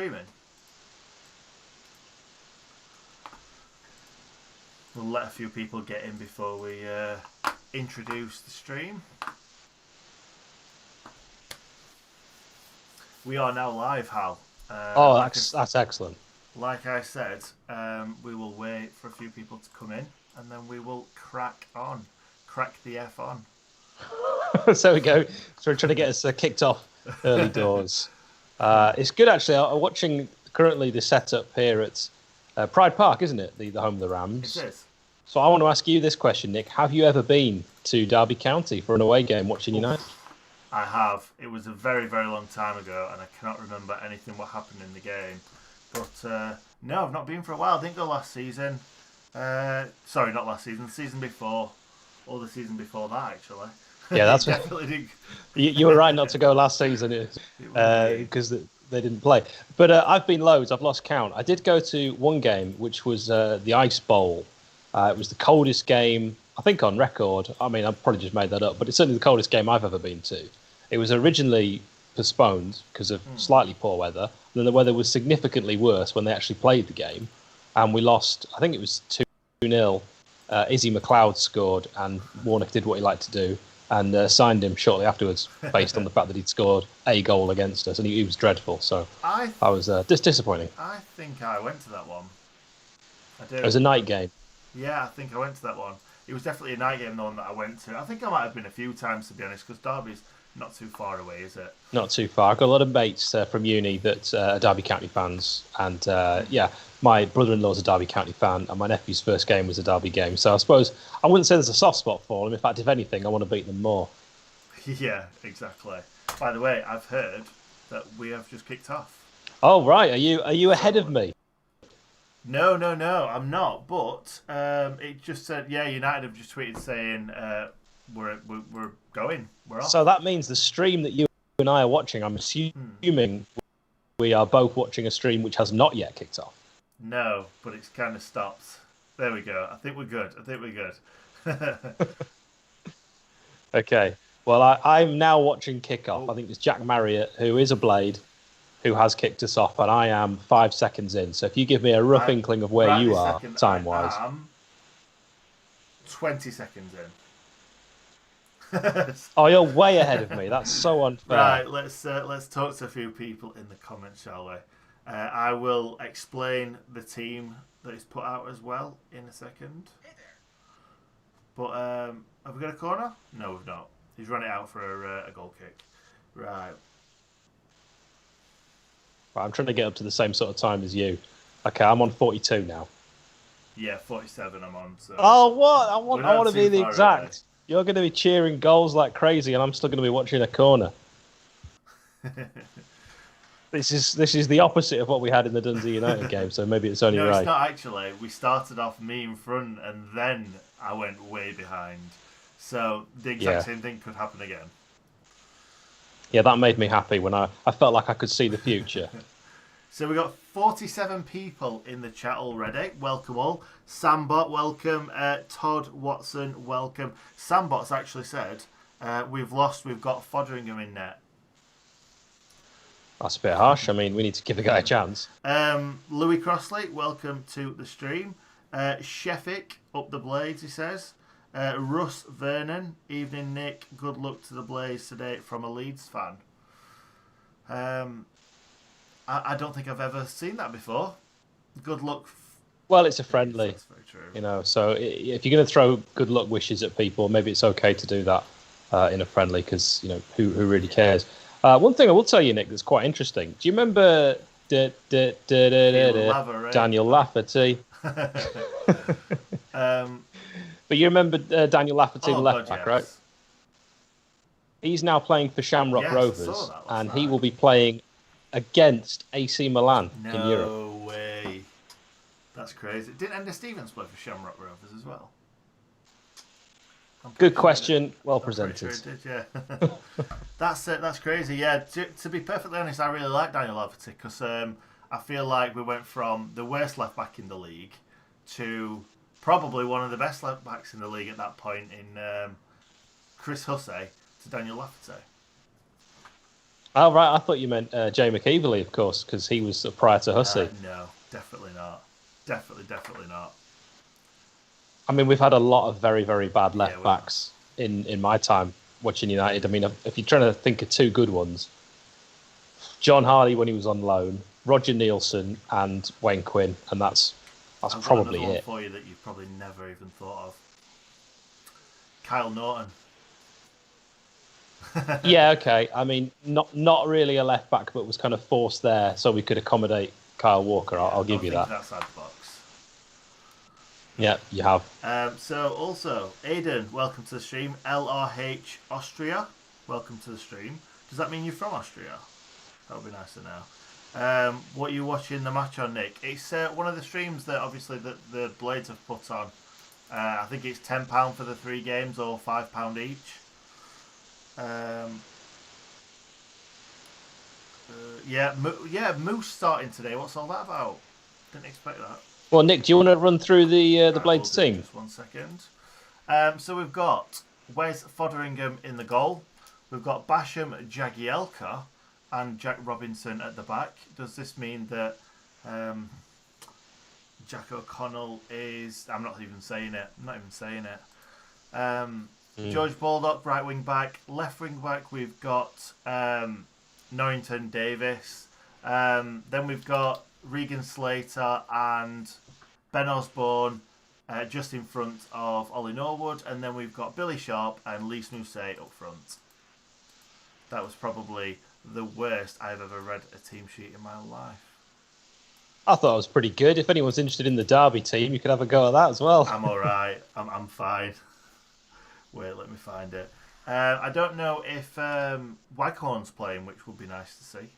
Streaming. We'll let a few people get in before we introduce the stream. We are now live, Hal. That's excellent. Like I said, we will wait for a few people to come in, and then we will crack the F on. So we go. So we're trying to get us kicked off early doors. It's good actually. I'm watching currently the setup here at Pride Park, isn't it? The home of the Rams. It is. So I want to ask you this question, Nick. Have you ever been to Derby County for an away game watching United? I have. It was a very, very long time ago, and I cannot remember anything what happened in the game. But no, I've not been for a while. I didn't go last season. Sorry, not last season. The season before, or the season before that, actually. Yeah, that's definitely didn't. You were right not to go last season because they didn't play. But I've been loads. I've lost count. I did go to one game, which was the Ice Bowl. It was the coldest game, I think, on record. I mean, I've probably just made that up, but it's certainly the coldest game I've ever been to. It was originally postponed because of slightly poor weather. And then the weather was significantly worse when they actually played the game. And we lost, I think it was 2-0. Izzy McLeod scored and Warnock did what he liked to do and signed him shortly afterwards based on the fact that he'd scored a goal against us. And he was dreadful. So I was disappointing. I think I went to that one. I do. It was a night game. Yeah, I think I went to that one. It was definitely a night game, the one that I went to. I think I might have been a few times, to be honest, because Derby's not too far away, is it? Not too far. I've got a lot of mates from uni that are Derby County fans. And yeah, my brother-in-law's a Derby County fan, and my nephew's first game was a Derby game. So I suppose I wouldn't say there's a soft spot for them. In fact, if anything, I want to beat them more. Yeah, exactly. By the way, I've heard that we have just kicked off. Oh, right. Are you ahead of me? No, I'm not. But it just said, yeah, United have just tweeted saying we're going. We're off. So that means the stream that you and I are watching, I'm assuming we are both watching a stream which has not yet kicked off. No, but it's kind of stopped. There we go. I think we're good. Okay. Well, I'm now watching Kickoff. I think it's Jack Marriott, who is a Blade, who has kicked us off, and I am 5 seconds in. So if you give me a rough inkling of where you are, time-wise. I am 20 seconds in. Oh, you're way ahead of me. That's so unfair. Right, let's talk to a few people in the comments, shall we? I will explain the team that is put out as well in a second. But have we got a corner? No, we've not. He's run it out for a goal kick. Right. I'm trying to get up to the same sort of time as you. Okay, I'm on 42 now. Yeah, 47 I'm on. So oh, what? I want to be the exact. Away. You're going to be cheering goals like crazy, and I'm still going to be watching a corner. This is the opposite of what we had in the Dundee United game, so maybe it's only right. No, it's not actually. We started off me in front, and then I went way behind. So the exact same thing could happen again. Yeah, that made me happy when I felt like I could see the future. So we got 47 people in the chat already. Welcome all. Sambot, welcome. Todd Watson, welcome. Sambot's actually said, we've lost, we've got Foderingham in net. That's a bit harsh. I mean, we need to give the guy a chance. Louis Crossley, welcome to the stream. Sheffield, up the Blades, he says. Russ Vernon, evening Nick, good luck to the Blaze today from a Leeds fan. I don't think I've ever seen that before. Good luck. Well, it's a friendly. That's very true. You know, so if you're going to throw good luck wishes at people, maybe it's okay to do that in a friendly because, you know, who really cares? One thing I will tell you, Nick, that's quite interesting. Do you remember Daniel Lafferty? But you remember Daniel Lafferty, the left back, right? He's now playing for Shamrock Rovers, and he will be playing against AC Milan in Europe. No way. That's crazy. Didn't Ender Stevens play for Shamrock Rovers as well? Good question. Well presented. Sure did, yeah. That's crazy. Yeah, to be perfectly honest, I really like Daniel Lafferty because I feel like we went from the worst left back in the league to probably one of the best left backs in the league at that point in Chris Hussey to Daniel Lafferty. Oh, right. I thought you meant Jay McEverley, of course, because he was prior to Hussey. No, definitely not. Definitely not. I mean, we've had a lot of very, very bad Yeah, left backs in my time watching United. I mean, if you're trying to think of two good ones, John Harley when he was on loan, Roger Nielsen, and Wayne Quinn, and that's I've probably got another it. one for you that you've probably never even thought of. Kyle Norton. Yeah, okay. I mean, not really a left back, but was kind of forced there so we could accommodate Kyle Walker. I'll give you that. Outside the box. Yeah, you have. So also, Aidan, welcome to the stream. LRH Austria, welcome to the stream. Does that mean you're from Austria? That would be nice to know. What are you watching the match on, Nick? It's one of the streams that obviously the Blades have put on. I think it's £10 for the 3 games or £5 each. Moose starting today. What's all that about? Didn't expect that. Well, Nick, do you want to run through the Blades team? Just 1 second. So we've got Wes Fotheringham in the goal. We've got Basham Jagielka and Jack Robinson at the back. Does this mean that Jack O'Connell is... I'm not even saying it. George Baldock, right wing back. Left wing back, we've got Norrington Davis. Then we've got Regan Slater and Ben Osborne just in front of Ollie Norwood. And then we've got Billy Sharp and Lise Mousset up front. That was probably the worst I've ever read a team sheet in my life. I thought it was pretty good. If anyone's interested in the Derby team, you could have a go at that as well. I'm all right. I'm fine. Wait, let me find it. I don't know if Waghorn's playing, which would be nice to see.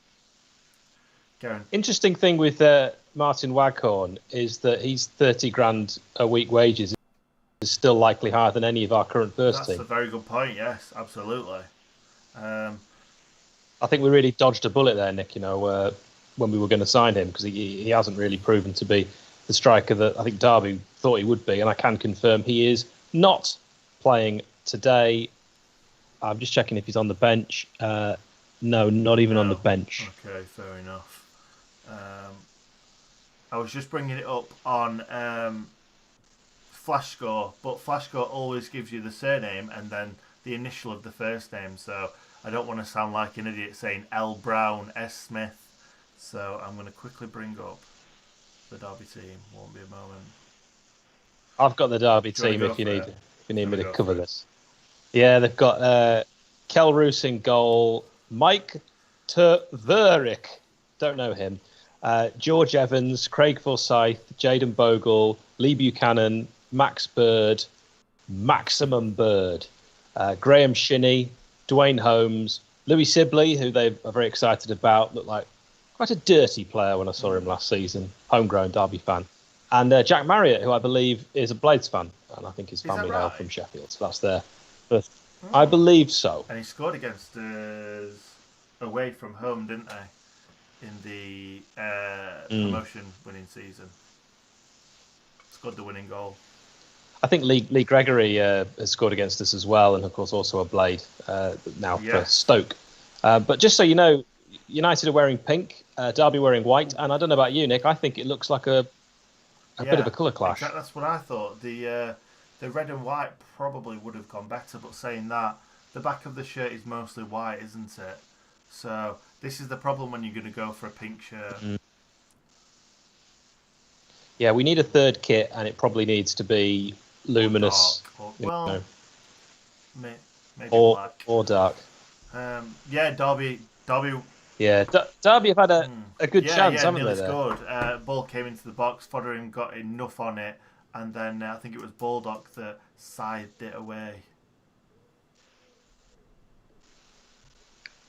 Go on. Interesting thing with Martin Waghorn is that he's 30 grand a week wages is still likely higher than any of our current first team. That's a very good point. Yes, absolutely. I think we really dodged a bullet there, Nick. When we were going to sign him, because he hasn't really proven to be the striker that I think Derby thought he would be, and I can confirm he is not playing today. I'm just checking if he's on the bench. No, not even on the bench. Okay, fair enough. I was just bringing it up on FlashScore, but FlashScore always gives you the surname and then the initial of the first name, so I don't want to sound like an idiot saying L. Brown, S. Smith. So I'm going to quickly bring up the Derby team. Won't be a moment. I've got the Derby team if you need me to cover this. Yeah, they've got Kel Roos in goal, Mike Tverik, don't know him, George Evans, Craig Forsyth, Jaden Bogle, Lee Buchanan, Max Bird, Maximum Bird, Graham Shinney, Dwayne Holmes, Louis Sibley, who they are very excited about, looked like quite a dirty player when I saw him last season, homegrown Derby fan. And Jack Marriott, who I believe is a Blades fan, and I think his family hail from Sheffield, so that's their first. I believe so. And he scored against us away from home, didn't they? In the promotion-winning season. Scored the winning goal. I think Lee Gregory has scored against us as well, and of course also a Blade now for Stoke. But just so you know, United are wearing pink, Derby wearing white, and I don't know about you, Nick, I think it looks like a bit of a colour clash. Exactly, that's what I thought. The red and white probably would have gone better, but saying that, the back of the shirt is mostly white, isn't it? So this is the problem when you're going to go for a pink shirt. Yeah, we need a third kit, and it probably needs to be luminous. Maybe black. Or dark. Derby. Yeah, Derby have had a good chance, haven't they? Scored. Ball came into the box. Fotheringham got enough on it, and then I think it was Baldock that scythed it away.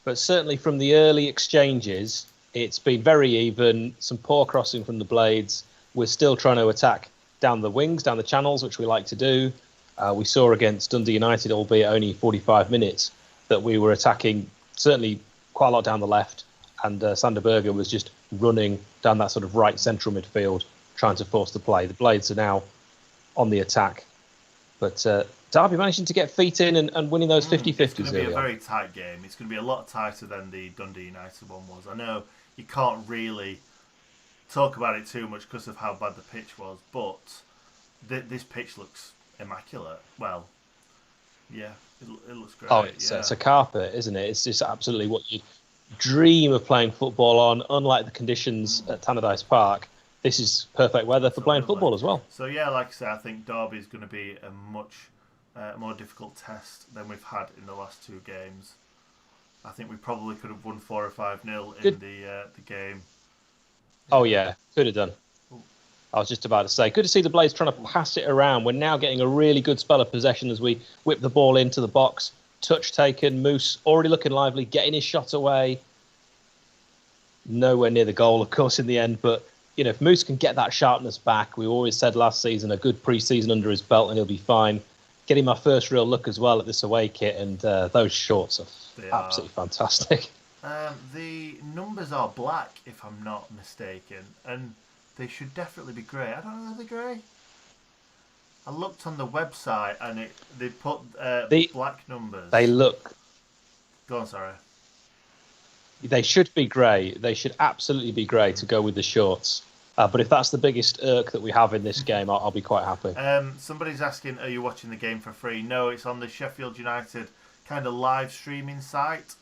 But certainly from the early exchanges, it's been very even. Some poor crossing from the Blades. We're still trying to attack down the wings, down the channels, which we like to do. We saw against Dundee United, albeit only 45 minutes, that we were attacking certainly quite a lot down the left, and Sander Berger was just running down that sort of right central midfield, trying to force the play. The Blades are now on the attack, but Derby managing to get feet in and winning those 50-50s. It's going to be a very tight game. It's going to be a lot tighter than the Dundee United one was. I know you can't really talk about it too much because of how bad the pitch was, but this pitch looks immaculate. Well, yeah, it looks great. Oh, it's a carpet, isn't it? It's just absolutely what you dream of playing football on. Unlike the conditions at Tannadice Park, this is perfect weather for playing football as well. So yeah, like I said, I think Derby is going to be a much more difficult test than we've had in the last two games. I think we probably could have won 4 or 5-0 in the game. Oh yeah, could have done. I was just about to say, good to see the Blades trying to pass it around. We're now getting a really good spell of possession as we whip the ball into the box. Touch taken, Moose already looking lively, getting his shot away. Nowhere near the goal, of course, in the end. But, you know, if Moose can get that sharpness back, we always said last season, a good pre-season under his belt and he'll be fine. Getting my first real look as well at this away kit, and those shorts are absolutely fantastic. The numbers are black, if I'm not mistaken, and they should definitely be grey. I don't know if they're grey. I looked on the website and they put black numbers. They look... Go on, sorry. They should be grey. They should absolutely be grey to go with the shorts. But if that's the biggest irk that we have in this game, I'll be quite happy. Somebody's asking, are you watching the game for free? No, it's on the Sheffield United kind of live streaming site.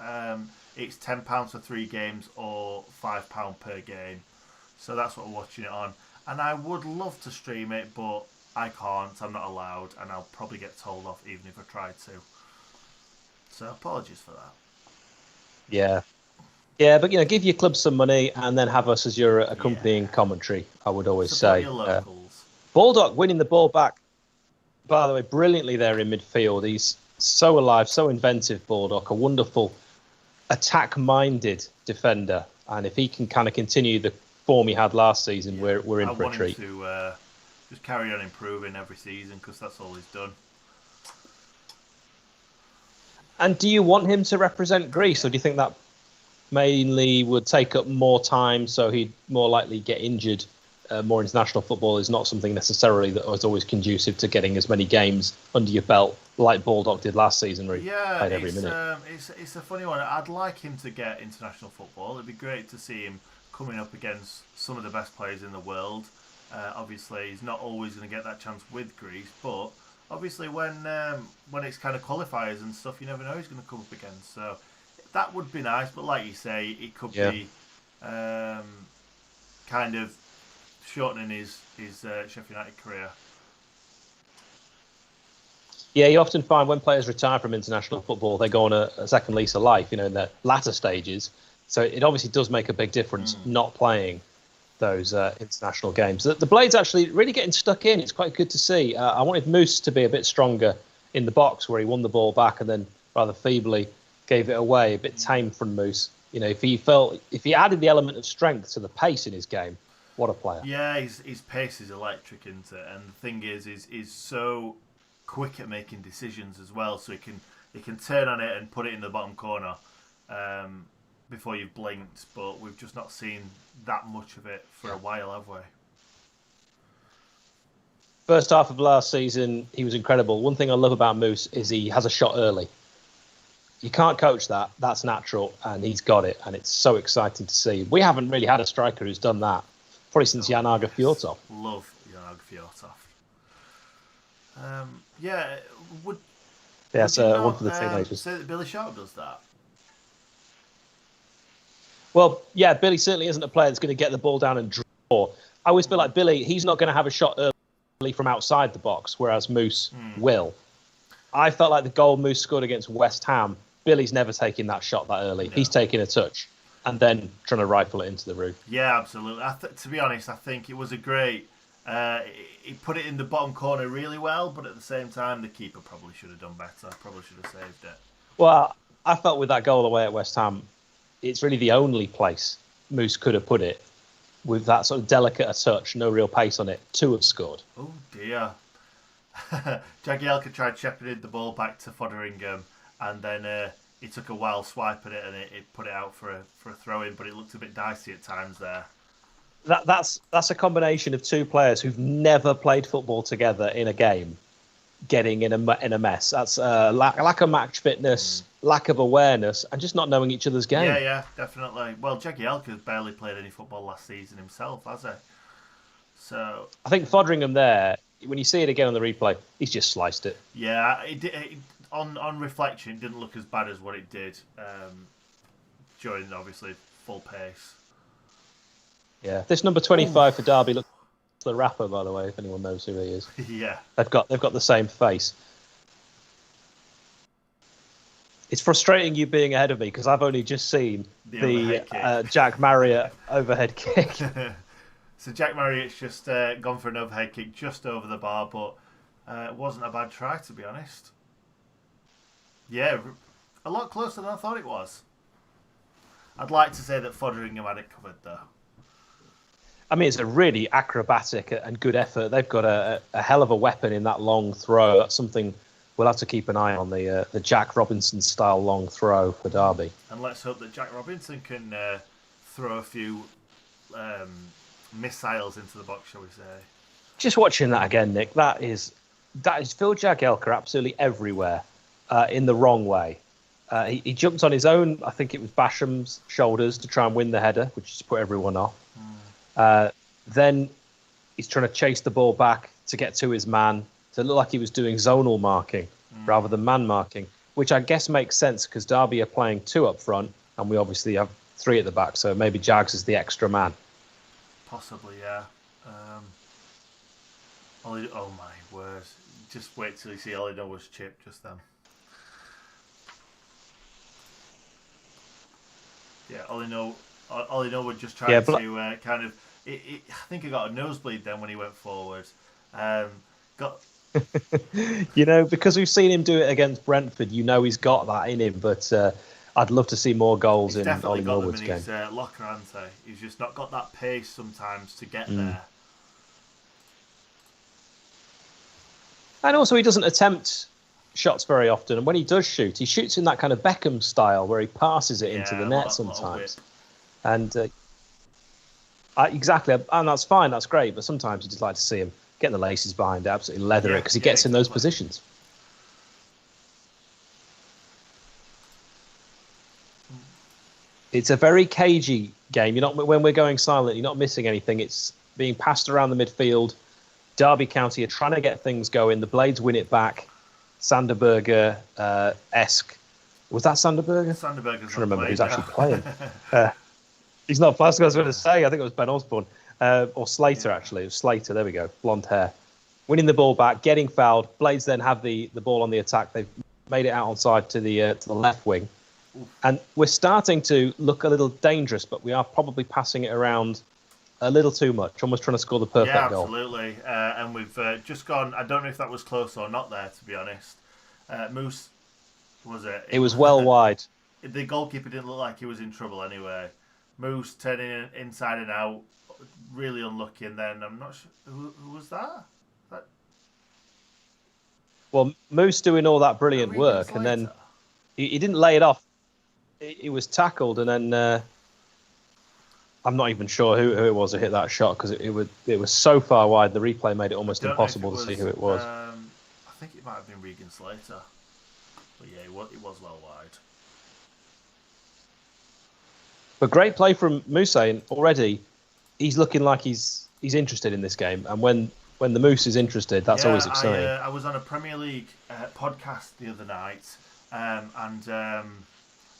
It's £10 for 3 games or £5 per game. So that's what we're watching it on. And I would love to stream it, but I can't. I'm not allowed. And I'll probably get told off even if I tried to. So apologies for that. Yeah. Yeah, but, you know, give your club some money and then have us as your accompanying commentary, I would always say. Your locals. Baldock winning the ball back, by the way, brilliantly there in midfield. He's so alive, so inventive, Baldock. A wonderful attack-minded defender. And if he can kind of continue the form he had last season, we're in for a treat. I want him to just carry on improving every season because that's all he's done. And do you want him to represent Greece, or do you think that mainly would take up more time, so he'd more likely get injured? More international football is not something necessarily that was always conducive to getting as many games under your belt like Baldock did last season, where he played every minute. It's a funny one. I'd like him to get international football. It'd be great to see him coming up against some of the best players in the world. Obviously, he's not always going to get that chance with Greece, but obviously when it's kind of qualifiers and stuff, you never know who's going to come up against. So that would be nice, but like you say, it could be kind of shortening his Sheffield United career. Yeah, you often find when players retire from international football, they go on a second lease of life, you know, in their latter stages. So it obviously does make a big difference not playing those international games. The Blades actually really getting stuck in. It's quite good to see. I wanted Moose to be a bit stronger in the box, where he won the ball back and then rather feebly gave it away. A bit tame from Moose. You know, if he added the element of strength to the pace in his game, what a player. Yeah, his pace is electric, isn't it? And the thing is he's so quick at making decisions as well. So he can turn on it and put it in the bottom corner before you've blinked. But we've just not seen that much of it for a while, have we? First half of last season, he was incredible. One thing I love about Moose is he has a shot early. You can't coach that. That's natural, and he's got it, and it's so exciting to see. We haven't really had a striker who's done that, probably since Jan Arge Fjortov. Love Jan Arge Fjortov. That's one for the teenagers. Say that Billy Sharp does that? Well, yeah, Billy certainly isn't a player that's going to get the ball down and draw. I always feel like Billy, he's not going to have a shot early from outside the box, whereas Moose will. I felt like the goal Moose scored against West Ham, Billy's never taking that shot that early. No. He's taking a touch and then trying to rifle it into the roof. Yeah, absolutely. To be honest, I think it was a great... he put it in the bottom corner really well, but at the same time, the keeper probably should have done better. Probably should have saved it. Well, I felt with that goal away at West Ham, it's really the only place Moose could have put it with that sort of delicate a touch, no real pace on it, to have scored. Oh, dear. Jagielka tried shepherding the ball back to Fotheringham, and then he took a wild swipe at it and it put it out for a throw-in, but it looked a bit dicey at times there. That's a combination of two players who've never played football together in a game getting in a mess. That's lack of match fitness, lack of awareness, and just not knowing each other's game. Yeah, definitely. Well, Jagielka's barely played any football last season himself, has he? So I think Foderingham there, when you see it again on the replay, he's just sliced it. Yeah, on reflection, it didn't look as bad as what it did during, obviously, full pace. Yeah, this number 25 for Derby looks like the rapper, by the way, if anyone knows who he is. Yeah. They've got the same face. It's frustrating you being ahead of me because I've only just seen the Jack Marriott overhead kick. So Jack Marriott's just gone for an overhead kick just over the bar, but it wasn't a bad try, to be honest. Yeah, a lot closer than I thought it was. I'd like to say that Foderingham had it covered, though. I mean, it's a really acrobatic and good effort. They've got a hell of a weapon in that long throw. That's something we'll have to keep an eye on, the Jack Robinson-style long throw for Derby. And let's hope that Jack Robinson can throw a few missiles into the box, shall we say. Just watching that again, Nick, that is Phil Jagielka absolutely everywhere in the wrong way. He jumped on his own, I think it was Basham's shoulders to try and win the header, which just put everyone off. Then he's trying to chase the ball back to get to his man, to look like he was doing zonal marking rather than man marking, which I guess makes sense because Derby are playing 2 up front and we obviously have 3 at the back, so maybe Jags is the extra man. Possibly, yeah. Oh my word. Just wait till you see all I know was chipped just then. Yeah, all I know was just trying to kind of... I think he got a nosebleed then when he went forward. Because we've seen him do it against Brentford, he's got that in him, but I'd love to see more goals in Ollie Norwood's game. He's definitely got them in his locker, hasn't he? He's just not got that pace sometimes to get there. And also he doesn't attempt shots very often, and when he does shoot, he shoots in that kind of Beckham style where he passes it into the net sometimes. And exactly, and that's fine, that's great, but sometimes you just like to see him get the laces behind it, absolutely leather it, because he gets in those positions. It's a very cagey game. When we're going silent, you're not missing anything. It's being passed around the midfield. Derby County are trying to get things going. The Blades win it back. Sanderberger-esque. Was that Sanderberger? Sanderberger's I can't remember who's actually playing. He's not playing. I was going to say, I think it was Ben Osborne. Or Slater, actually. It was Slater. There we go. Blonde hair. Winning the ball back, getting fouled. Blades then have the ball on the attack. They've made it out onside to the left wing. And we're starting to look a little dangerous, but we are probably passing it around a little too much, almost trying to score the perfect goal. Yeah, absolutely. And we've just gone, I don't know if that was close or not there, to be honest. Moose, was it? It was well wide. The goalkeeper didn't look like he was in trouble anyway. Moose turning inside and out, really unlucky, and then I'm not sure, who was that? Well, Moose doing all that brilliant work, and then he didn't lay it off. He was tackled, and then I'm not even sure who it was who hit that shot because it was so far wide. The replay made it almost impossible to see who it was. I think it might have been Regan Slater, but yeah, it was well wide. But great play from Moose, and already he's looking like he's interested in this game, and when the Moose is interested, that's always exciting. I was on a Premier League podcast the other night, and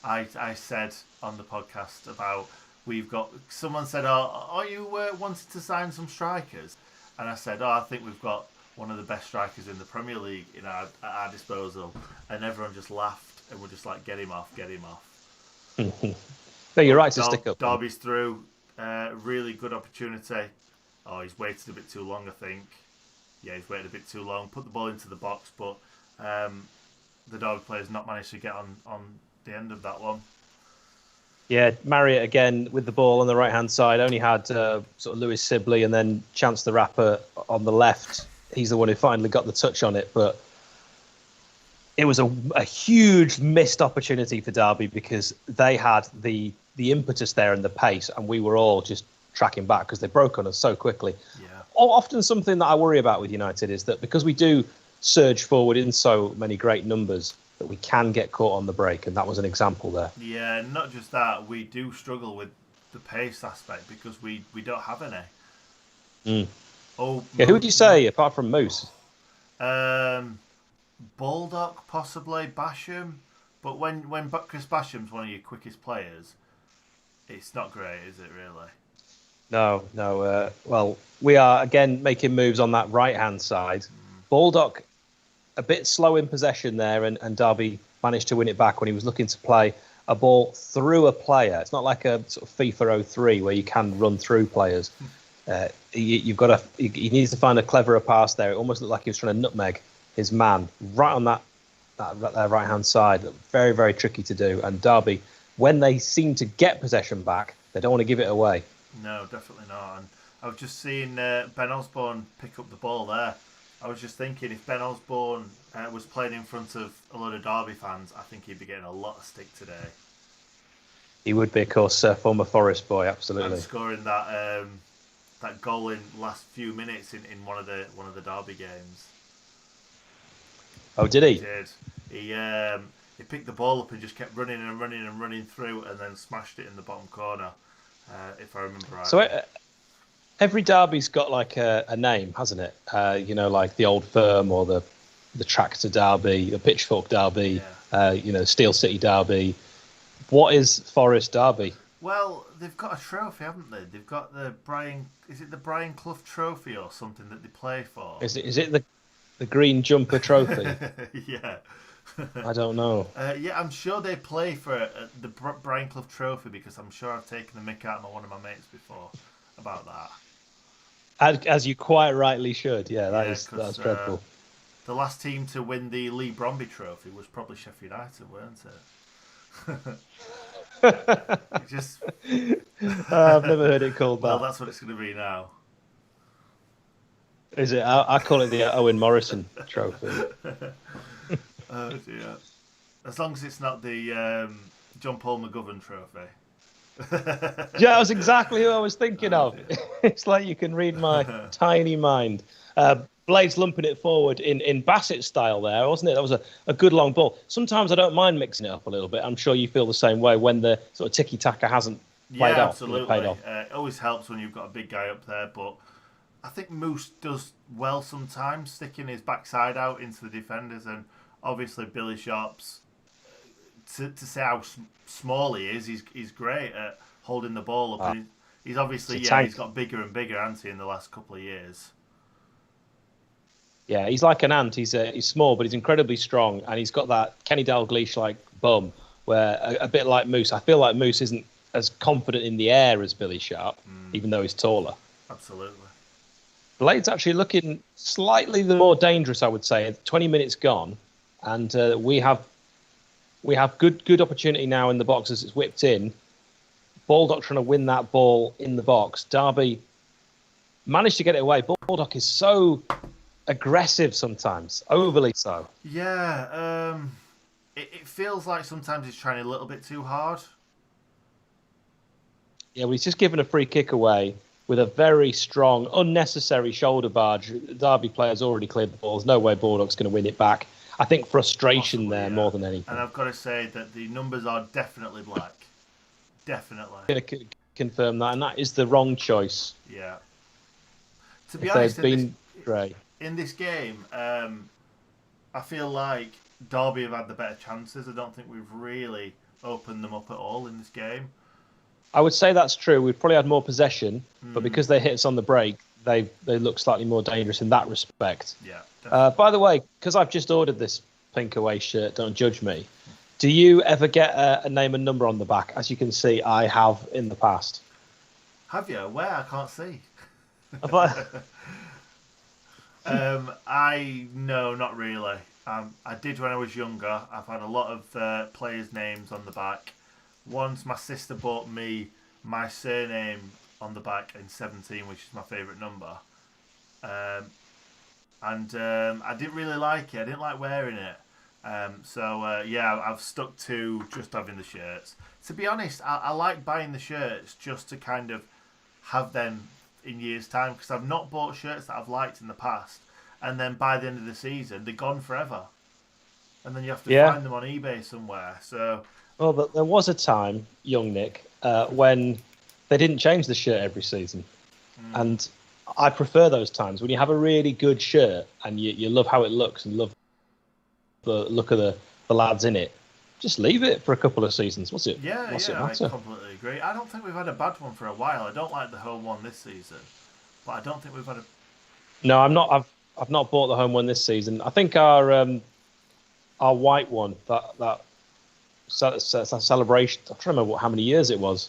I said on the podcast about someone said, are you wanting to sign some strikers? And I said, I think we've got one of the best strikers in the Premier League at our disposal. And everyone just laughed and were just like, get him off. No, you're right to stick up. Derby's through. Really good opportunity. Oh, he's waited a bit too long, I think. Yeah, he's waited a bit too long. Put the ball into the box, but the Derby players not managed to get on the end of that one. Yeah, Marriott again with the ball on the right-hand side. Only had sort of Lewis Sibley and then Chance the Rapper on the left. He's the one who finally got the touch on it, but it was a huge missed opportunity for Derby because they had the impetus there and the pace, and we were all just tracking back because they broke on us so quickly. Yeah. Often something that I worry about with United is that because we do surge forward in so many great numbers that we can get caught on the break, and that was an example there. Yeah, not just that, we do struggle with the pace aspect because we don't have any. Oh, yeah. Who would you say apart from Moose? Baldock, possibly Basham, but when Chris Basham's one of your quickest players, it's not great, is it really? No. Well, we are again making moves on that right-hand side. Baldock, a bit slow in possession there, and Derby managed to win it back when he was looking to play a ball through a player. It's not like a sort of FIFA 03 where you can run through players. He needs to find a cleverer pass there. It almost looked like he was trying to nutmeg his man right on that right-hand side. Very, very tricky to do. And Derby, when they seem to get possession back, they don't want to give it away. No, definitely not. And I was just seeing Ben Osborne pick up the ball there. I was just thinking, if Ben Osborne was playing in front of a load of Derby fans, I think he'd be getting a lot of stick today. He would be, of course, former Forest boy, absolutely. And scoring that goal in the last few minutes in one of the Derby games. Oh, did he? He did. He picked the ball up and just kept running and running and running through, and then smashed it in the bottom corner, if I remember right. So every derby's got like a name, hasn't it? Like the Old Firm or the Tractor Derby, the Pitchfork Derby, Steel City Derby. What is Forest Derby? Well, they've got a trophy, haven't they? They've got the Brian Clough Trophy or something that they play for? Is it the Green Jumper Trophy? Yeah. I don't know. Yeah, I'm sure they play for the Brian Clough Trophy because I'm sure I've taken the mick out of one of my mates before about that. As you quite rightly should. Yeah, that's dreadful. The last team to win the Lee Bromby Trophy was probably Sheffield United, weren't it? Just I've never heard it called that. Well, that's what it's going to be now. Is it? I call it the Owen Morrison Trophy. Oh dear. As long as it's not the John Paul McGovern Trophy. Yeah, that was exactly who I was thinking of. It's like you can read my tiny mind. Blades lumping it forward in Bassett style there, wasn't it? That was a good long ball. Sometimes I don't mind mixing it up a little bit. I'm sure you feel the same way when the sort of tiki-taka hasn't played off. Absolutely. Paid off. It always helps when you've got a big guy up there, but I think Moose does well sometimes, sticking his backside out into the defenders, and obviously Billy Sharp's, to say how small he is, he's great at holding the ball up. And he's obviously, he's got bigger and bigger, hasn't he, in the last couple of years? Yeah, he's like an ant. He's small, but he's incredibly strong, and he's got that Kenny Dalglish-like bum, where a bit like Moose. I feel like Moose isn't as confident in the air as Billy Sharp, even though he's taller. Absolutely. Blade's actually looking slightly more dangerous, I would say. 20 minutes gone, and we have good opportunity now in the box as it's whipped in. Baldock trying to win that ball in the box. Derby managed to get it away. Baldock is so aggressive sometimes, overly so. Yeah, it feels like sometimes he's trying a little bit too hard. Yeah, well, he's just given a free kick away with a very strong, unnecessary shoulder barge. Derby players already cleared the ball. There's no way Baldock's going to win it back. I think frustration there more than anything. And I've got to say that the numbers are definitely black. Definitely. I'm going to confirm that, and that is the wrong choice. Yeah. To be honest, grey. In this game, I feel like Derby have had the better chances. I don't think we've really opened them up at all in this game. I would say that's true. We've probably had more possession, but because they hit us on the break, they look slightly more dangerous in that respect. Yeah. By the way, because I've just ordered this pink away shirt, don't judge me. Do you ever get a name and number on the back? As you can see, I have in the past. Have you? Where? I can't see. No, not really. I did when I was younger. I've had a lot of players' names on the back. Once my sister bought me my surname on the back in 17, which is my favourite number. And I didn't really like it. I didn't like wearing it. I've stuck to just having the shirts. To be honest, I like buying the shirts just to kind of have them in years' time, because I've not bought shirts that I've liked in the past. and then by the end of the season, they're gone forever. And then you have to Yeah. find them on eBay somewhere. So, Well, there was a time, young Nick, when they didn't change the shirt every season. And I prefer those times when you have a really good shirt and you love how it looks and love the look of the lads in it. Just leave it for a couple of seasons. What's it I matter? completely agree. I don't think we've had a bad one for a while. I don't like the home one this season, but I don't think we've had a... No, I'm not. I've not bought the home one this season. I think our white one, that celebration. I'm trying to remember how many years it was.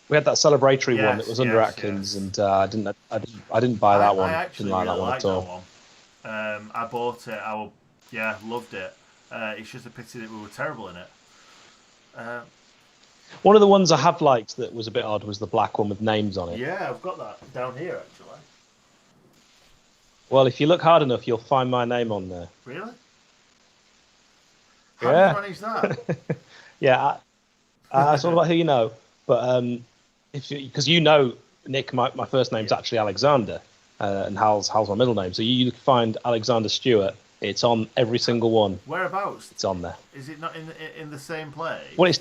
We had that celebratory one that was under Atkins, and I didn't buy that one. I actually didn't like really that one liked at all. That one. I bought it. Loved it. It's just a pity that we were terrible in it. One of the ones I have liked that was a bit odd was the black one with names on it. Yeah, I've got that down here actually. Well, if you look hard enough, you'll find my name on there. Really? How did you manage that? Yeah, it's all about who you know. But because Nick, my first name's actually Alexander, and Hal's my middle name. So you find Alexander Stewart. It's on every single one. Whereabouts? It's on there. Is it not in the same place? Well,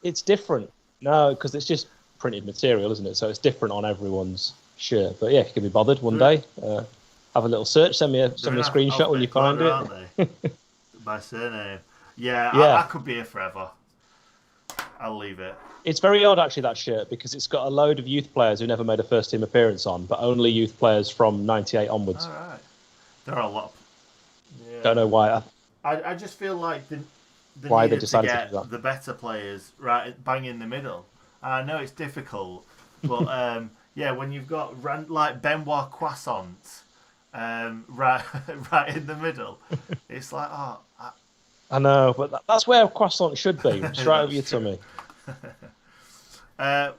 it's different. No, because it's just printed material, isn't it? So it's different on everyone's shirt. But yeah, if you can be bothered one day, have a little search. Send me a screenshot when you find it. My surname. Yeah. I could be here forever. I'll leave it. It's very odd, actually, that shirt, because it's got a load of youth players who never made a first-team appearance on, but only youth players from '98 onwards. All right. There are a lot. Yeah. Don't know why. I just feel like why they decided to do that. The better players right bang in the middle. I know it's difficult, but when you've got like Benoit Croissant right in the middle, it's like I know, but that's where croissant should be, just right over your tummy. I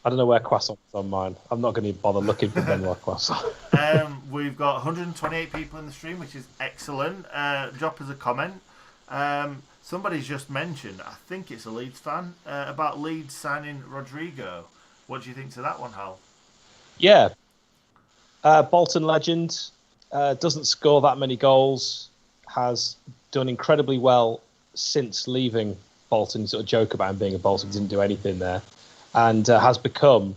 don't know where croissant is on mine. I'm not going to bother looking for Benoit Croissant. We've got 128 people in the stream, which is excellent. Drop us a comment. Somebody's just mentioned, I think it's a Leeds fan, about Leeds signing Rodrigo. What do you think to that one, Hal? Yeah. Bolton legend, doesn't score that many goals, has done incredibly well since leaving Bolton. You sort of joke about him being a Bolton, didn't do anything there, and has become,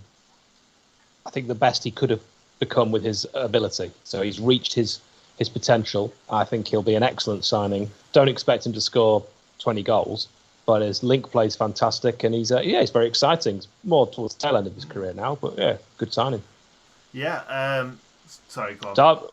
I think, the best he could have become with his ability. So he's reached his potential. I think he'll be an excellent signing. Don't expect him to score 20 goals, but his link play is fantastic, and he's very exciting. It's more towards the tail end of his career now, but yeah, good signing. Yeah. Sorry, go on.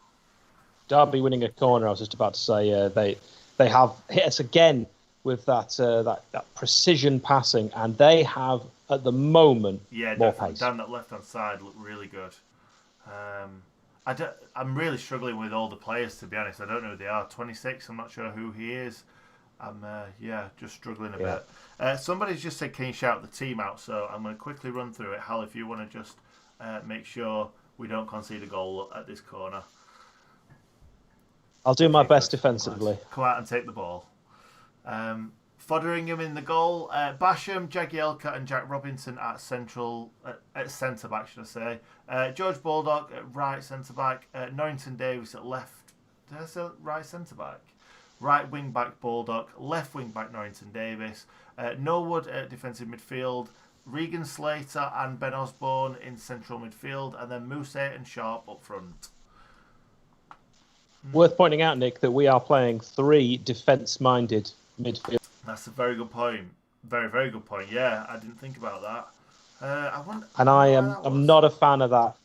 Derby winning a corner. I was just about to say they have hit us again with that precision passing, and they have at the moment more pace. Down that left hand side looked really good. I'm really struggling with all the players, to be honest. I don't know who they are. 26. I'm not sure who he is. I'm just struggling a bit. Somebody's just said, can you shout the team out? So I'm going to quickly run through it. Hal, if you want to just make sure we don't concede a goal at this corner. I'll do my best defensively. Come out and take the ball. Fotheringham in the goal. Basham, Jagielka and Jack Robinson at centre back, should I say. George Baldock at right centre back. Norrington Davis at left. Did I say right centre back? Right wing back Baldock. Left wing back Norrington Davis. Norwood at defensive midfield. Regan Slater and Ben Osborne in central midfield. And then Mousse and Sharp up front. Worth pointing out, Nick, that we are playing 3 defence-minded midfield. That's a very good point. Very, very good point. Yeah, I didn't think about that. I'm not a fan of that.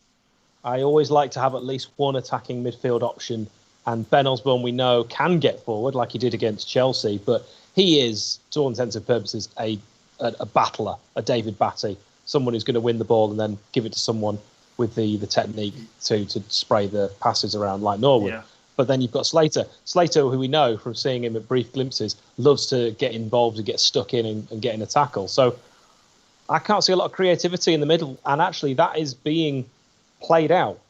I always like to have at least one attacking midfield option. And Ben Osborne, we know, can get forward like he did against Chelsea, but he is, to all intents and purposes, a battler, a David Batty, someone who's going to win the ball and then give it to someone with the technique to spray the passes around like Norwood. Yeah. But then you've got Slater. Slater, who we know from seeing him at brief glimpses, loves to get involved and get stuck in and get in a tackle. So I can't see a lot of creativity in the middle. And actually, that is being played out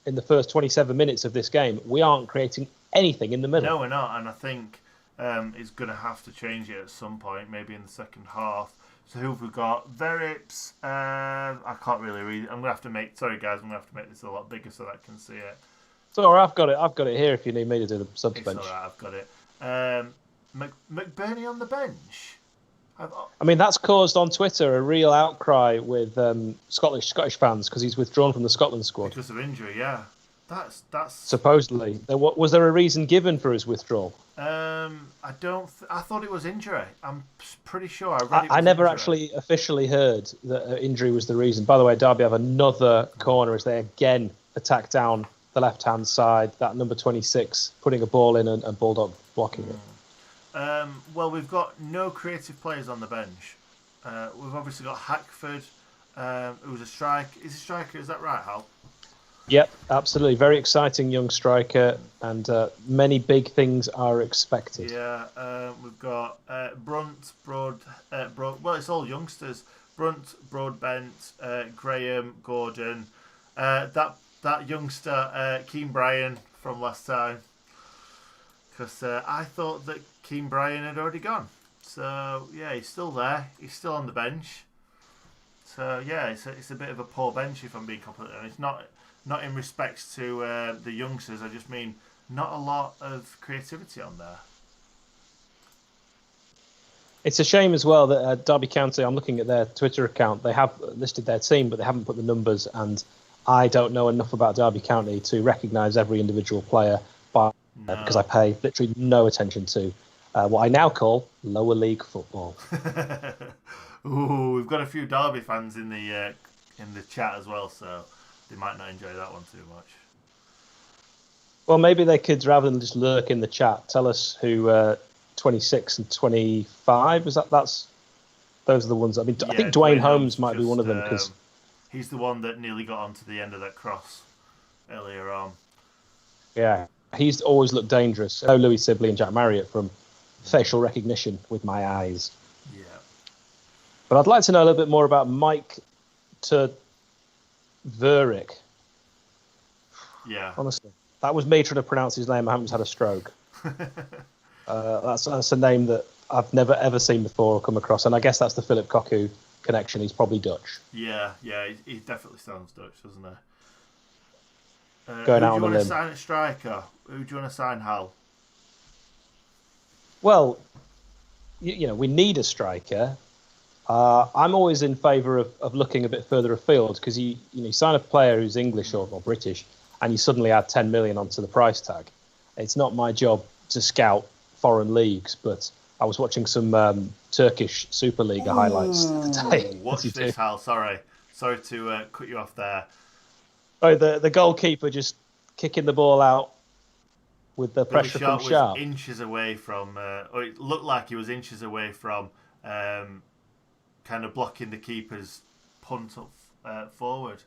in the first 27 minutes of this game. We aren't creating anything in the middle. No, we're not. And I think it's going to have to change it at some point, maybe in the second half. So who have we got? Verips. I can't really read it. I'm going to have to make... Sorry, guys. I'm going to have to make this a lot bigger so that I can see it. So I've got it. I've got it here. If you need me to do the subs It's bench. all right. I've got it. McBurney on the bench. I mean, that's caused on Twitter a real outcry with Scottish fans because he's withdrawn from the Scotland squad because of injury. Yeah, that's supposedly. Was there a reason given for his withdrawal? I don't. I thought it was injury. I'm pretty sure I read it. I never injury. actually officially heard that injury was the reason. By the way, Derby have another corner as they again attack down the left-hand side. That number 26 putting a ball in and bulldup blocking it. Well, we've got no creative players on the bench. We've obviously got Hackford, who's a striker. Is a striker? Is that right, Hal? Yep, absolutely. Very exciting young striker, and many big things are expected. Yeah, we've got Brunt, Broad. Well, it's all youngsters. Brunt, Broadbent, Graham, Gordon. That youngster, Keane Bryan from last time. Because I thought that Keane Bryan had already gone. So, yeah, he's still there. He's still on the bench. So, yeah, it's a bit of a poor bench, if I'm being completely honest. Not in respects to the youngsters. I just mean not a lot of creativity on there. It's a shame as well that Derby County, I'm looking at their Twitter account, they have listed their team, but they haven't put the numbers. And I don't know enough about Derby County to recognise every individual player because I pay literally no attention to what I now call lower league football. Ooh, we've got a few Derby fans in the chat as well, so they might not enjoy that one too much. Well, maybe they could, rather than just lurk in the chat, tell us who 26 and 25 is that. Those are the ones. I mean, yeah, I think Dwayne Holmes might be one of them because he's the one that nearly got onto the end of that cross earlier on. Yeah. He's always looked dangerous. I know Louis Sibley and Jack Marriott from facial recognition with my eyes. Yeah. But I'd like to know a little bit more about Mike Tveric. Yeah. Honestly, that was me trying to pronounce his name. I haven't just had a stroke. That's a name that I've never ever seen before or come across, and I guess that's the Philip Cocu connection. He's probably Dutch. Yeah, he definitely sounds Dutch, doesn't he? Going out on Who do you a want limb. to sign at striker? Who do you want to sign, Hal? Well, you know, we need a striker. I'm always in favour of looking a bit further afield because you sign a player who's English or British and you suddenly add 10 million onto the price tag. It's not my job to scout foreign leagues, but I was watching some Turkish Superliga highlights today. Watch this, Hal. Sorry to cut you off there. Oh, the goalkeeper just kicking the ball out with the pressure from Sharp. Was inches away from, or it looked like he was inches away from kind of blocking the keeper's punt up forward.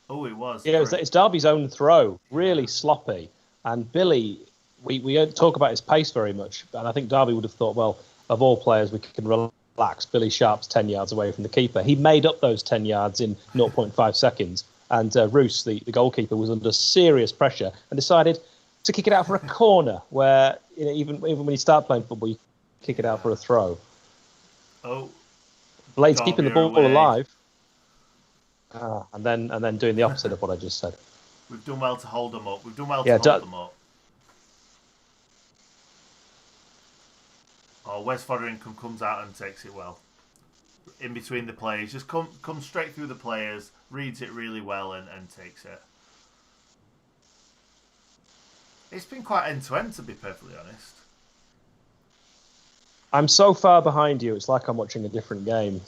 Oh, it was. Yeah, it's Derby's own throw. Really sloppy. And Billy, we don't talk about his pace very much, and I think Derby would have thought, well, of all players, we can relax. Billy Sharp's 10 yards away from the keeper. He made up those 10 yards in 0.5 seconds. And Roos, the goalkeeper, was under serious pressure and decided to kick it out for a corner where, you know, even when you start playing football, you kick it out for a throw. Oh. Blade's keeping the ball alive. And then doing the opposite of what I just said. We've done well to hold them up. Them up. Oh, Wes Fotheringham comes out and takes it well. In between the players. Just comes straight through the players, reads it really well and takes it. It's been quite end-to-end, to be perfectly honest. I'm so far behind you, it's like I'm watching a different game.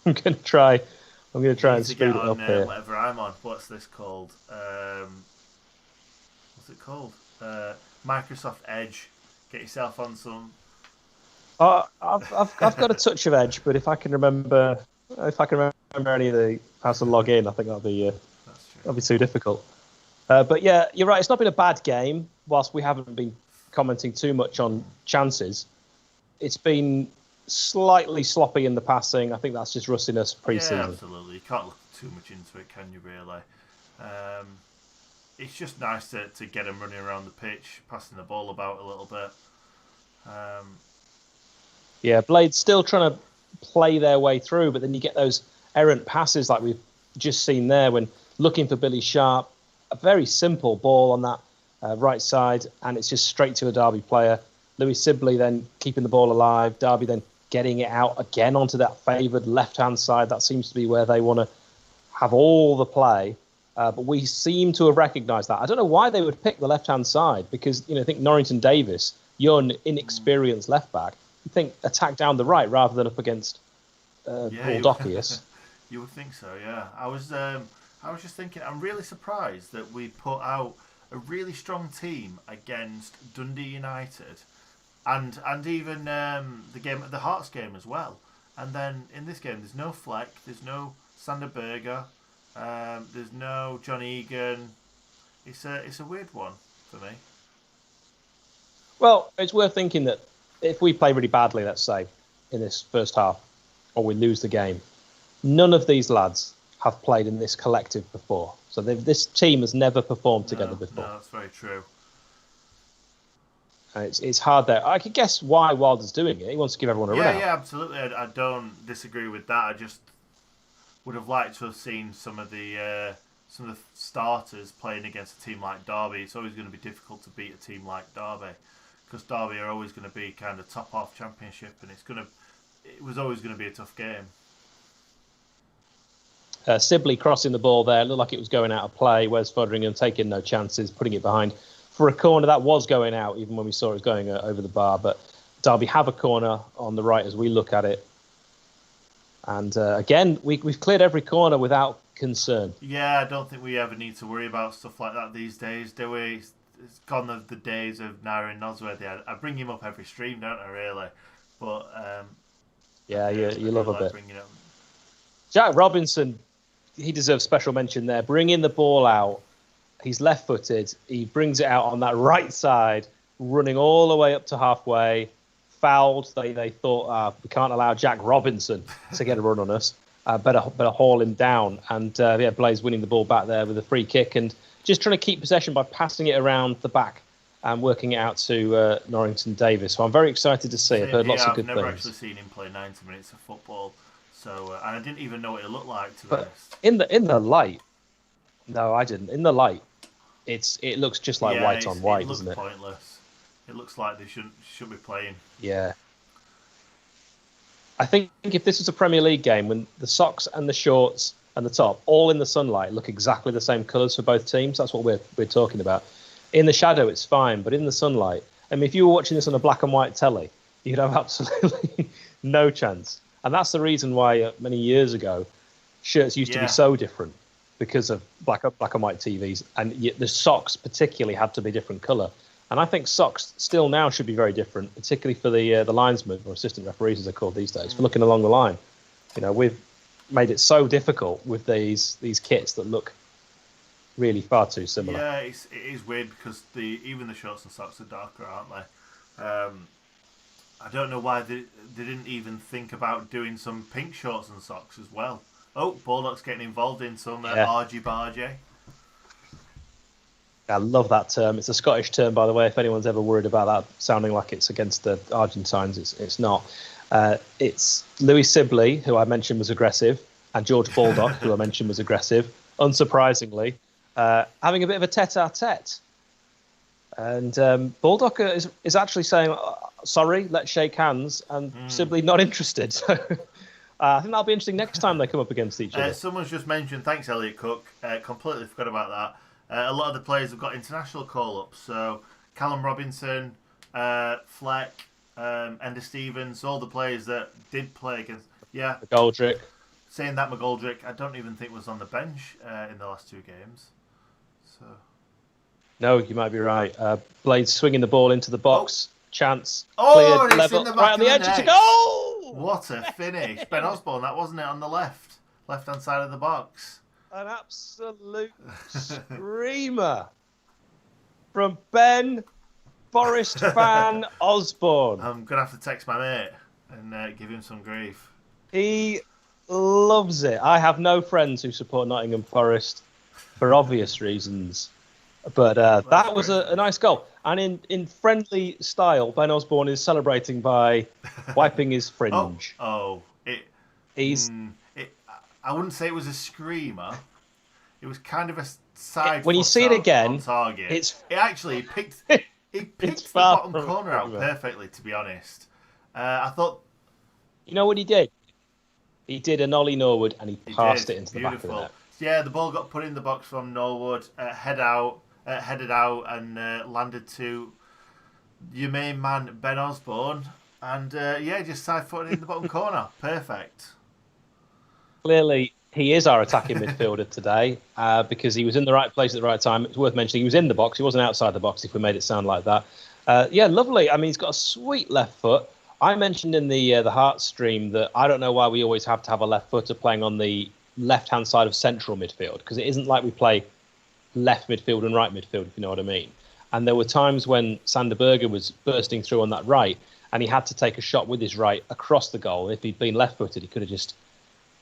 I'm going to try and speed it up here. Whatever I'm on. What's this called? What's it called? Microsoft Edge. Get yourself on some. I've got a touch of Edge, but if I can remember any of how to log in, I think that'll be too difficult. But yeah, you're right. It's not been a bad game. Whilst we haven't been commenting too much on chances, it's been slightly sloppy in the passing. I think that's just rustiness pre-season. Yeah, absolutely. You can't look too much into it, can you? Really? It's just nice to get them running around the pitch, passing the ball about a little bit. Yeah, Blade's still trying to play their way through, but then you get those errant passes like we've just seen there when looking for Billy Sharp, a very simple ball on that right side, and it's just straight to a Derby player. Lewis Sibley then keeping the ball alive. Derby then getting it out again onto that favoured left-hand side. That seems to be where they want to have all the play. But we seem to have recognised that. I don't know why they would pick the left-hand side, because I think Norrington Davis, young, inexperienced left-back, you think attack down the right rather than up against Paul Dockius. You would think so, yeah. I was just thinking, I'm really surprised that we put out a really strong team against Dundee United, and even the Hearts game as well. And then in this game, there's no Fleck, there's no Sander Berger, there's no John Egan. It's a weird one for me. Well, it's worth thinking that if we play really badly, let's say, in this first half, or we lose the game, none of these lads have played in this collective before. So this team has never performed together before. No, that's very true. It's hard there. I could guess why Wilder's doing it. He wants to give everyone a run out. Yeah, absolutely. I don't disagree with that. I just would have liked to have seen some of the starters playing against a team like Derby. It's always going to be difficult to beat a team like Derby, because Derby are always going to be kind of top half championship, and it was always going to be a tough game. Sibley crossing the ball there, looked like it was going out of play. Wes Foderingham taking no chances, putting it behind for a corner that was going out, even when we saw it was going over the bar. But Derby have a corner on the right as we look at it. And again, we've cleared every corner without concern. Yeah, I don't think we ever need to worry about stuff like that these days, do we? It's gone the days of Naira and Nosworthy. I bring him up every stream, don't I, really? But yeah, you love a bit. Bringing him. Jack Robinson, he deserves special mention there. Bringing the ball out. He's left-footed. He brings it out on that right side, running all the way up to halfway. Fouled. They thought, we can't allow Jack Robinson to get a run on us. Better haul him down. And Blaze winning the ball back there with a free kick and just trying to keep possession by passing it around the back and working it out to Norrington Davis. So I'm very excited to see. I've heard lots of good things. I've never actually seen him play 90 minutes of football. So, and I didn't even know what it looked like, to be honest. In the light, no, I didn't. In the light, it looks just like white on white, doesn't it? It looks pointless. It looks like they shouldn't be playing. Yeah. I think if this was a Premier League game, when the socks and the shorts and the top, all in the sunlight, look exactly the same colours for both teams, that's what we're talking about. In the shadow, it's fine, but in the sunlight, I mean, if you were watching this on a black and white telly, you'd have absolutely no chance. And that's the reason why many years ago, shirts used to be so different, because of black and white TVs, and the socks particularly had to be different colour. And I think socks still now should be very different, particularly for the linesmen, or assistant referees as they're called these days, for looking along the line. We've made it so difficult with these kits that look really far too similar. Yeah, it is weird because even the shorts and socks are darker, aren't they? I don't know why they didn't even think about doing some pink shorts and socks as well. Oh, Baldock's getting involved in some argy-bargy. I love that term. It's a Scottish term, by the way, if anyone's ever worried about that sounding like it's against the Argentines. It's not. It's Louis Sibley, who I mentioned was aggressive, and George Baldock, who I mentioned was aggressive, unsurprisingly, having a bit of a tete-a-tete. And Baldock is actually saying, sorry, let's shake hands, and Sibley not interested. So I think that'll be interesting next time they come up against each other. Someone's just mentioned, thanks Elliot Cook, completely forgot about that. A lot of the players have got international call-ups, so Callum Robinson, Fleck, Ender Stevens, all the players that did play against... Yeah. McGoldrick. Saying that, McGoldrick, I don't even think was on the bench in the last two games. So. No, you might be right. Blades swinging the ball into the box. Chance. Oh, cleared, level, right on the edge. It's a goal! What a finish. Ben Osborne, that wasn't it, on the left-hand side of the box. An absolute screamer from Ben Forest fan Osborne. I'm going to have to text my mate and give him some grief. He loves it. I have no friends who support Nottingham Forest for obvious reasons. But that was a nice goal. And in friendly style, Ben Osborne is celebrating by wiping his fringe. I wouldn't say it was a screamer. It was kind of a side. When you see it again, on target. It's he picked it's the far bottom from corner out everywhere. perfectly. To be honest, I thought You know what he did? He did an Ollie Norwood and he he passed did it into the back of the beautiful. net. Yeah, the ball got put in the box from Norwood, headed out, and landed to your main man Ben Osborne, and just side footed in the bottom corner. Perfect. Clearly, he is our attacking midfielder today because he was in the right place at the right time. It's worth mentioning he was in the box. He wasn't outside the box, if we made it sound like that. Lovely. I mean, he's got a sweet left foot. I mentioned in the Heart stream that I don't know why we always have to have a left footer playing on the left-hand side of central midfield, because it isn't like we play left midfield and right midfield, if you know what I mean. And there were times when Sander Berge was bursting through on that right, and he had to take a shot with his right across the goal. If he'd been left-footed, he could have just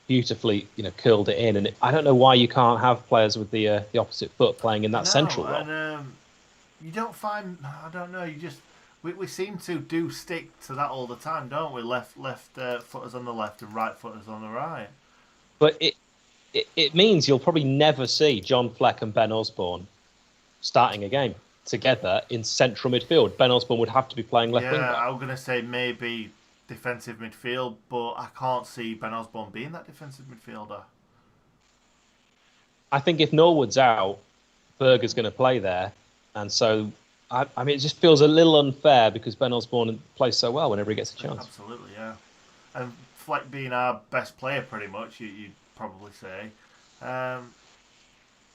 beautifully, curled it in. And I don't know why you can't have players with the opposite foot playing in that central role. And you don't find. I don't know. We seem to stick to that all the time, don't we? Left footers on the left and right footers on the right. But it means you'll probably never see John Fleck and Ben Osborne starting a game together in central midfield. Ben Osborne would have to be playing left wing back. Yeah, I'm going to say maybe defensive midfield, but I can't see Ben Osborne being that defensive midfielder. I think if Norwood's out, Berger's going to play there. And so, I mean, it just feels a little unfair because Ben Osborne plays so well whenever he gets a chance. Absolutely, yeah. And Fleck being our best player, pretty much, you'd probably say.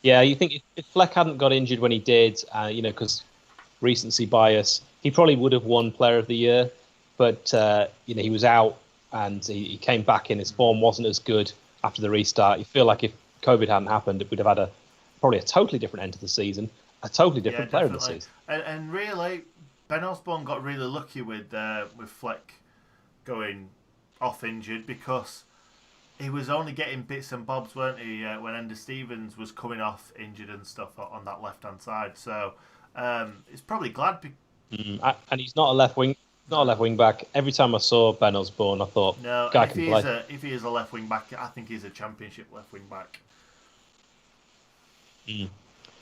Yeah, you think if Fleck hadn't got injured when he did, because recency bias, he probably would have won Player of the Year. But, he was out and he came back in. His form wasn't as good after the restart. You feel like if COVID hadn't happened, we'd have had probably a totally different end to the season, a totally different player in the season. And really, Ben Osborne got really lucky with Fleck going off injured because he was only getting bits and bobs, weren't he, when Ender Stevens was coming off injured and stuff on that left-hand side. So he's probably glad. And he's not a left wing. Not a left wing back. Every time I saw Ben Osborne, I thought, no, guy can play. If he is a left wing back, I think he's a championship left wing back.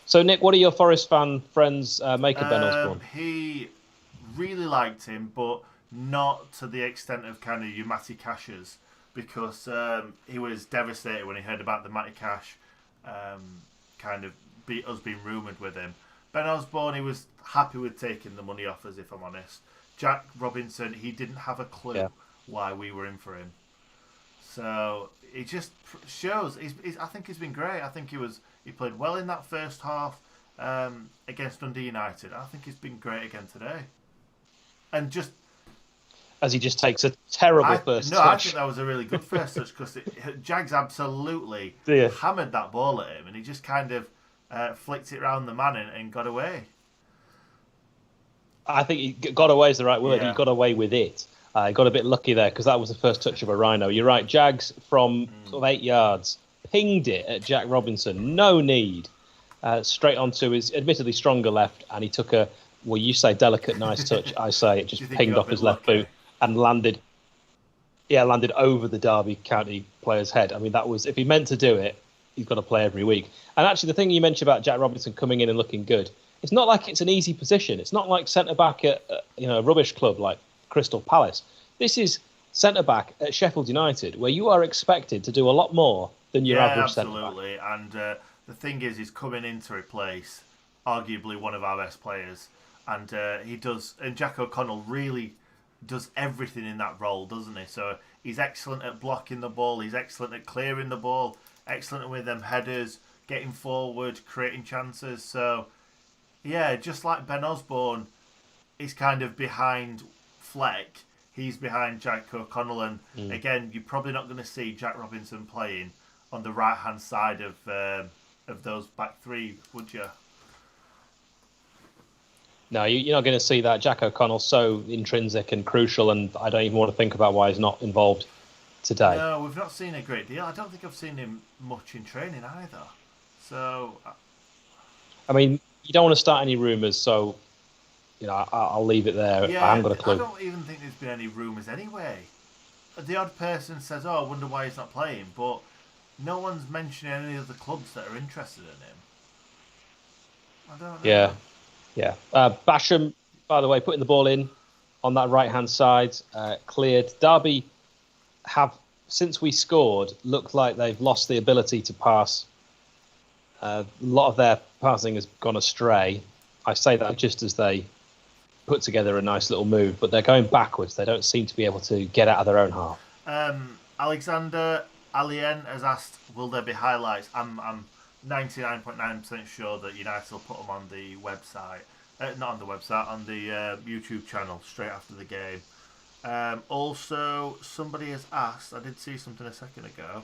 So, Nick, what do your Forest fan friends make of Ben Osborne? He really liked him, but not to the extent of kind of your Matty Cashers, because he was devastated when he heard about the Matty Cash us being rumoured with him. Ben Osborne, he was happy with taking the money offers, if I'm honest. Jack Robinson, he didn't have a clue why we were in for him. So it just shows. I think he's been great. I think he played well in that first half against Dundee United. I think he's been great again today. And just as he just takes a terrible first touch. I think that was a really good first touch because Jags absolutely hammered that ball at him, and he just kind of flicked it around the man and got away. I think he got away is the right word. Yeah. He got away with it. He got a bit lucky there because that was the first touch of a rhino. You're right. Jags from sort of 8 yards pinged it at Jack Robinson. No need. Straight onto his admittedly stronger left, and he took you say delicate, nice touch. I say it just pinged off his left boot and landed over the Derby County player's head. I mean, that was, if he meant to do it, he's got to play every week. And actually, the thing you mentioned about Jack Robinson coming in and looking good, it's not like it's an easy position. It's not like centre-back at a rubbish club like Crystal Palace. This is centre-back at Sheffield United, where you are expected to do a lot more than your average centre-back. Absolutely. And the thing is, he's coming in to replace arguably one of our best players. And he does. And Jack O'Connell really does everything in that role, doesn't he? So he's excellent at blocking the ball. He's excellent at clearing the ball. Excellent with them headers, getting forward, creating chances. So, yeah, just like Ben Osborne is kind of behind Fleck, he's behind Jack O'Connell. And again, you're probably not going to see Jack Robinson playing on the right-hand side of those back three, would you? No, you're not going to see that. Jack O'Connell's so intrinsic and crucial, and I don't even want to think about why he's not involved today. No, we've not seen a great deal. I don't think I've seen him much in training either. So, I mean, you don't want to start any rumours, so I'll leave it there. Yeah, I haven't got a clue. I don't even think there's been any rumours anyway. The odd person says, "Oh, I wonder why he's not playing," but no one's mentioning any of the clubs that are interested in him. I don't know. Yeah. Basham, by the way, putting the ball in on that right-hand side, cleared. Derby have, since we scored, looked like they've lost the ability to pass. A lot of their passing has gone astray. I say that just as they put together a nice little move, but they're going backwards. They don't seem to be able to get out of their own half. Alexander Alien has asked, will there be highlights? I'm 99.9% sure that United will put them on the website. Not on the website, on the YouTube channel straight after the game. Also, somebody has asked, I did see something a second ago.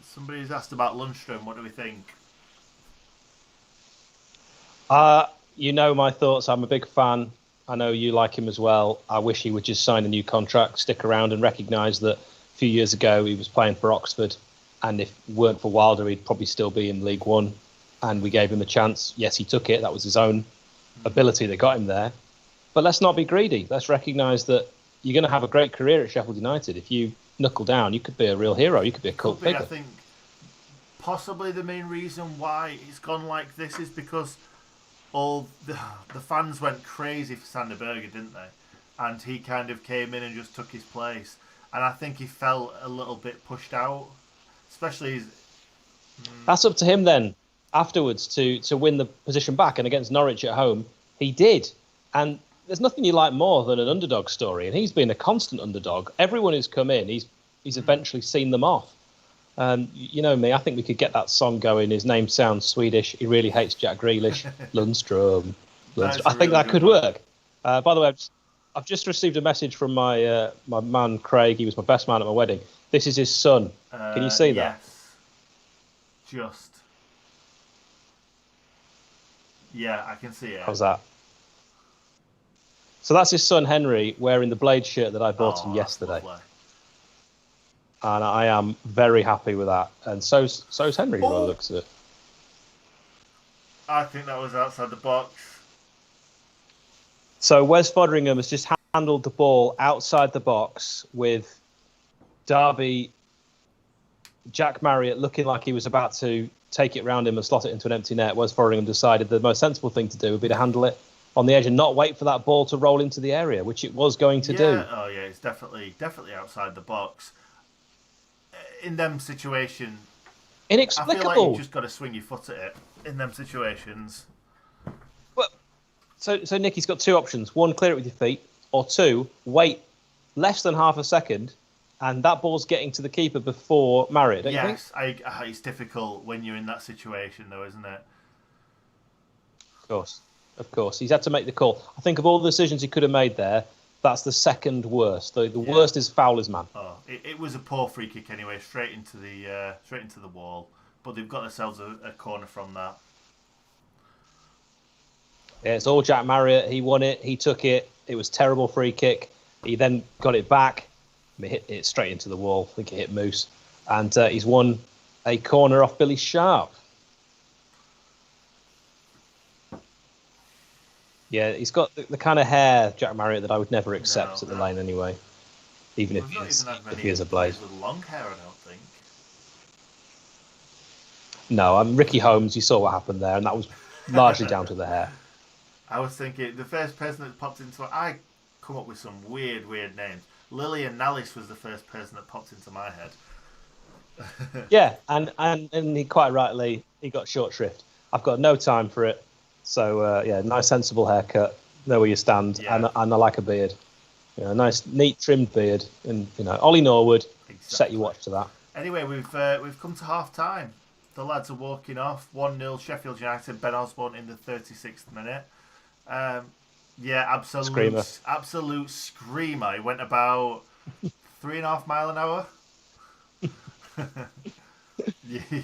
Somebody has asked about Lundstrom. What do we think? You know my thoughts. I'm a big fan. I know you like him as well. I wish he would just sign a new contract, stick around and recognise that a few years ago he was playing for Oxford, and if it weren't for Wilder, he'd probably still be in League One, and we gave him a chance. Yes, he took it. That was his own ability that got him there. But let's not be greedy. Let's recognise that you're going to have a great career at Sheffield United. If you knuckle down, you could be a real hero. You could be a cult figure. I think possibly the main reason why it's gone like this is because all the fans went crazy for Sander Berge, didn't they? And he kind of came in and just took his place. And I think he felt a little bit pushed out, especially. That's up to him then. Afterwards, to win the position back, and against Norwich at home, he did. And there's nothing you like more than an underdog story, and he's been a constant underdog. Everyone who's come in, he's eventually seen them off. You know me, I think we could get that song going. His name sounds Swedish. He really hates Jack Grealish. Lundstrom. I think that could work. By the way, I've just received a message from my man Craig. He was my best man at my wedding. This is his son. Can you see that? Yes. Yeah, I can see it. How's that? So that's his son Henry wearing the Blade shirt that I bought him yesterday. Lovely. And I am very happy with that. And so's Henry, by the looks of it. I think that was outside the box. So Wes Foderingham has just handled the ball outside the box with Derby, Jack Marriott looking like he was about to take it round him and slot it into an empty net. Wes Foderingham decided the most sensible thing to do would be to handle it on the edge and not wait for that ball to roll into the area, which it was going to do. Oh yeah, it's definitely outside the box. In them situations, inexplicable. I feel like you just got to swing your foot at it in them situations. Well, so Nicky's got two options: one, clear it with your feet, or two, wait less than half a second, and that ball's getting to the keeper before Marriott. Don't you think? It's difficult when you're in that situation, though, isn't it? Of course. He's had to make the call. I think of all the decisions he could have made there, that's the second worst. The worst is foul his man. Oh, it was a poor free kick anyway, straight into the wall. But they've got themselves a corner from that. Yeah, it's all Jack Marriott. He won it. He took it. It was a terrible free kick. He then got it back. He hit it straight into the wall. I think it hit Moose. And he's won a corner off Billy Sharp. Yeah, he's got the kind of hair, Jack Marriott, that I would never accept at the Lane anyway. Even if he is a Blade. With long hair, I don't think. No, Ricky Holmes, you saw what happened there, and that was largely down to the hair. I was thinking, the first person that popped into I come up with some weird names. Lillian Nallis was the first person that popped into my head. Yeah, and he quite rightly, he got short shrift. I've got no time for it. So, nice sensible haircut, know where you stand, and I like a beard. A nice, neat, trimmed beard. And, Ollie Norwood, set your watch to that. Anyway, we've come to half-time. The lads are walking off. 1-0 Sheffield United, Ben Osborne in the 36th minute. Absolute screamer. He went about 3.5 miles an hour.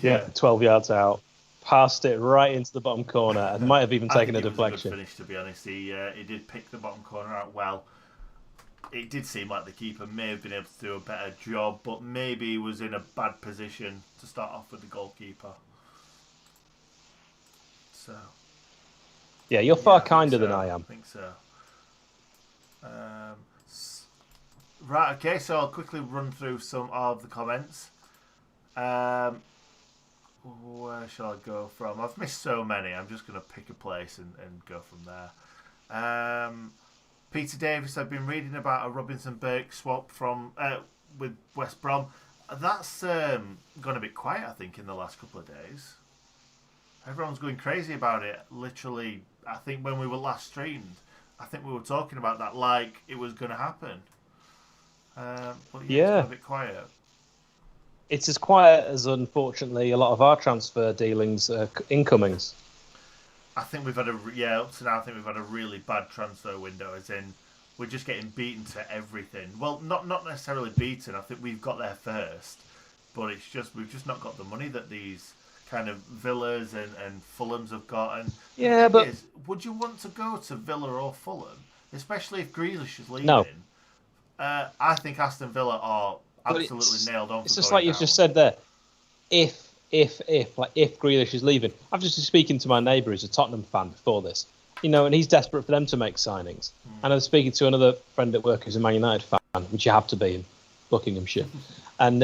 Yeah, 12 yards out. Passed it right into the bottom corner and might have even taken a deflection. It was a good finish, to be honest. He did pick the bottom corner out well. It did seem like the keeper may have been able to do a better job, but maybe he was in a bad position to start off with the goalkeeper. So, yeah, you're far kinder than I am. I think so. Right, okay, so I'll quickly run through some of the comments. Um, where shall I go from? I've missed so many. I'm just going to pick a place and go from there. Peter Davis, I've been reading about a Robinson Burke swap from with West Brom. That's gone a bit quiet, I think, in the last couple of days. Everyone's going crazy about it. Literally, I think when we were last streamed, I think we were talking about that like it was going to happen. But yeah, it's gone a bit quiet. It's as quiet as, unfortunately, a lot of our transfer dealings, incomings. I think we've had up to now. I think we've had a really bad transfer window. As in, we're just getting beaten to everything. Well, not necessarily beaten. I think we've got there first, but it's just we've just not got the money that these kind of Villas and Fulhams have got. And would you want to go to Villa or Fulham, especially if Grealish is leaving? No. I think Aston Villa are absolutely nailed on. It's just like you just said there. If Grealish is leaving, I've just been speaking to my neighbour who's a Tottenham fan before this, and he's desperate for them to make signings. And I was speaking to another friend at work who's a Man United fan, which you have to be in Buckinghamshire, and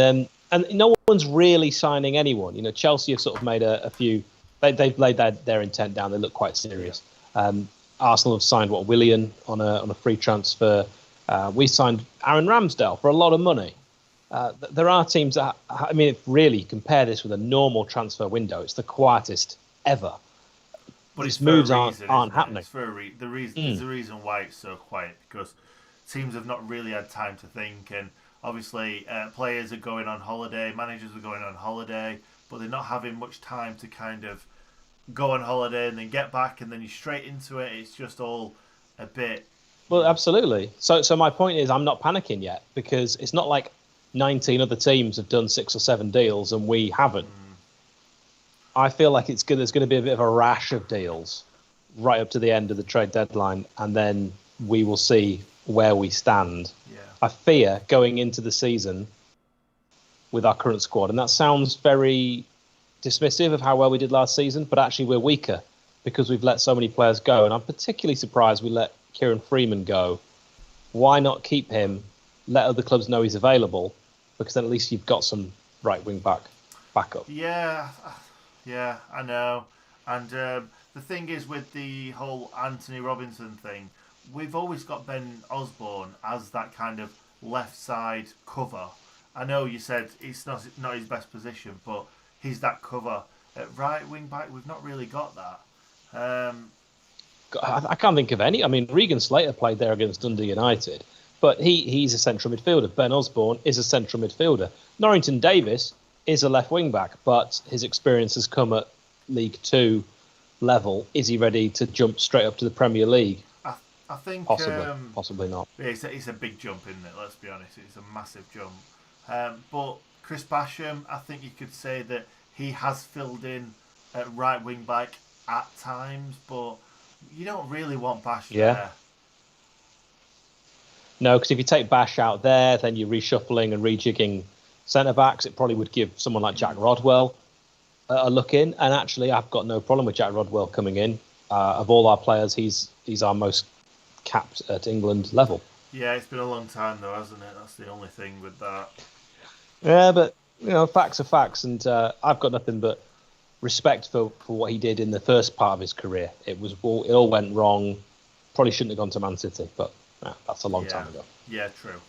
no one's really signing anyone. Chelsea have sort of made a few. They've laid their intent down. They look quite serious. Arsenal have signed Willian on a free transfer. We signed Aaron Ramsdale for a lot of money. There are teams that, if really compare this with a normal transfer window, it's the quietest ever. But these moves aren't happening. It's for there's a reason why it's so quiet, because teams have not really had time to think, and obviously players are going on holiday, managers are going on holiday, but they're not having much time to kind of go on holiday and then get back and then you're straight into it. It's just all a bit... Well, absolutely. So my point is I'm not panicking yet, because it's not like 19 other teams have done 6 or 7 deals and we haven't. I feel like there's going to be a bit of a rash of deals right up to the end of the trade deadline, and then we will see where we stand. Yeah. I fear going into the season with our current squad, and that sounds very dismissive of how well we did last season, but actually we're weaker because we've let so many players go, and I'm particularly surprised we let Kieran Freeman go. Why not keep him, let other clubs know he's available, because then at least you've got some right wing backup. Yeah, I know. And the thing is with the whole Anthony Robinson thing, we've always got Ben Osborne as that kind of left side cover. I know you said it's not his best position, but he's that cover. At right wing back, we've not really got that. I can't think of any. Regan Slater played there against Dundee United, but he's a central midfielder. Ben Osborne is a central midfielder. Norrington Davis is a left wing back, but his experience has come at League 2 level. Is he ready to jump straight up to the Premier League? I think possibly not. Yeah, it's a big jump, isn't it? Let's be honest, it's a massive jump. But Chris Basham, I think you could say that he has filled in at right wing back at times, but you don't really want Bash there. No, because if you take Bash out there, then you're reshuffling and rejigging centre backs. It probably would give someone like Jack Rodwell a look in. And actually, I've got no problem with Jack Rodwell coming in. Of all our players, he's our most capped at England level. Yeah, it's been a long time though, hasn't it? That's the only thing with that. Yeah, but facts are facts, and I've got nothing but respect for what he did in the first part of his career. It all went wrong. Probably shouldn't have gone to Man City, but that's a long time ago. Yeah, true.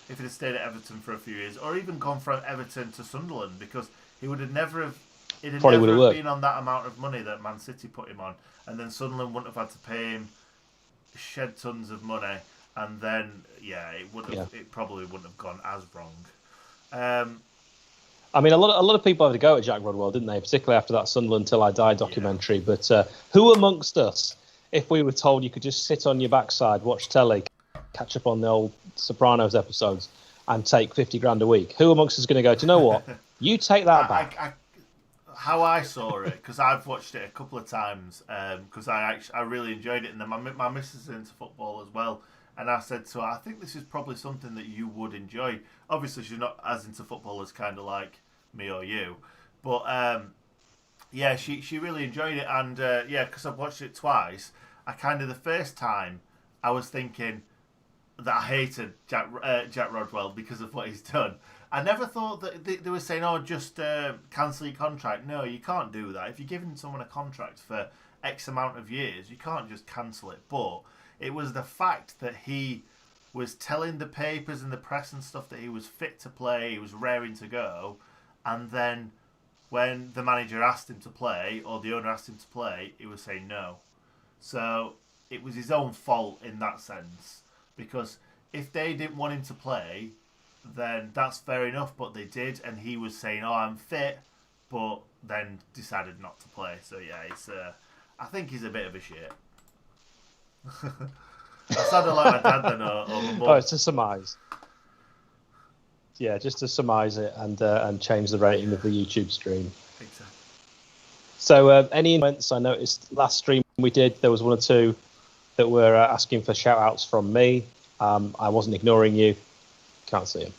If he'd have stayed at Everton for a few years, or even gone from Everton to Sunderland, because he would have never have. It'd never have been on that amount of money that Man City put him on, and then Sunderland wouldn't have had to pay him shed tons of money, and then it probably wouldn't have gone as wrong. A lot of people had to go at Jack Rodwell, didn't they? Particularly after that Sunderland Till I Die documentary. Yeah. But who amongst us, if we were told you could just sit on your backside, watch telly, catch up on the old Sopranos episodes, and take 50 grand a week, who amongst us is going to go, do you know what? You take that back. How I saw it, because I've watched it a couple of times, because I really enjoyed it, and then my missus is into football as well, and I said to her, I think this is probably something that you would enjoy. Obviously, she's not as into football as kind of like me or you, but she really enjoyed it, and because I've watched it twice, the first time I was thinking that I hated Jack Rodwell because of what he's done, I never thought that they were saying, "Oh, just cancel your contract." No, you can't do that. If you're giving someone a contract for X amount of years, you can't just cancel it. But it was the fact that he was telling the papers and the press and stuff that he was fit to play, he was raring to go, and then when the manager asked him to play or the owner asked him to play, he was saying no. So it was his own fault in that sense, because if they didn't want him to play, then that's fair enough, but they did, and he was saying, "Oh, I'm fit," but then decided not to play. So yeah, it's I think he's a bit of a shit. I sounded like my dad then, or my mum. Oh, to surmise. Yeah, just to surmise it and change the rating of the YouTube stream. Exactly. So any comments? I noticed last stream we did, there was one or two that were asking for shout-outs from me. I wasn't ignoring you. Can't see them.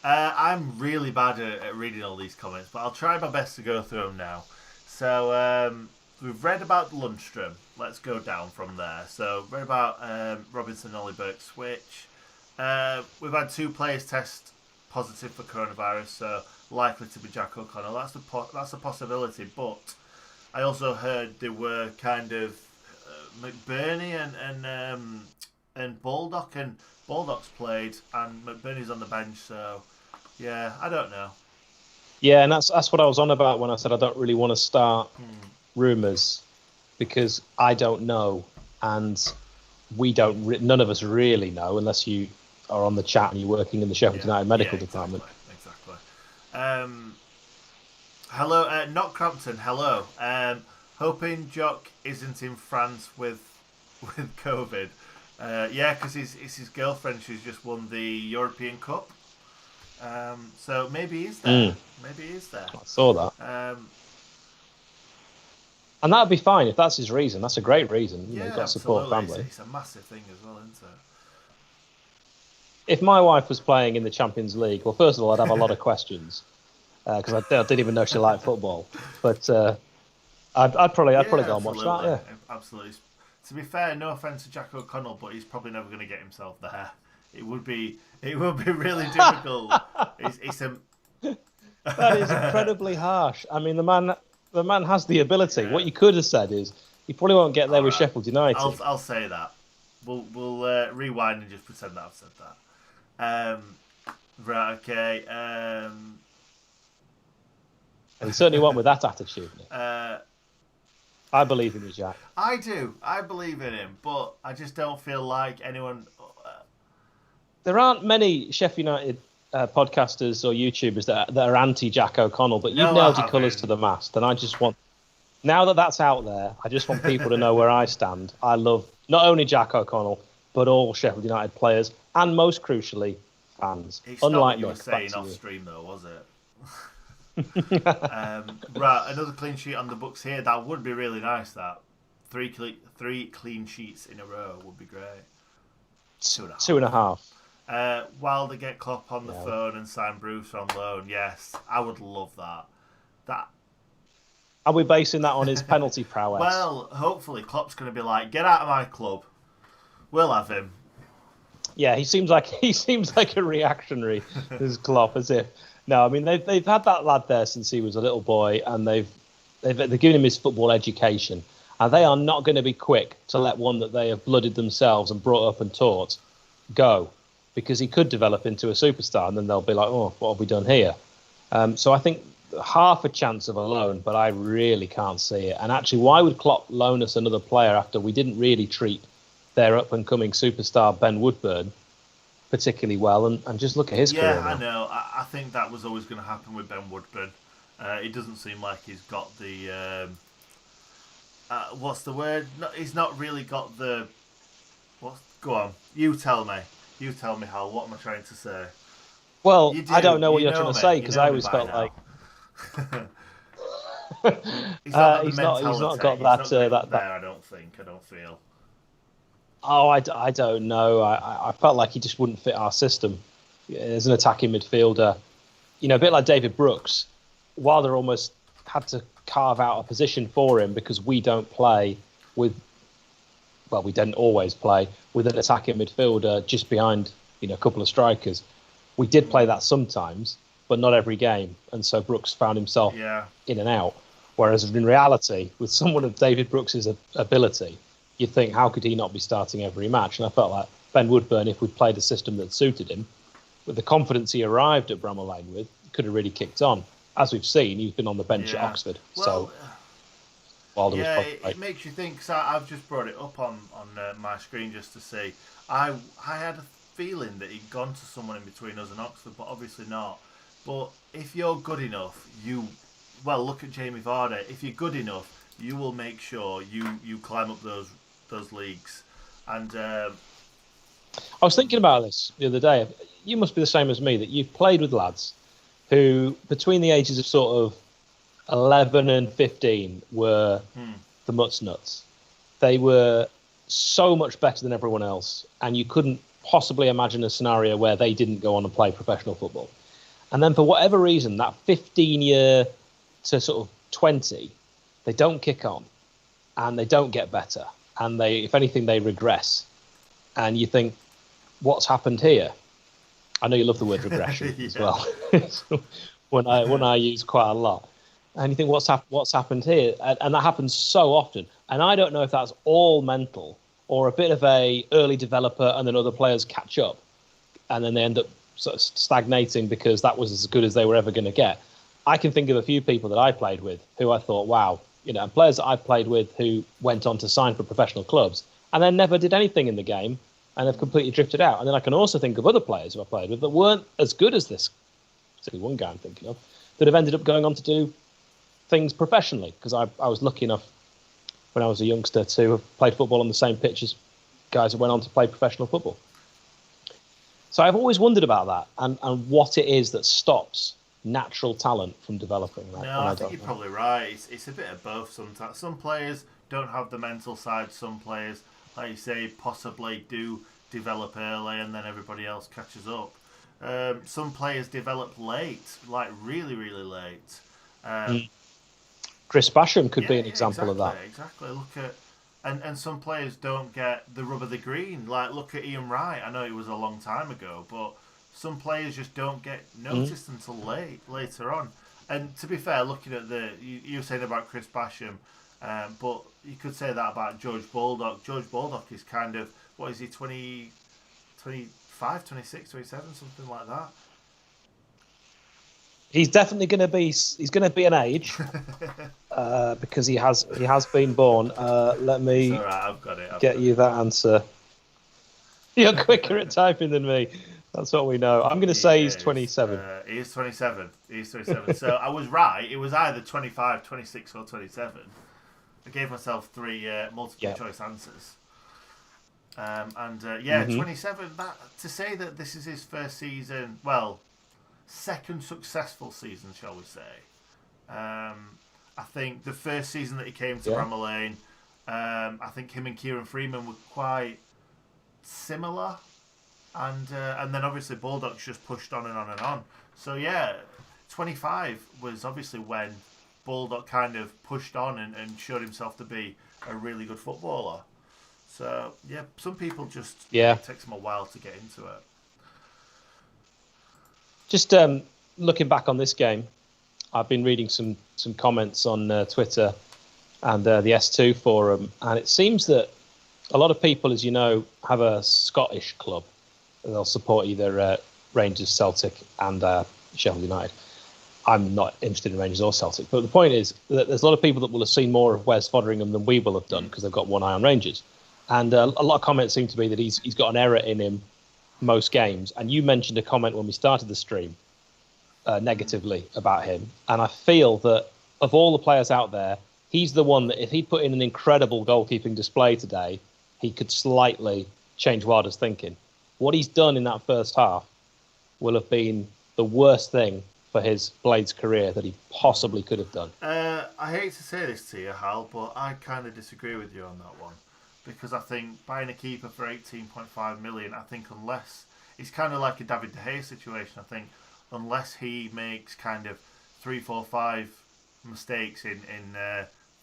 I'm really bad at reading all these comments, but I'll try my best to go through them now. So we've read about Lundstrom. Let's go down from there. So read about Robinson, Ollie Burke switch. We've had 2 players test positive for coronavirus, so likely to be Jack O'Connell. That's a possibility, but I also heard there were kind of McBurney and Baldock, and Baldock's played and McBurney's on the bench, so yeah, I don't know. Yeah, and that's what I was on about when I said I don't really want to start rumours, because I don't know, and none of us really know unless you are on the chat and you're working in the Sheffield United medical department. Exactly. Hello, not Crampton. Hello. Hoping Jock isn't in France with COVID. Yeah, because it's his girlfriend. She's just won the European Cup. So maybe he's there. Maybe he's there. I saw that. And that'd be fine if that's his reason. That's a great reason. You've got to support family. It's a massive thing as well, isn't it? If my wife was playing in the Champions League, well, first of all, I'd have a lot of questions because I didn't even know she liked football. But I'd probably go and watch that. Yeah, absolutely. To be fair, no offense to Jack O'Connell, but he's probably never going to get himself there. It would be really difficult. That is incredibly harsh. I mean, the man has the ability. Yeah. What you could have said is he probably won't get there with Sheffield United. I'll say that. We'll rewind and just pretend that I've said that. Right, okay. And he certainly won't with that attitude. I believe in you, Jack. I do. I believe in him, but I just don't feel like anyone... There aren't many Sheffield United podcasters or YouTubers that are anti-Jack O'Connell, but you've nailed your colours to the mast, and I just want... Now that that's out there, I just want people to know where I stand. I love not only Jack O'Connell, but all Sheffield United players, and most crucially, fans. It's not what you were saying off stream, though, was it? Right, another clean sheet on the books here. That would be really nice, that. Three clean sheets in a row would be great. 2.5. While they get Klopp on the phone and sign Bruce on loan, yes, I would love that. Are we basing that on his penalty prowess? Well, hopefully Klopp's going to be like, get out of my club. We'll have him. Yeah, he seems like a reactionary, this Klopp, as if. No, I mean they've had that lad there since he was a little boy, and they've given him his football education, and they are not going to be quick to let one that they have blooded themselves and brought up and taught go, because he could develop into a superstar, and then they'll be like, oh, what have we done here? So I think half a chance of a loan, but I really can't see it. And actually, why would Klopp loan us another player after we didn't really treat their up-and-coming superstar Ben Woodburn particularly well, and just look at his career. Yeah, I know. I think that was always going to happen with Ben Woodburn. It doesn't seem like he's got the... what's the word? No, he's not really got the... Go on. You tell me. Hal. What am I trying to say? Well, I don't know what you're trying to say, because I always felt like... he's not got that... I don't feel. Oh, I don't know. I felt like he just wouldn't fit our system as an attacking midfielder. You know, a bit like David Brooks. Wilder almost had to carve out a position for him because we don't play with... Well, we didn't always play with an attacking midfielder just behind, a couple of strikers. We did play that sometimes, but not every game. And so Brooks found himself in and out. Whereas in reality, with someone of David Brooks's ability, you'd think, how could he not be starting every match? And I felt like Ben Woodburn, if we'd played a system that suited him, with the confidence he arrived at Bramall Lane with, could have really kicked on. As we've seen, he's been on the bench at Oxford. Well, so Wilder was it makes you think. So I've just brought it up on my screen just to see. I had a feeling that he'd gone to someone in between us and Oxford, but obviously not. But if you're good enough, look at Jamie Vardy. If you're good enough, you will make sure you climb up those leagues. And I was thinking about this the other day. You must be the same as me, that you've played with lads who, between the ages of sort of 11 and 15, were the mutts nuts. They were so much better than everyone else, and you couldn't possibly imagine a scenario where they didn't go on and play professional football. And then for whatever reason, that 15-year to sort of 20, they don't kick on, and they don't get better, and they, if anything, they regress. And you think, what's happened here? I know you love the word regression as well. when I use quite a lot. And you think, what's happened here? And that happens so often. And I don't know if that's all mental or a bit of a early developer, and then other players catch up, and then they end up sort of stagnating because that was as good as they were ever going to get. I can think of a few people that I played with who I thought, wow, players that I've played with who went on to sign for professional clubs and then never did anything in the game and have completely drifted out. And then I can also think of other players who I played with that weren't as good as this, particularly one guy I'm thinking of, that have ended up going on to do things professionally, because I was lucky enough when I was a youngster to have played football on the same pitch as guys that went on to play professional football. So I've always wondered about that and what it is that stops natural talent from developing. No, I think you're probably right. It's a bit of both sometimes. Some players don't have the mental side. Some players, like you say, possibly do develop early and then everybody else catches up. Some players develop late, like really, really late. Chris Basham could be an example of that. Exactly. Look at, and some players don't get the rub of the green. Like, look at Ian Wright. I know it was a long time ago, but some players just don't get noticed until later on. And to be fair, looking at you were saying about Chris Basham, but you could say that about George Baldock. George Baldock is kind of, what is he, 20, 25, 26, 27, something like that. He's definitely going to be. He's going to be an age because he has been born. Let me I've got it. Get you that answer. You're quicker at typing than me. That's what we know. I'm going to say he's 27. He is 27. He's 27. So I was right. It was either 25, 26, or 27. I gave myself three multiple choice answers. 27. That, to say that this is his first season, well, second successful season, shall we say. I think the first season that he came to Bramall Lane, I think him and Kieran Freeman were quite similar. And then obviously Baldock's just pushed on and on and on. So 25 was obviously when Baldock kind of pushed on and showed himself to be a really good footballer. So some people just it takes them a while to get into it. Just looking back on this game, I've been reading some comments on Twitter and the S2 forum, and it seems that a lot of people, as you know, have a Scottish club. They'll support either Rangers, Celtic, and Sheffield United. I'm not interested in Rangers or Celtic, but the point is that there's a lot of people that will have seen more of Wes Foderingham than we will have done because they've got one eye on Rangers. And a lot of comments seem to be that he's got an error in him most games. And you mentioned a comment when we started the stream negatively about him. And I feel that of all the players out there, he's the one that if he put in an incredible goalkeeping display today, he could slightly change Wilder's thinking. What he's done in that first half will have been the worst thing for his Blades career that he possibly could have done. I hate to say this to you, Hal, but I kind of disagree with you on that one. Because I think buying a keeper for 18.5 million, I think unless it's kind of like a David De Gea situation, I think unless he makes kind of 3, 4, 5 mistakes in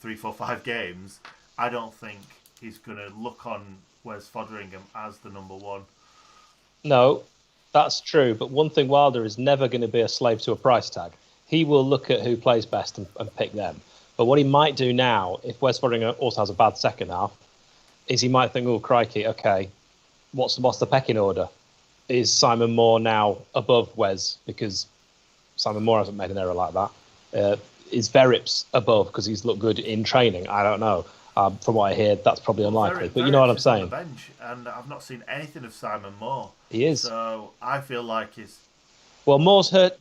3, 4, 5 games, I don't think he's going to look on Wes Foderingham as the number one. No, That's true, but one thing, Wilder is never going to be a slave to a price tag. He will look at who plays best and pick them. But what he might do now, if Wes Foderingham also has a bad second half, is he might think, oh, crikey, okay, what's the pecking order? Is Simon Moore now above Wes because Simon Moore hasn't made an error like that? Is Verrips above because he's looked good in training? I don't know. From what I hear, that's probably unlikely. But you know what I'm saying? On the bench, and I've not seen anything of Simon Moore. He is. So I feel like he's. Well, Moore's hurt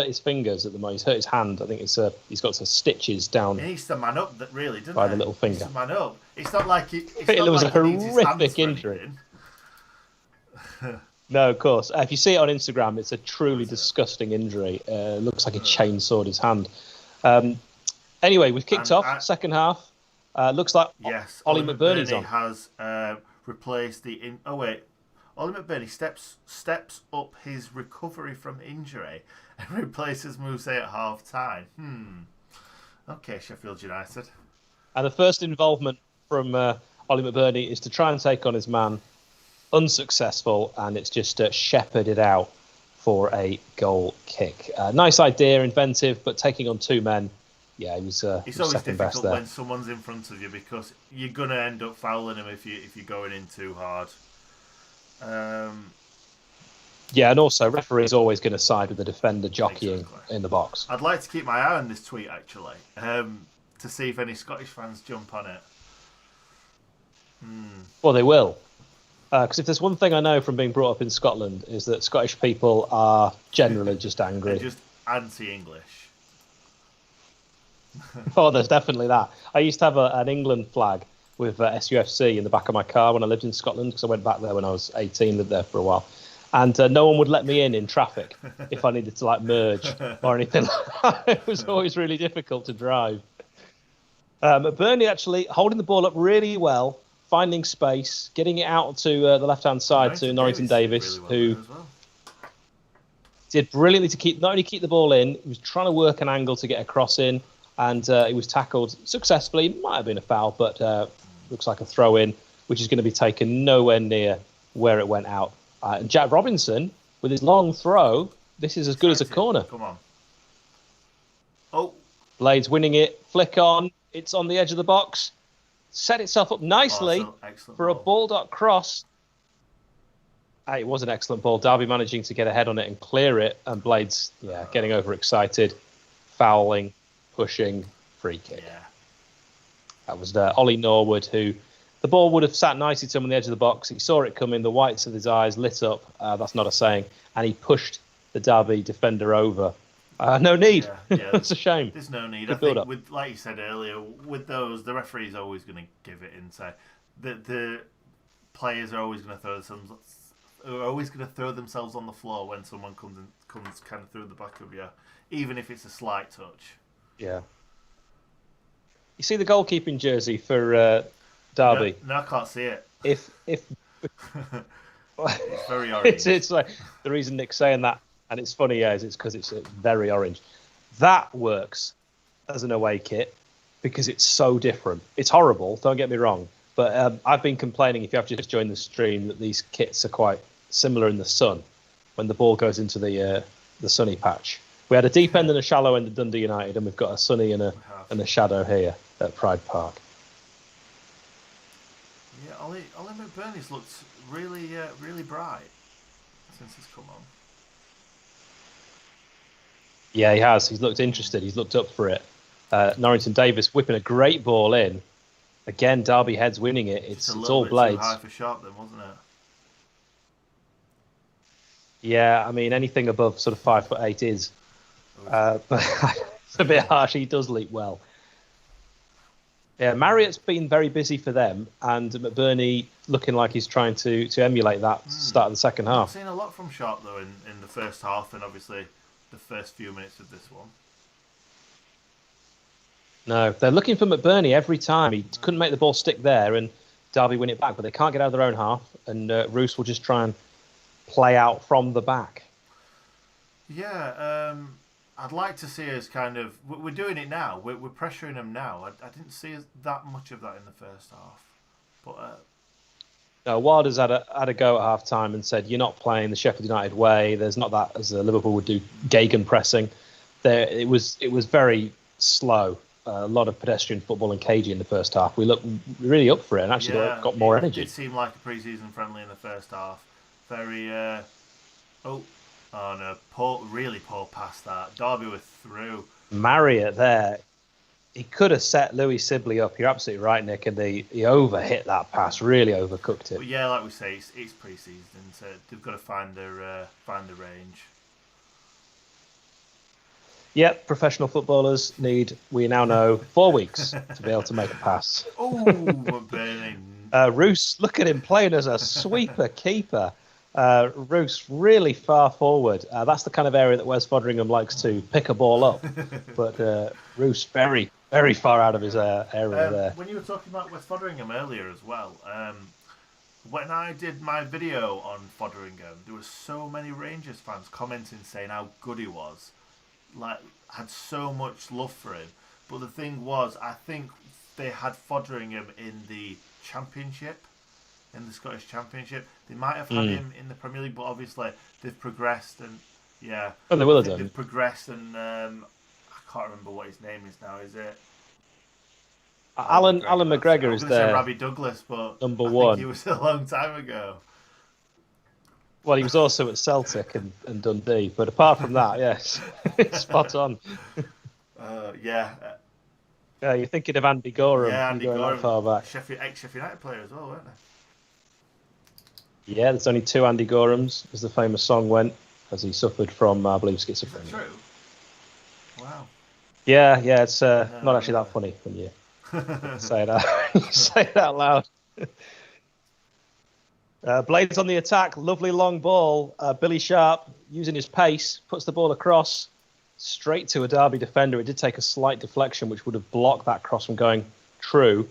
his fingers at the moment. He's hurt his hand. I think he's got some stitches down. He needs to man up, really, doesn't he? By the little finger. He needs to man up. It's not like it was a horrific injury. No, of course. If you see it on Instagram, it's a truly disgusting injury. Looks like he chainsawed his hand. Anyway, we've kicked off second half. Looks like Ollie McBurney's on. Has replaced the. Ollie McBurney steps up his recovery from injury and replaces Mousse at half time. Okay, Sheffield United. And the first involvement from Ollie McBurney is to try and take on his man. Unsuccessful, and it's just shepherded out for a goal kick. Nice idea, inventive, but taking on two men, he was it's always second best difficult there. When someone's in front of you because you're going to end up fouling him if you're going in too hard. Yeah, and also referee's always going to side with the defender jockeying in the box. I'd like to keep my eye on this tweet actually, to see if any Scottish fans jump on it. Well, they will. Because if there's one thing I know from being brought up in Scotland is that Scottish people are generally just angry. They're just anti-English. Oh, there's definitely that. I used to have an England flag with SUFC in the back of my car when I lived in Scotland because I went back there when I was 18, lived there for a while. And no one would let me in traffic if I needed to merge or anything. It was always really difficult to drive. Burnley actually holding the ball up really well. Finding space, getting it out to the left-hand side to Norrington Davis, really who did brilliantly to not only keep the ball in, he was trying to work an angle to get a cross in, and he was tackled successfully. Might have been a foul, but looks like a throw-in, which is going to be taken nowhere near where it went out. And Jack Robinson, with his long throw, this is as good as a corner. Come on. Oh. Blades winning it, flick on, it's on the edge of the box. Set itself up nicely for a ball cross. It was an excellent ball. Derby managing to get ahead on it and clear it, and Blades, getting overexcited, fouling, pushing, free kick. Yeah. That was Ollie Norwood, who the ball would have sat nicely to him on the edge of the box. He saw it coming, the whites of his eyes lit up. That's not a saying, and he pushed the Derby defender over. No need. Yeah, it's a shame. There's no need. I think, with, like you said earlier, with those, the referee's always going to give it inside. The players are always going to throw themselves on the floor when someone comes kind of through the back of you, even if it's a slight touch. Yeah. You see the goalkeeping jersey for Derby? No, I can't see it. If it's very orange. It's like the reason Nick's saying that. And it's funny, it's because it's very orange. That works as an away kit because it's so different. It's horrible, don't get me wrong. But I've been complaining, if you have just joined the stream, that these kits are quite similar in the sun when the ball goes into the sunny patch. We had a deep end and a shallow end at Dundee United, and we've got a sunny and a shadow here at Pride Park. Yeah, Ollie McBurney's looked really, really bright since he's come on. Yeah, he has. He's looked interested. He's looked up for it. Norrington Davis whipping a great ball in. Again, Derby heads winning it. It's all Blades. Too high for Sharp then, wasn't it? Yeah, I mean, anything above sort of 5'8" is. But it's a bit harsh. He does leap well. Yeah, Marriott's been very busy for them, and McBurney looking like he's trying to emulate that start of the second half. I've seen a lot from Sharp, though, in the first half, and obviously the first few minutes of this one. No, they're looking for McBurney every time. He couldn't make the ball stick there, and Derby win it back, but they can't get out of their own half, and Roos will just try and play out from the back. Yeah, I'd like to see us kind of... We're doing it now. We're pressuring them now. I didn't see that much of that in the first half. But No, Wilder's had a go at half time and said, "You're not playing the Sheffield United way. There's not that as Liverpool would do Gegen pressing. There, it was very slow. A lot of pedestrian football and cagey in the first half. We looked really up for it and actually got more energy. It seemed like a pre-season friendly in the first half. Very oh no, really poor pass that. Derby were through. Marriott there. He could have set Louis Sibley up. You're absolutely right, Nick, and he overhit that pass, really overcooked it. But yeah, like we say, it's pre-season, so they've got to find the range. Yep, professional footballers need, we now know, 4 weeks to be able to make a pass. Oh, we're burning. Roos, look at him playing as a sweeper keeper. Roos really far forward. That's the kind of area that Wes Foderingham likes to pick a ball up. But Roos very, very far out of his area there. When you were talking about Wes Foderingham earlier as well, when I did my video on Foderingham, there were so many Rangers fans commenting saying how good he was. Like, had so much love for him. But the thing was, I think they had Foderingham in the Championship, in the Scottish Championship. They might have had him in the Premier League, but obviously they've progressed and they will have done. They've progressed and I can't remember what his name is now. Is it Alan McGregor is there? Robbie Douglas, but number I one. think he was a long time ago. Well, he was also at Celtic and Dundee, but apart from that, yes, spot on. Yeah, you're thinking of Andy Gorham. Yeah, Andy Gorham. Gorham, Far back. ex-Sheffield United player as well, weren't they? Yeah, there's only 2 Andy Gorhams, as the famous song went, as he suffered from, I believe, schizophrenia. Is that true? Wow. Yeah, it's not actually that funny when you say it out loud. Blades on the attack, lovely long ball. Billy Sharp, using his pace, puts the ball across straight to a Derby defender. It did take a slight deflection, which would have blocked that cross from going true.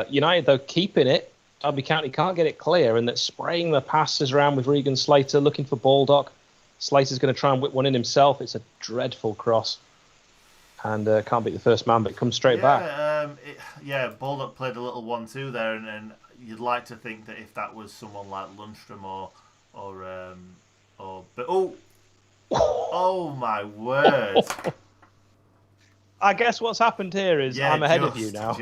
United, though, keeping it. Derby County can't get it clear, and that's spraying the passes around with Regan Slater, looking for Baldock. Slater's going to try and whip one in himself. It's a dreadful cross. And can't beat the first man, but it comes straight back. Baldock played a little 1-2 there, and you'd like to think that if that was someone like Lundstrom oh my word! I guess what's happened here is I'm ahead of you now.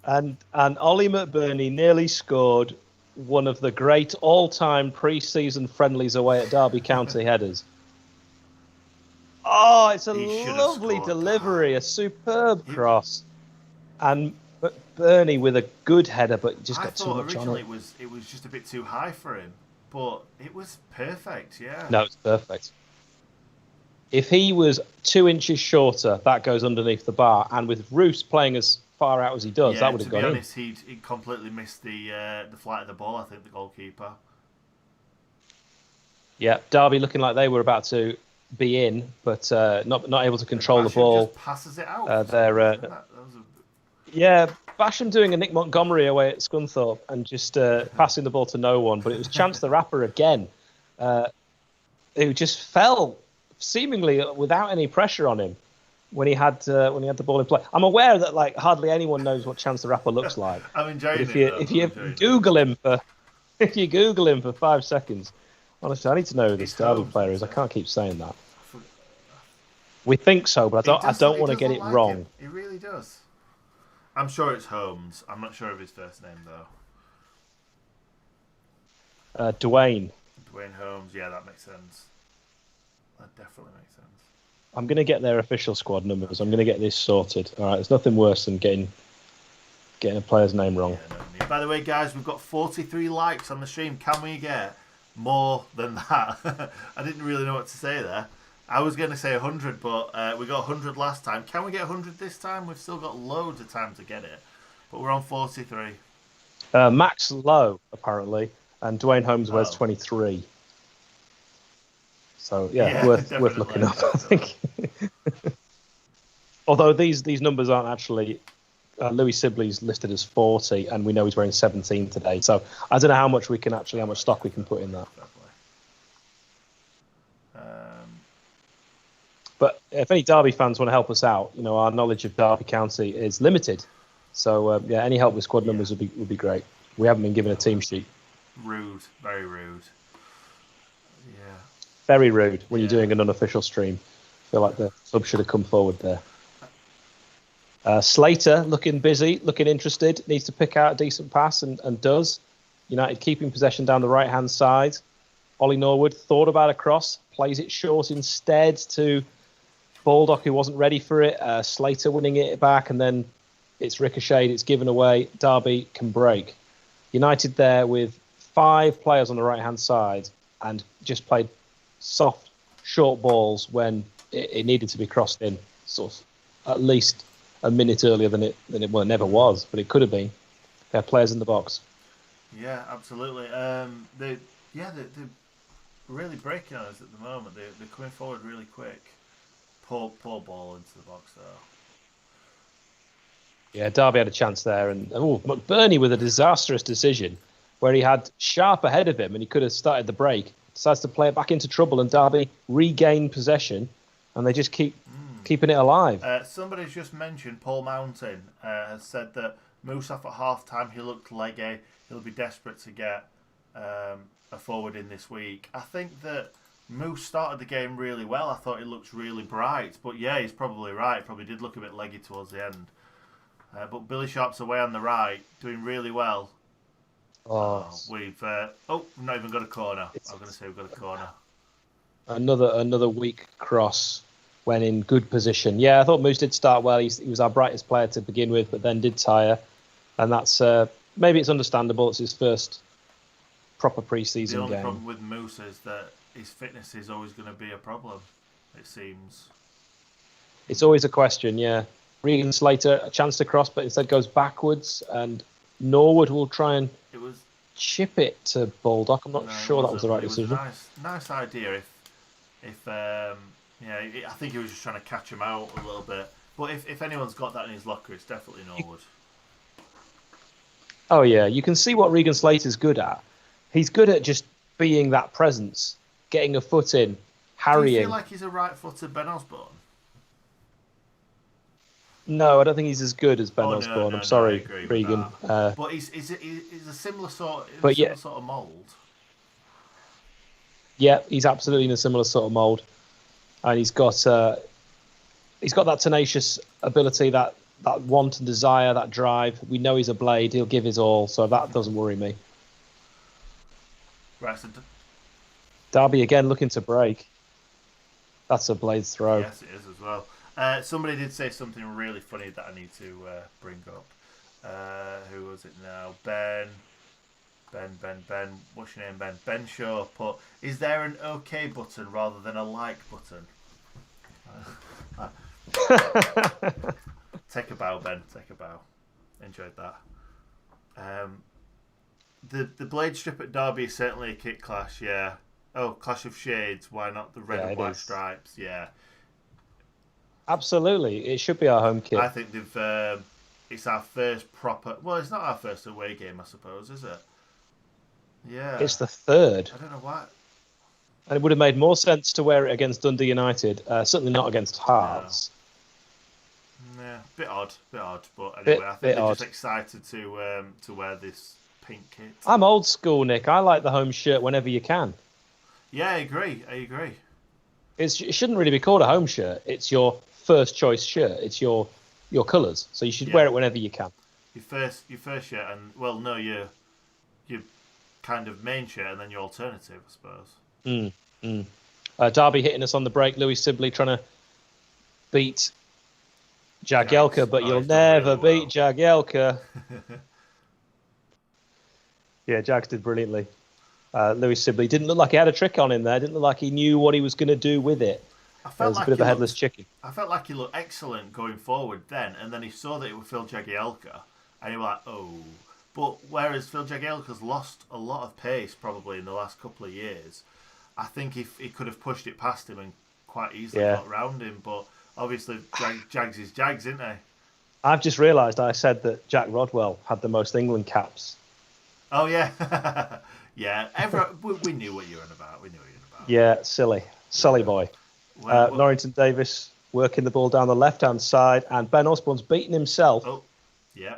And Ollie McBurney nearly scored one of the great all-time pre-season friendlies away at Derby County headers. Oh, it's a lovely delivery, a superb cross. And McBurney with a good header, but just got too much on it. It was just a bit too high for him, but it was perfect, yeah. No, it's perfect. If he was 2 inches shorter, that goes underneath the bar. And with Roos playing as far out as he does, that would have gone in. To be honest, he completely missed the flight of the ball, I think, the goalkeeper. Yeah, Derby looking like they were about to be in, but not able to control the ball. Just passes it out. Basham doing a Nick Montgomery away at Scunthorpe and just passing the ball to no one. But it was Chance the Rapper again, who just fell seemingly without any pressure on him when he had the ball in play. I'm aware that hardly anyone knows what Chance the Rapper looks like. I'm enjoying it. If you Google him for 5 seconds. Honestly, I need to know who this Derby player is. I can't keep saying that. We think so, but I don't want to get it wrong. It really does. I'm sure it's Holmes. I'm not sure of his first name, though. Dwayne Holmes. Yeah, that makes sense. That definitely makes sense. I'm going to get their official squad numbers. I'm going to get this sorted. All right, there's nothing worse than getting a player's name wrong. Yeah, by the way, guys, we've got 43 likes on the stream. Can we get more than that? I didn't really know what to say there. I was going to say 100, but we got 100 last time. Can we get 100 this time? We've still got loads of time to get it, but we're on 43. Max Lowe, apparently, and Dwayne Holmes wears 23. So, worth looking up, I think. Although these numbers aren't actually... Louis Sibley's listed as 40, and we know he's wearing 17 today. So I don't know how much stock we can put in that. But if any Derby fans want to help us out, our knowledge of Derby County is limited. So any help with squad numbers would be great. We haven't been given a team sheet. Rude, very rude. Yeah. Very rude when you're doing an unofficial stream. I feel like the club should have come forward there. Slater looking busy, looking interested, needs to pick out a decent pass and does. United keeping possession down the right-hand side. Ollie Norwood thought about a cross, plays it short instead to Baldock, who wasn't ready for it. Slater winning it back, and then it's ricocheted, it's given away. Derby can break. United there with 5 players on the right-hand side and just played soft, short balls when it needed to be crossed in, sort of at least a minute earlier than it never was, but it could have been. They had players in the box. Yeah, absolutely. They're really breaking on us at the moment. They're coming forward really quick. Poor ball into the box though. Yeah, Derby had a chance there, and McBurney with a disastrous decision where he had Sharp ahead of him and he could have started the break. Decides to play it back into trouble, and Derby regain possession, and they just keeping it alive. Somebody's just mentioned Paul Mountain has said that Moose off at half time. He looked leggy. He'll be desperate to get a forward in this week. I think that Moose started the game really well. I thought he looked really bright, but yeah, he's probably right. Probably did look a bit leggy towards the end. But Billy Sharp's away on the right, doing really well. We've not even got a corner. I was going to say we've got a corner. Another weak cross when in good position. Yeah, I thought Moose did start well. He was our brightest player to begin with, but then did tire, and that's maybe it's understandable. It's his first proper pre-season game. The only problem with Moose is that his fitness is always going to be a problem. It seems. It's always a question. Yeah, Regan Slater a chance to cross, but instead goes backwards, and Norwood will try and chip it to Baldock. I'm not sure that was the right decision. It was a nice idea. I think he was just trying to catch him out a little bit. But if anyone's got that in his locker, it's definitely Norwood. Oh yeah, you can see what Regan Slater's good at. He's good at just being that presence, getting a foot in, harrying. Do you feel like he's a right-footed Ben Osborne? No, I don't think he's as good as Ben Osborne. I'm sorry, Regan. But he's a similar sort of mould. Yeah, he's absolutely in a similar sort of mould, and he's got that tenacious ability, that want and desire, that drive. We know he's a blade. He'll give his all, so that doesn't worry me. Right, so Derby again looking to break. That's a blade throw. Yes, it is as well. Somebody did say something really funny that I need to bring up. Who was it now? Ben. What's your name, Ben? Ben Shaw put, is there an OK button rather than a like button? Take a bow, Ben. Take a bow. Enjoyed that. The blade strip at Derby is certainly a kit clash, yeah. Oh, clash of shades. Why not the red and white stripes? Yeah. Absolutely, it should be our home kit. I think it's our first proper. Well, it's not our first away game, I suppose, is it? Yeah. It's the third. I don't know why. And it would have made more sense to wear it against Dundee United. Certainly not against Hearts. No. Yeah, bit odd. But anyway, I think they're just excited to wear this pink kit. I'm old school, Nick. I like the home shirt whenever you can. Yeah, I agree. It shouldn't really be called a home shirt. It's your first choice shirt. It's your colours. So you should wear it whenever you can. Your first shirt, and your kind of main shirt, and then your alternative, I suppose. Derby hitting us on the break. Louis Sibley trying to beat Jagielka, but you'll never beat Jagielka. Yeah, Jags did brilliantly. Louis Sibley didn't look like he had a trick on him there. Didn't look like he knew what he was going to do with it. It was a bit of a headless chicken. I felt like he looked excellent going forward then, and then he saw that it was Phil Jagielka, and he was like, oh. But whereas Phil Jagielka's lost a lot of pace probably in the last couple of years, I think if he could have pushed it past him and quite easily got around him. But obviously, Jags is Jags, isn't he? I've just realised I said that Jack Rodwell had the most England caps. Oh, yeah. Yeah, we knew what you were on about. Yeah, silly boy. Norrington Davis working the ball down the left-hand side, and Ben Osborne's beaten himself. Oh, yeah.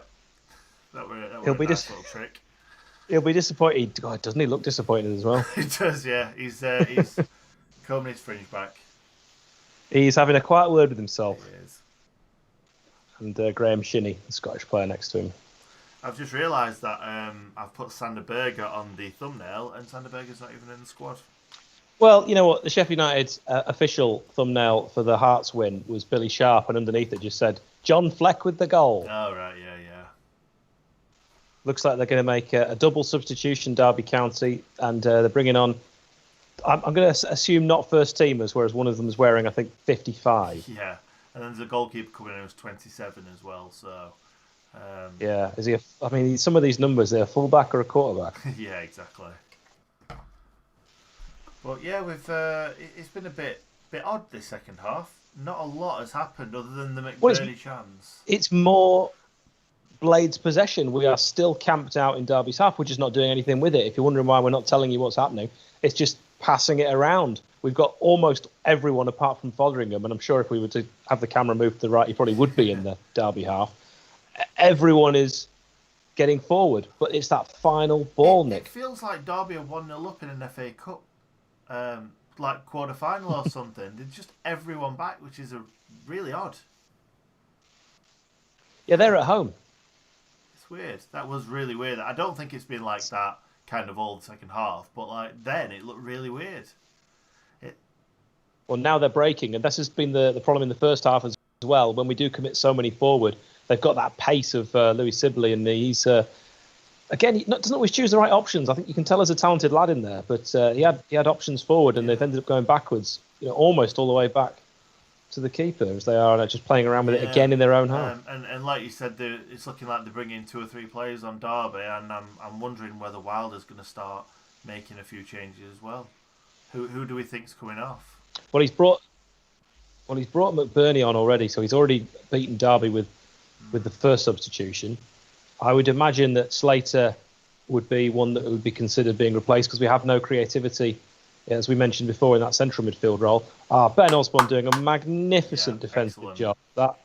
That were He'll a be nice little trick. He'll be disappointed. God, doesn't he look disappointed as well? He does, yeah. He's combing his fringe back. He's having a quiet word with himself. He is. And Graham Shinney, the Scottish player next to him. I've just realised that I've put Sander Berger on the thumbnail, and Sander Berger's not even in the squad. Well, you know what? The Sheffield United official thumbnail for the Hearts win was Billy Sharp, and underneath it just said, John Fleck with the goal. Oh, right, yeah. Looks like they're going to make a double substitution, Derby County, and they're bringing on, I'm going to assume not first teamers, whereas one of them is wearing, I think, 55. Yeah, and then there's a goalkeeper coming in who's 27 as well, so... yeah, is he? I mean, some of these numbers, they're a fullback or a quarterback. Yeah, exactly. But yeah, it's been a bit odd this second half. Not a lot has happened other than the McBurney chance. It's more Blades possession. We are still camped out in Derby's half. We're just not doing anything with it. If you're wondering why we're not telling you what's happening, it's just passing it around. We've got almost everyone apart from Fotheringham, and I'm sure if we were to have the camera moved to the right, he probably would be in the Derby half. Everyone is getting forward, but it's that final ball, Nick. It feels like Derby are 1-0 up in an FA Cup, like quarter-final or something. They're just everyone back, which is really odd. Yeah, they're at home. It's weird. That was really weird. I don't think it's been like that kind of all the second half, but like then it looked really weird. Well, now they're breaking, and this has been the problem in the first half as well. When we do commit so many forward, they've got that pace of Louis Sibley, and he's again he doesn't always choose the right options. I think you can tell there's a talented lad in there, but he had options forward, and they've ended up going backwards, almost all the way back to the keeper, as they are just playing around with it again in their own half. And like you said, it's looking like they're bringing 2 or 3 players on Derby, and I'm wondering whether Wilder's going to start making a few changes as well. Who do we think's coming off? Well, he's brought McBurney on already, so he's already beaten Derby with the first substitution. I would imagine that Slater would be one that would be considered being replaced because we have no creativity, as we mentioned before, in that central midfield role. Ben Osborne doing a magnificent defensive job. That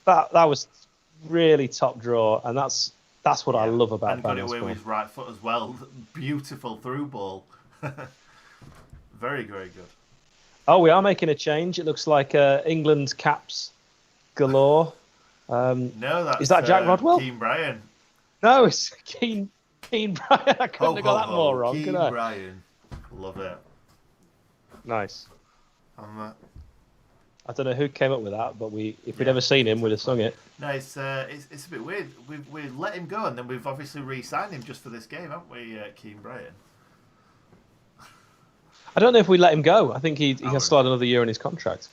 was really top draw, and that's what I love about Ben Osborne. And got it away with his right foot as well. Beautiful through ball. Very, very good. Oh, we are making a change. It looks like England's caps galore. No, is that Jack Rodwell? Keane Bryan. No, it's Keane Bryan. I couldn't have got that more wrong, Keane could I? Bryan. Love it. Nice. I don't know who came up with that, but if we'd ever seen him, we'd have sung it. No, it's a bit weird. We've let him go, and then we've obviously re-signed him just for this game, haven't we, Keane Bryan? I don't know if we let him go. I think he has still had another year in his contract.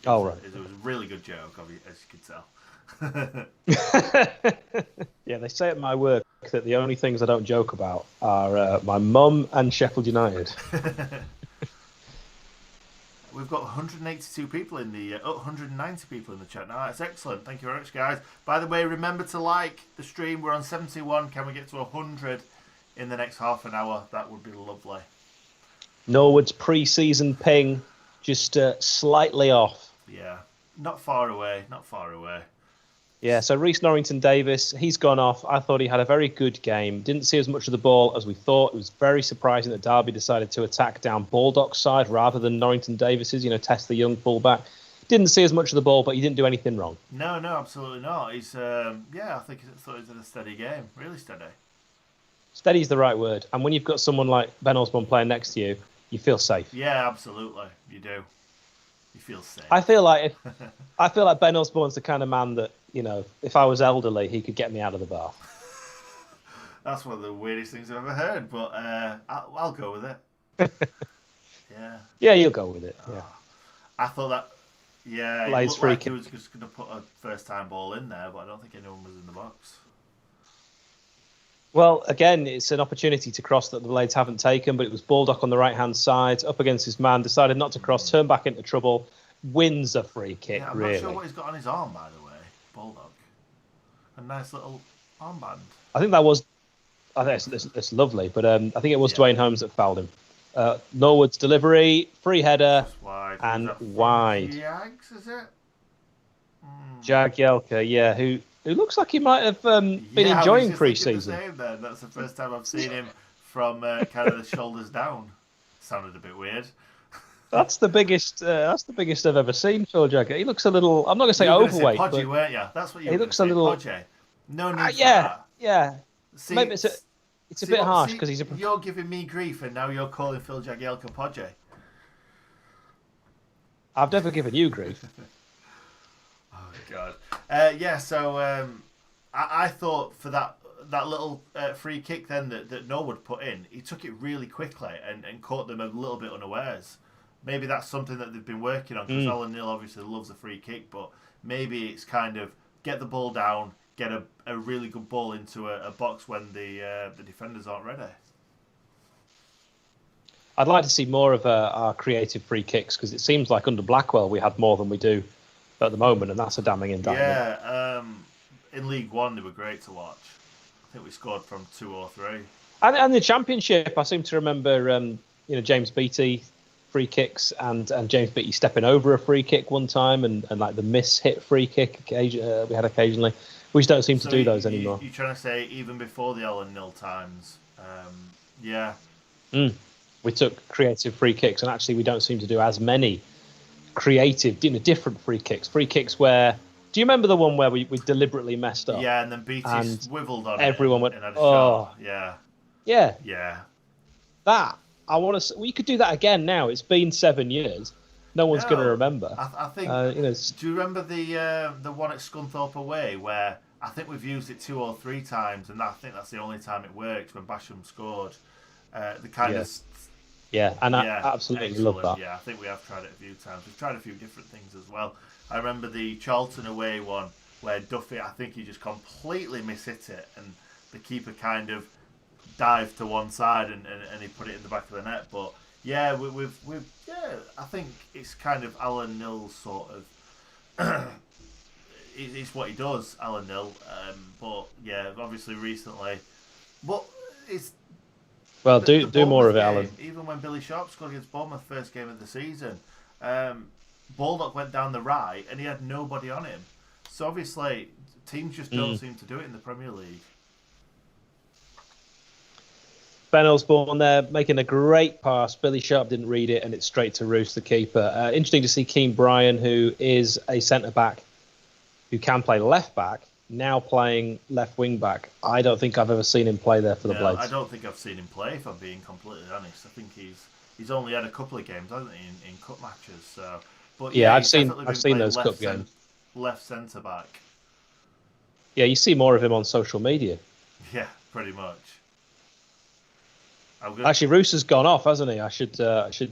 Yeah. Right. It was a really good joke, as you could tell. Yeah, they say at my work that the only things I don't joke about are my mum and Sheffield United. We've got 182 people in the 190 people in the chat now. That's excellent. Thank you very much, guys. By the way, remember to like the stream. We're on 71. Can we get to 100 in the next half an hour? That would be lovely. Norwood's pre-season ping just slightly off. Yeah, not far away. Not far away. Yeah, so Reece Norrington-Davis, he's gone off. I thought he had a very good game. Didn't see as much of the ball as we thought. It was very surprising that Derby decided to attack down Baldock's side rather than Norrington-Davis's, test the young fullback. Didn't see as much of the ball, but he didn't do anything wrong. No, absolutely not. He's, I thought he was in a steady game. Really steady. Steady's the right word. And when you've got someone like Ben Osborne playing next to you, you feel safe. Yeah, absolutely. You do. You feel safe. I feel like Ben Osborne's the kind of man that, if I was elderly, he could get me out of the bath. That's one of the weirdest things I've ever heard, but I'll go with it. Yeah. Yeah, you'll go with it. Yeah. I thought that. Yeah, it looked like he was just going to put a first-time ball in there, but I don't think anyone was in the box. Well, again, it's an opportunity to cross that the Blades haven't taken, but it was Baldock on the right-hand side, up against his man, decided not to cross, turned back into trouble, wins a free kick, I'm really. not sure what he's got on his arm, by the way, Baldock. A nice little armband. I think it's lovely, but I think it was Dwayne Holmes that fouled him. Norwood's delivery, free header, wide. And wide. Jags, is it? Jagielka, yeah, who who looks like he might have been Yeah, enjoying I was just pre-season. thinking the same then. That's the first time I've seen him from kind of the shoulders down. Sounded a bit weird. That's the biggest. That's the biggest I've ever seen Phil Jagger. He looks a little. I'm not going to say You were going overweight, to say podgy, but weren't you? That's what you were he going to looks say. a little. Podgy. No need for Yeah, that. yeah. See, Maybe it's a bit harsh because he's a. You're giving me grief, and now you're calling Phil Jagielka podgy. I've never given you grief. Oh God. Yeah. So I thought for that little free kick then that Norwood put in, he took it really quickly and caught them a little bit unawares. Maybe that's something that they've been working on because Alan Neil obviously loves a free kick, but maybe it's kind of get the ball down, get a really good ball into a box when the defenders aren't ready. I'd like to see more of our creative free kicks because it seems like under Blackwell we had more than we do at the moment, and that's a damning indictment. Yeah, in League One they were great to watch. I think we scored from 2 or 3. And the Championship, I seem to remember, James Beattie free kicks and James Beattie stepping over a free kick one time and like the miss-hit free kick we had occasionally. We just don't seem to do those anymore. You're trying to say even before the Alan Nil times? Yeah. We took creative free kicks, and actually we don't seem to do as many creative, different free kicks. Free kicks where... Do you remember the one where we deliberately messed up? Yeah, and then Beattie swiveled on everyone it. Went, had a shot. Yeah. Yeah. Yeah. That, I want to... We could do that again now. It's been 7 years. No one's going to remember. I think... do you remember the one at Scunthorpe away where I think we've used it 2 or 3 times, and I think that's the only time it worked when Basham scored. The kind of... Yeah, and I absolutely love that. Yeah, I think we have tried it a few times. We've tried a few different things as well. I remember the Charlton away one where Duffy, I think he just completely mishit it, and the keeper kind of dived to one side and he put it in the back of the net. But yeah, we've I think it's kind of Alan Nill's sort of. It's what he does, Alan Nill. But yeah, obviously recently, but it's. Well, do more of it, Alan. Even when Billy Sharp scored against Bournemouth first game of the season, Baldock went down the right and he had nobody on him. So obviously, teams just don't seem to do it in the Premier League. Ben Osborne there making a great pass. Billy Sharp didn't read it, and it's straight to Roos, the keeper. Interesting to see Keane Bryan, who is a centre back who can play left back, now playing left wing back. I don't think I've ever seen him play there for the Blades. I don't think I've seen him play, if I'm being completely honest. I think he's only had a couple of games, hasn't he, in cup matches. So, but yeah, I've seen those cup games. Left centre back. Yeah, you see more of him on social media. Yeah, pretty much. Actually, Roos has gone off, hasn't he? I should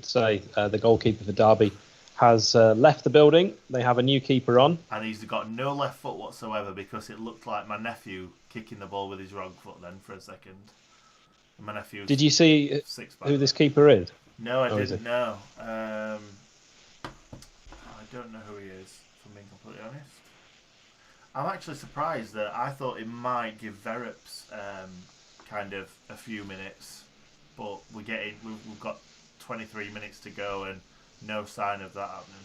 say the goalkeeper for Derby has left the building. They have a new keeper on. And he's got no left foot whatsoever because it looked like my nephew kicking the ball with his wrong foot then for a second. My nephew. Did you see who this keeper is? No, I didn't know. I don't know who he is, if I'm being completely honest. I'm actually surprised that I thought it might give Verrips kind of a few minutes, but we've got 23 minutes to go and no sign of that happening.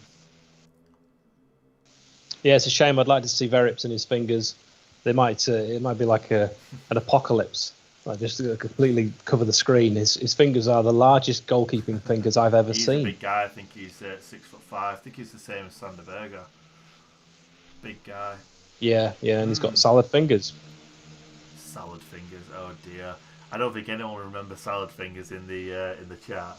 Yeah, it's a shame. I'd like to see Verrips and his fingers. They might. It might be like an apocalypse. Like just to completely cover the screen. His fingers are the largest goalkeeping fingers I've ever seen. He's a big guy. I think he's 6'5". I think he's the same as Sander Berger. Big guy. Yeah, and he's got salad fingers. Salad fingers. Oh dear. I don't think anyone will remember salad fingers in the chat.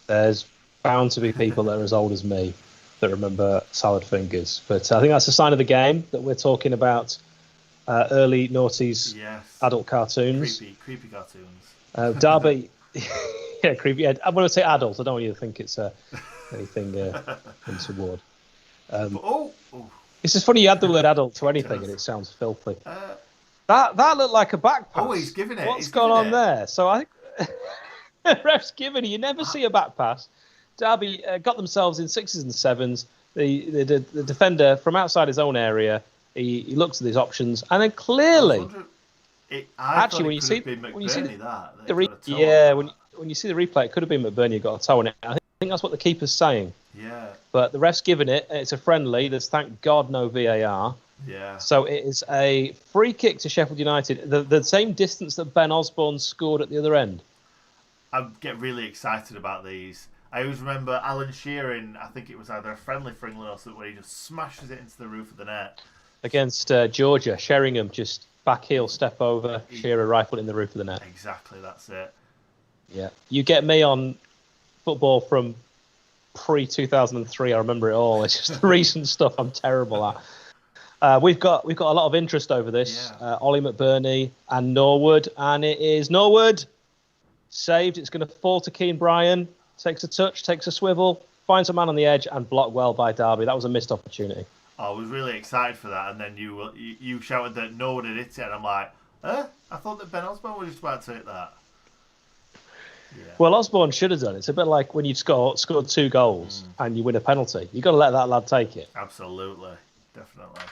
There's bound to be people that are as old as me that remember salad fingers. But I think that's a sign of the game that we're talking about early noughties adult cartoons. Creepy cartoons. Derby, yeah, creepy. Yeah, I'm going to say adult. I don't want you to think it's anything untoward. This is funny. You add the word adult to anything and it sounds filthy. That looked like a back pass. Oh, he's giving it. What's going on there? So I think ref's giving it. You never see a back pass. Derby got themselves in 6s and 7s. The defender from outside his own area, he looks at his options, and then clearly, when you see the replay, it could have been McBurney who got a toe on it. I think that's what the keeper's saying. Yeah. But the ref's given it. It's a friendly. There's thank God no VAR. Yeah. So it is a free kick to Sheffield United, the same distance that Ben Osborne scored at the other end. I get really excited about these. I always remember Alan Shearing, I think it was either a friendly for England or something, where he just smashes it into the roof of the net. Against Georgia, Sheringham just back heel, step over, Shearer rifle in the roof of the net. Exactly, that's it. Yeah. You get me on football from pre-2003, I remember it all. It's just the recent stuff I'm terrible at. We've got a lot of interest over this. Yeah. Ollie McBurney and Norwood, and it is Norwood saved. It's going to fall to Keane Bryan. Takes a touch, takes a swivel, finds a man on the edge, and blocked well by Derby. That was a missed opportunity. I was really excited for that, and then you shouted that Norwood had hit it, and I'm like, I thought that Ben Osborne was just about to hit that. Yeah. Well, Osborne should have done it. It's a bit like when you've scored 2 goals and you win a penalty. You've got to let that lad take it. Absolutely. Definitely.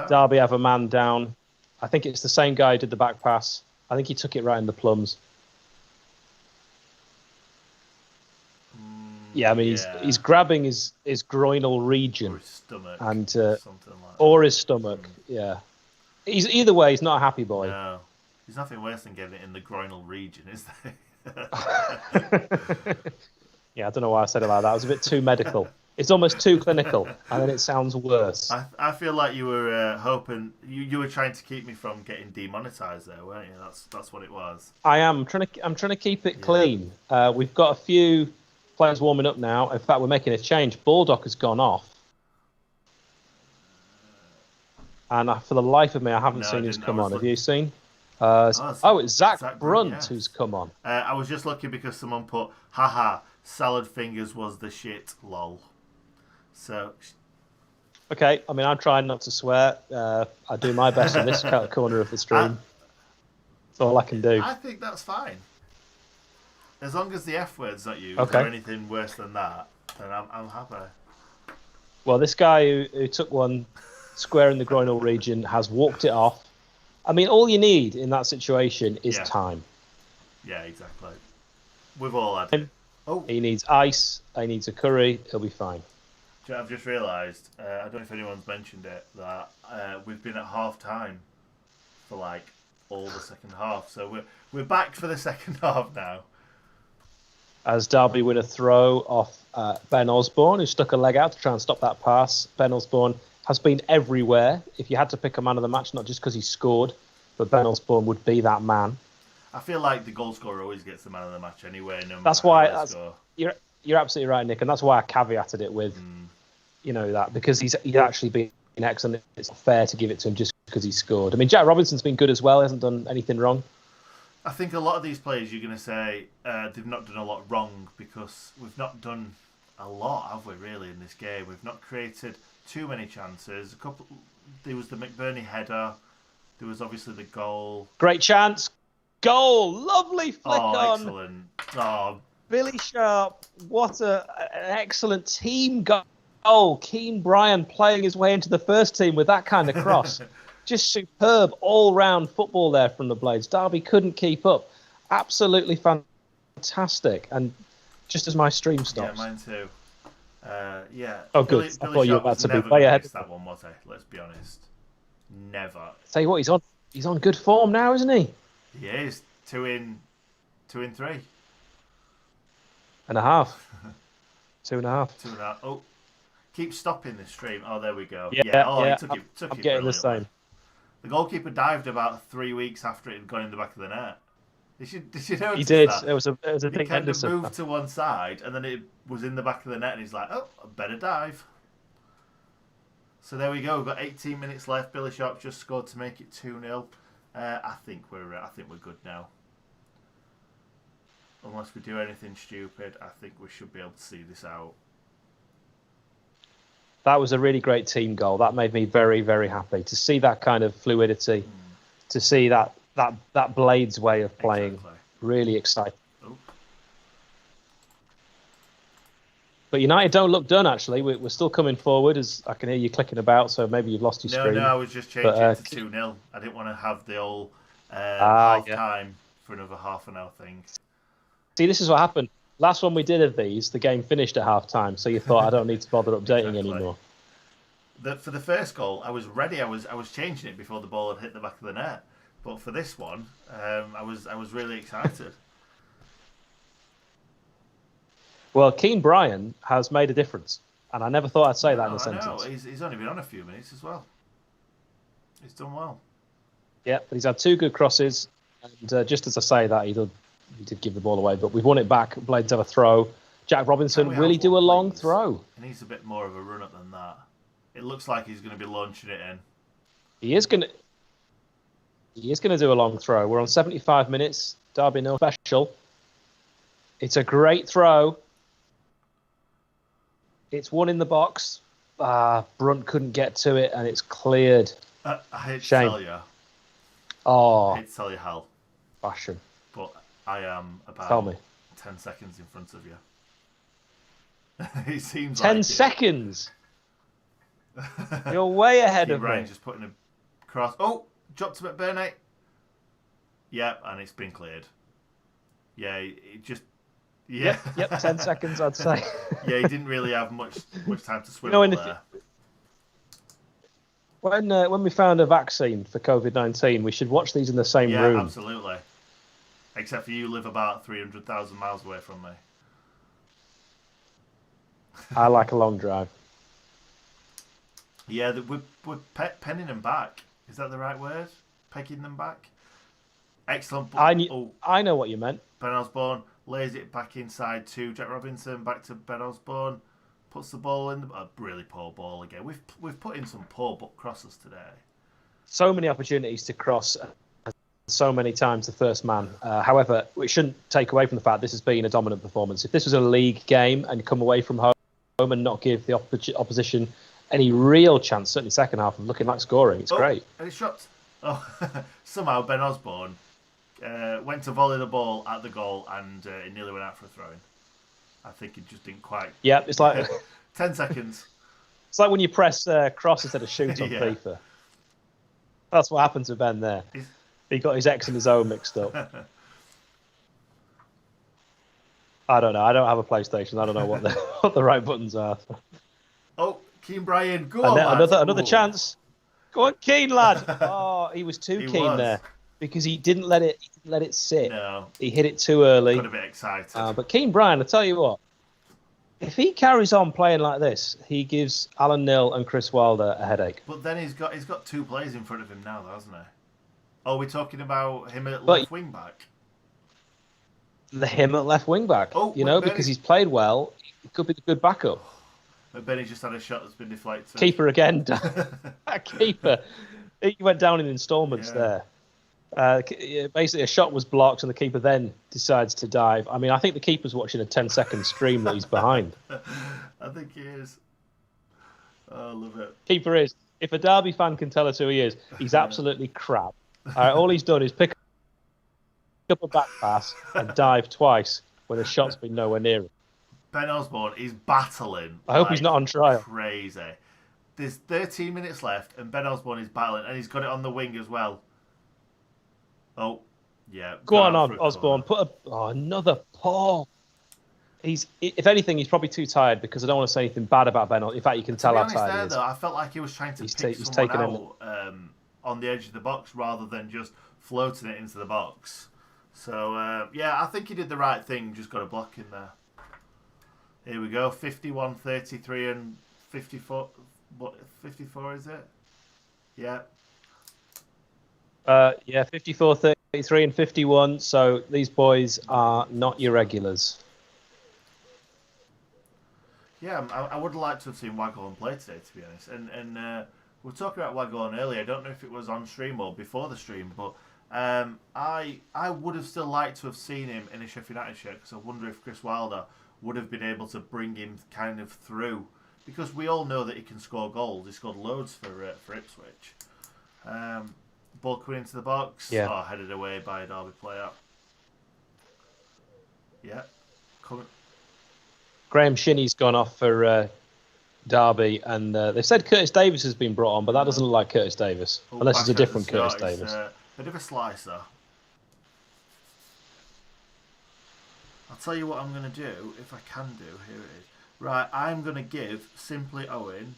Derby have a man down. I think it's the same guy who did the back pass. I think he took it right in the plums. Yeah, I mean, he's grabbing his groinal region. Or his stomach. And, something like that. Or his stomach, yeah. Either way, he's not a happy boy. No. There's nothing worse than getting it in the groinal region, is there? Yeah, I don't know why I said it like that. It was a bit too medical. It's almost too clinical, and then it sounds worse. I feel like you were hoping you were trying to keep me from getting demonetized there, weren't you? That's what it was. I am. I'm trying to keep it clean. We've got a few players warming up now. In fact, we're making a change. Buildup has gone off, and for the life of me, I haven't seen who's come on. Have you seen? It's Zach Brunt who's come on. I was just looking because someone put, haha, salad fingers was the shit, lol. So. Okay, I mean, I'm trying not to swear. I do my best in this corner of the stream. That's all I can do. I think that's fine. As long as the F word's not used or anything worse than that, then I'm happy. Well, this guy who took one square in the groinal region has walked it off. I mean, all you need in that situation is time. Yeah, exactly. We've all had it. Oh. He needs ice. He needs a curry. He'll be fine. I've just realised, I don't know if anyone's mentioned it, that we've been at half-time for, like, all the second half. So we're back for the second half now. As Derby win a throw off Ben Osborne, who stuck a leg out to try and stop that pass. Ben Osborne has been everywhere. If you had to pick a man of the match, not just because he scored, but Ben Osborne would be that man. I feel like the goal scorer always gets the man of the match anyway. You're absolutely right, Nick, and that's why I caveated it with, that because he's actually been excellent. It's not fair to give it to him just because he scored. I mean, Jack Robinson's been good as well. He hasn't done anything wrong. I think a lot of these players, you're going to say they've not done a lot wrong because we've not done a lot, have we? Really, in this game, we've not created too many chances. There was the McBurney header. There was obviously the goal. Great chance. Goal. Lovely flick on. Excellent. Oh, Billy Sharp. What an excellent team goal. Keane Bryan playing his way into the first team with that kind of cross. Just superb all-round football there from the Blades. Derby couldn't keep up. Absolutely fantastic. And just as my stream stops. Yeah, mine too. Oh, good. Billy I thought you were about to be way ahead. That one, was he? Let's be honest. Never. Tell you what, he's on good form now, isn't he? He is. 2 in 3. And a half. 2.5. 2.5. Oh, keep stopping the stream. Oh, there we go. Yeah. He took I'm it getting the same. The goalkeeper dived about 3 weeks after it had gone in the back of the net. Did you notice He did. that? It was a he big kind of Henderson. moved to one side, and then it was in the back of the net, and he's like, "Oh, I better dive." So there we go. We've got 18 minutes left. Billy Sharp just scored to make it 2-0. I think we're good now. Unless we do anything stupid, I think we should be able to see this out. That was a really great team goal. That made me very, very happy to see that kind of fluidity, to see that Blades way of playing. Exactly. Really exciting. Oh. But United don't look done, actually. We're still coming forward, as I can hear you clicking about, so maybe you've lost your screen. No, I was just changing it to 2-0. I didn't want to have the old half-time for another half an hour thing. See, this is what happened. Last one we did of these, the game finished at half-time, so you thought, I don't need to bother updating anymore. For the first goal, I was ready. I was changing it before the ball had hit the back of the net. But for this one, I was really excited. Well, Keane Bryan has made a difference, and I never thought I'd say that in a sentence. No, he's only been on a few minutes as well. He's done well. Yeah, but he's had 2 good crosses, and just as I say that, he did give the ball away, but we've won it back. Blades have a throw. Jack Robinson, will he do a long throw? He needs a bit more of a run up than that. It looks like he's going to be launching it in. He is going to do a long throw. We're on 75 minutes. Derby no special. It's a great throw. It's one in the box. Brunt couldn't get to it, and it's cleared. I hate to tell you. Oh. I hate to tell you, Hal. Fashion. But I am about Tell me. 10 seconds in front of you. It seems 10 like seconds? You're way ahead of me. Ryan just putting a cross. Oh, dropped to McBurney. Yep, and it's been cleared. Yeah, it just... Yeah. Yep, 10 seconds, I'd say. Yeah, he didn't really have much time to swim there. When we found a vaccine for COVID-19, we should watch these in the same room. Yeah, absolutely. Except for you live about 300,000 miles away from me. I like a long drive. Yeah, we're penning them back. Is that the right word? Pegging them back? Excellent. I know what you meant. Ben Osborne lays it back inside to Jack Robinson, back to Ben Osborne, puts the ball in. A really poor ball again. We've put in some poor crosses today. So many opportunities to cross, so many times the first man. However, it shouldn't take away from the fact this has been a dominant performance. If this was a league game and you come away from home and not give the opposition any real chance, certainly second half, of looking like scoring, it's great. And it's shot. Oh, somehow Ben Osborne went to volley the ball at the goal and it nearly went out for a throw-in. I think it just didn't quite... Yeah, it's like... 10 seconds. It's like when you press cross instead of shoot on FIFA. That's what happened to Ben there. He got his X and his O mixed up. I don't know. I don't have a PlayStation. I don't know what the right buttons are. Oh, Keane Bryan, go on, lad. Another chance. Go on, Keane, lad. Oh, he was too keen there because he didn't let it sit. No. He hit it too early. Got a bit excited. But Keane Bryan, I tell you what, if he carries on playing like this, he gives Alan Knill and Chris Wilder a headache. But then he's got 2 players in front of him now, though, hasn't he? Oh, we're talking about him at left wing back. Him at left wing back. Oh, because he's played well, he could be the good backup. Benny just had a shot that's been deflected. Keeper again. Keeper. He went down in installments there. Basically, a shot was blocked and the keeper then decides to dive. I mean, I think the keeper's watching a 10-second stream that he's behind. I think he is. Oh, I love it. Keeper is. If a Derby fan can tell us who he is, he's absolutely crap. All he's done is pick up a back pass and dive twice when the shot's been nowhere near him. Ben Osborne is battling. I hope he's not on trial. Crazy. There's 13 minutes left, and Ben Osborne is battling, and he's got it on the wing as well. Oh, yeah. Go on, Osborne. Another paw. If anything, he's probably too tired because I don't want to say anything bad about Ben. In fact, you can tell how tired he is. Though, I felt like he was trying to pick someone out on the edge of the box rather than just floating it into the box. So, I think he did the right thing. Just got a block in there. Here we go. 51, 33 and 54. What, 54 is it? Yeah. 54, 33 and 51. So these boys are not your regulars. Yeah, I would like to have seen Waghorn play today, to be honest. And we were talking about Waghorn earlier. I don't know if it was on stream or before the stream, but I would have still liked to have seen him in a Sheffield United shirt because I wonder if Chris Wilder would have been able to bring him kind of through, because we all know that he can score goals. He scored loads for Ipswich. Ball coming into the box. Yeah. Oh, headed away by a Derby player. Yeah. Graham Shinney's gone off for Derby, and they've said Curtis Davis has been brought on, but that doesn't look like Curtis Davis, unless it's a different Curtis Davis. Bit of a slicer. I'll tell you what I'm going to do, if I can do. Here it is. Right, I'm going to give Simply Owen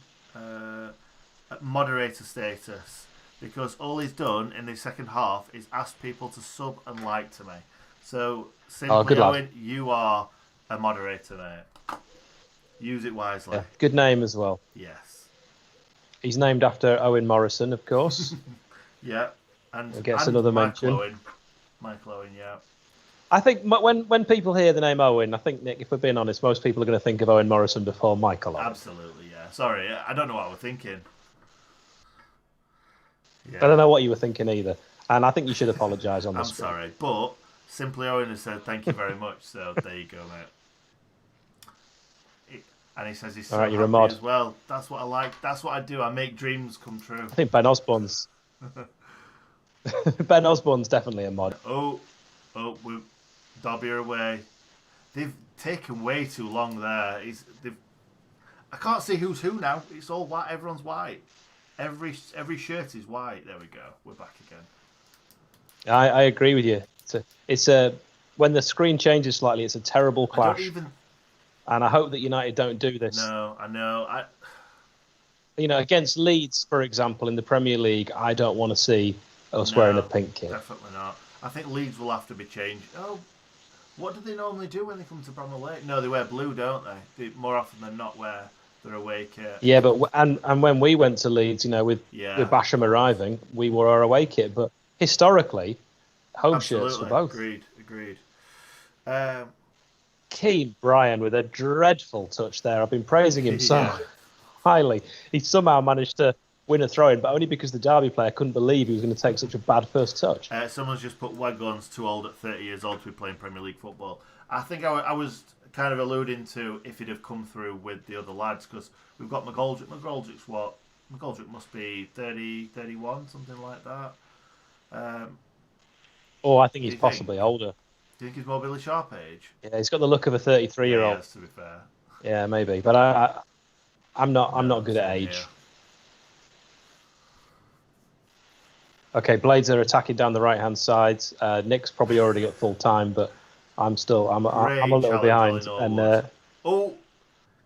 moderator status because all he's done in the second half is ask people to sub and like to me. So simply, Owen, you are a moderator, mate. Use it wisely. Yeah, good name as well. Yes. He's named after Owen Morrison, of course. Yeah, and gets another mention. Michael Owen, yeah. I think when people hear the name Owen, I think, Nick, if we're being honest, most people are going to think of Owen Morrison before Michael Owen. Absolutely, yeah. Sorry, I don't know what I was thinking. Yeah. I don't know what you were thinking either. And I think you should apologise on the screen. I'm sorry, but Simply Owen has said thank you very much, so there you go, mate. And he says he's so happy as well. That's what I like. That's what I do. I make dreams come true. I think Ben Osborne's... Ben Osborne's definitely a mod. Derby are away. They've taken way too long there. I can't see who's who now. It's all white. Everyone's white. Every shirt is white. There we go. We're back again. I agree with you. It's when the screen changes slightly, it's a terrible clash. And I hope that United don't do this. No, I know. Against Leeds, for example, in the Premier League, I don't want to see us wearing a pink kit. Definitely not. I think Leeds will have to be changed. Oh, what do they normally do when they come to Bramall Lake? No, they wear blue, don't they? More often than not wear their away kit. Yeah, but and when we went to Leeds, with Basham arriving, we wore our away kit. But historically, home shirts for both. Agreed. Keane Bryan with a dreadful touch there. I've been praising him so highly. He somehow managed to win a throw-in, but only because the Derby player couldn't believe he was going to take such a bad first touch. Someone's just put Wagon's too old at 30 years old to be playing Premier League football. I think I was kind of alluding to if he'd have come through with the other lads, because we've got McGoldrick. McGoldrick's what? McGoldrick must be 30, 31, something like that. I think he's possibly older. Do you think he's more Billy Sharp age? Yeah, he's got the look of a 33-year-old. Yes, to be fair. Yeah, maybe, but I'm not good at age. Yeah. Okay, Blades are attacking down the right-hand side. Nick's probably already at full time, but I'm a little behind. And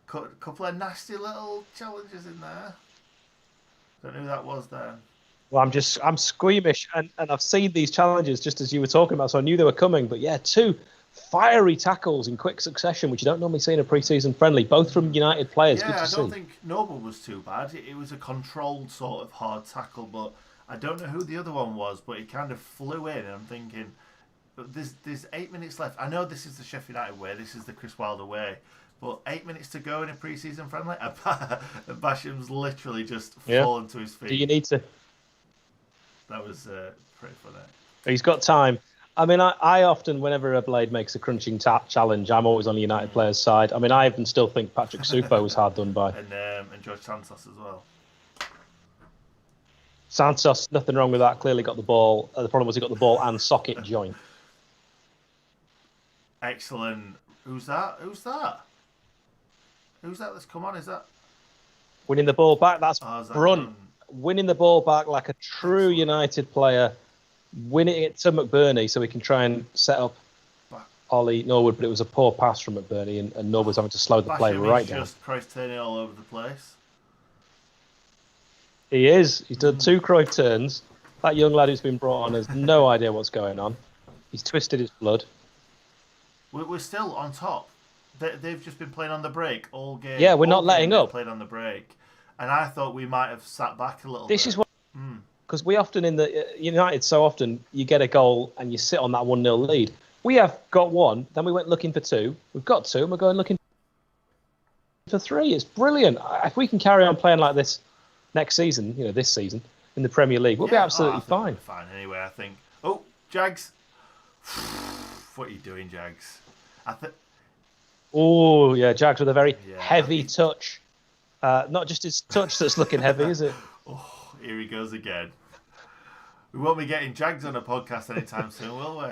couple of nasty little challenges in there. Don't know who that was there. Well, I'm squeamish, and I've seen these challenges just as you were talking about, so I knew they were coming. But yeah, 2 fiery tackles in quick succession, which you don't normally see in a pre-season friendly, both from United players. Yeah, I don't think Noble was too bad. It was a controlled sort of hard tackle, but I don't know who the other one was, but he kind of flew in, and I'm thinking, there's 8 minutes left. I know this is the Sheffield United way, this is the Chris Wilder way, but 8 minutes to go in a pre-season friendly, Basham's literally just fallen to his feet. Do you need to? That was pretty funny. He's got time. I mean, I often, whenever a Blade makes a crunching challenge, I'm always on the United players' side. I mean, I even still think Patrick Supo was hard done by. And George Santos as well. Santos, nothing wrong with that. Clearly got the ball. The problem was he got the ball and socket joint. Excellent. Who's that that's come on? Is that winning the ball back? That's Brunt. Winning the ball back like a true United player, winning it to McBurney so he can try and set up Ollie Norwood, but it was a poor pass from McBurney, and Norwood's having to slow the play right down. Just Christ turning all over the place. He is. He's done 2 Cruyff turns. That young lad who's been brought on has no idea what's going on. He's twisted his blood. We're still on top. They've just been playing on the break all game. Yeah, we're not letting up. Played on the break. And I thought we might have sat back a little bit. This is what... Because we often, in the United, so often, you get a goal and you sit on that 1-0 lead. We have got 1, then we went looking for 2. We've got 2, and we're going looking for 3. It's brilliant. If we can carry on playing like this next season, this season, in the Premier League, we'll be absolutely fine. Fine anyway, I think. Oh, Jags. What are you doing, Jags? Oh, yeah, Jags with a very heavy touch. Not just his touch that's looking heavy, is it? Oh, here he goes again. We won't be getting Jags on a podcast anytime soon, will we?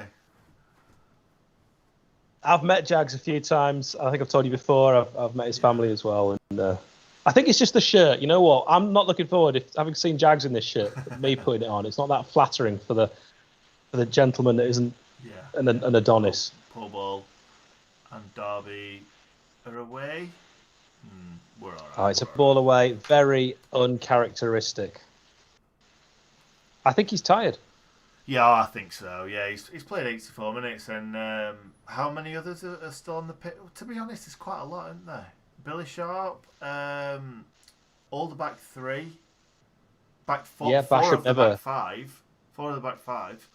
I've met Jags a few times. I think I've told you before. I've met his family as well. And I think it's just the shirt. You know what? I'm not looking forward, having seen Jags in this shirt, me putting it on. It's not that flattering for the gentleman that isn't an Adonis. Paul Ball and Derby are away. We're all right. Oh, it's a ball away. Very uncharacteristic. I think he's tired. Yeah, I think so. Yeah, he's played 84 minutes, and how many others are still on the pitch? To be honest, there's quite a lot, isn't there? Billy Sharp, all the back three, back four, Yeah, four Basham of the never. back five, four of the back five.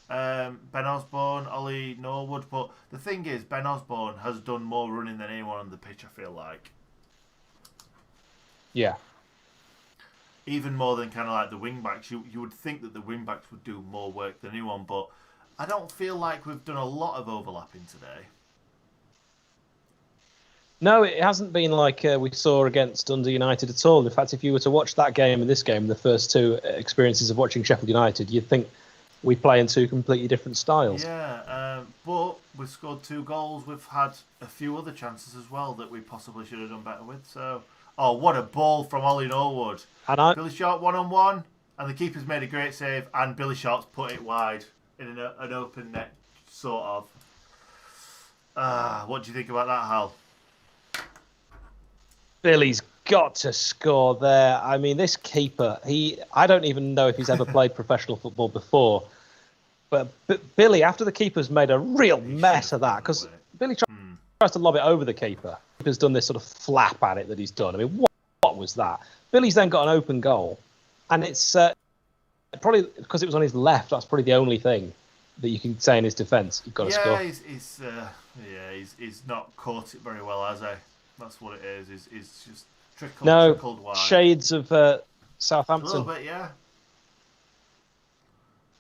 Ben Osborne, Ollie Norwood, but the thing is, Ben Osborne has done more running than anyone on the pitch. I feel like. Yeah. Even more than kind of like the wing backs. You would think that the wing backs would do more work than anyone, but I don't feel like we've done a lot of overlapping today. No, it hasn't been like we saw against Dundee United at all. In fact, if you were to watch that game and this game, the first two experiences of watching Sheffield United, you'd think we play in two completely different styles. Yeah, but we've scored 2 goals. We've had a few other chances as well that we possibly should have done better with. So, oh, what a ball from Ollie Norwood. Billy Sharp 1-on-1, and the keeper's made a great save, and Billy Sharp's put it wide in an open net, sort of. What do you think about that, Hal? Billy's got to score there. I mean, this keeper, I don't even know if he's ever played professional football before. But Billy, after the keeper's made a real mess of that, because Billy tries to lob it over the keeper. The keeper's done this sort of flap at it that he's done. I mean, what was that? Billy's then got an open goal. And it's probably because it was on his left, that's probably the only thing that you can say in his defence. You've got to score. He's not caught it very well, has he? That's what it is. He's just trickled wide. Shades of Southampton. A little bit, yeah.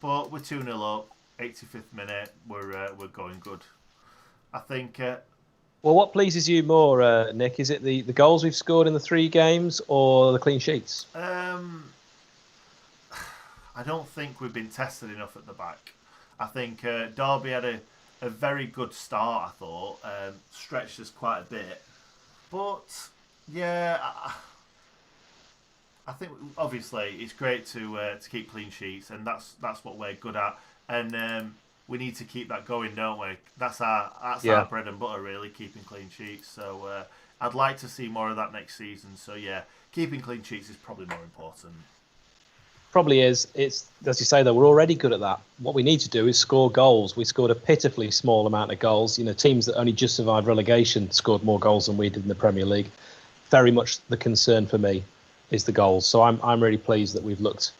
But we're 2-0 up, 85th minute. We're going good. I think. Well, what pleases you more, Nick? Is it the goals we've scored in the 3 games or the clean sheets? I don't think we've been tested enough at the back. I think Derby had a very good start, I thought. Stretched us quite a bit. But, yeah, I think, obviously, it's great to keep clean sheets, and that's what we're good at. And we need to keep that going, don't we? That's our bread and butter, really, keeping clean sheets. So I'd like to see more of that next season. So, yeah, keeping clean sheets is probably more important. Probably is. It's, as you say, though, we're already good at that. What we need to do is score goals. We scored a pitifully small amount of goals. You know, teams that only just survived relegation scored more goals than we did in the Premier League. Very much the concern for me is the goals. So I'm really pleased that we've looked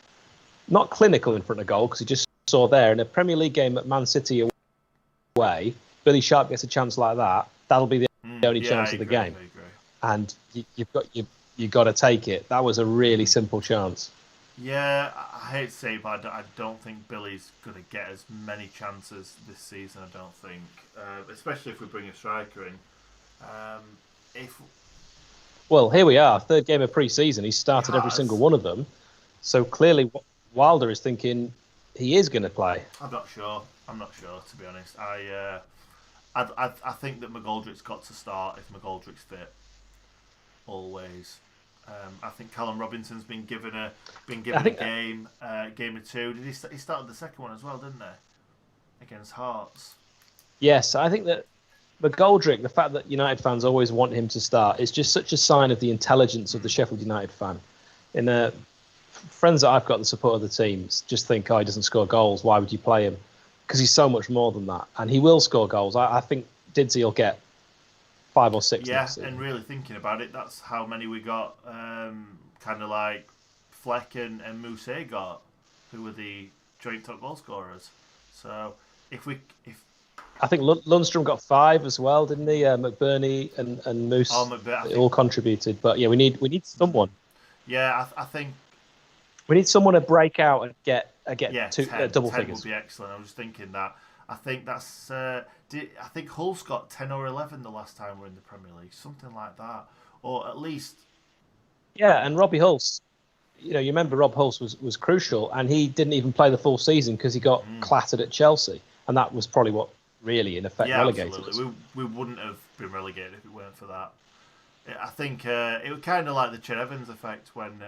not clinical in front of goal, because you just saw there in a Premier League game at Man City away, Billy Sharp gets a chance like that. That'll be the only chance of the game, and you've got to take it. That was a really simple chance. Yeah, I hate to say it, but I don't think Billy's going to get as many chances this season, I don't think. Especially if we bring a striker in. Well, here we are, 3rd game of pre-season. He's started every single one of them. So clearly Wilder is thinking he is going to play. I'm not sure, to be honest. I think that McGoldrick's got to start if McGoldrick's fit. Always. I think Callum Robinson's been given a game or 2. Did he started the second one as well, didn't he? Against Hearts. Yes, I think that McGoldrick, the fact that United fans always want him to start, is just such a sign of the intelligence of the Sheffield United fan. Friends that I've got that support other teams just think, he doesn't score goals. Why would you play him? Because he's so much more than that, and he will score goals. I think Didsey will get 5 or 6. Yeah, and really thinking about it, that's how many we got. Kind of like Fleck and Mousse got, who were the joint top goal scorers. So if I think Lundstrom got 5 as well, didn't he? McBurney and Moose all contributed. But yeah, we need someone. Yeah, I think we need someone to break out and get 10, double 10 figures. Would be excellent. I was just thinking that. I think that's. I think Hull's got 10 or 11 the last time we're in the Premier League, something like that, or at least. Yeah, and Robbie Hulse. You remember Rob Hulse was crucial, and he didn't even play the full season because he got clattered at Chelsea, and that was probably what really in effect relegated absolutely. us. We wouldn't have been relegated if it weren't for that. I think it was kind of like the Ched Evans effect when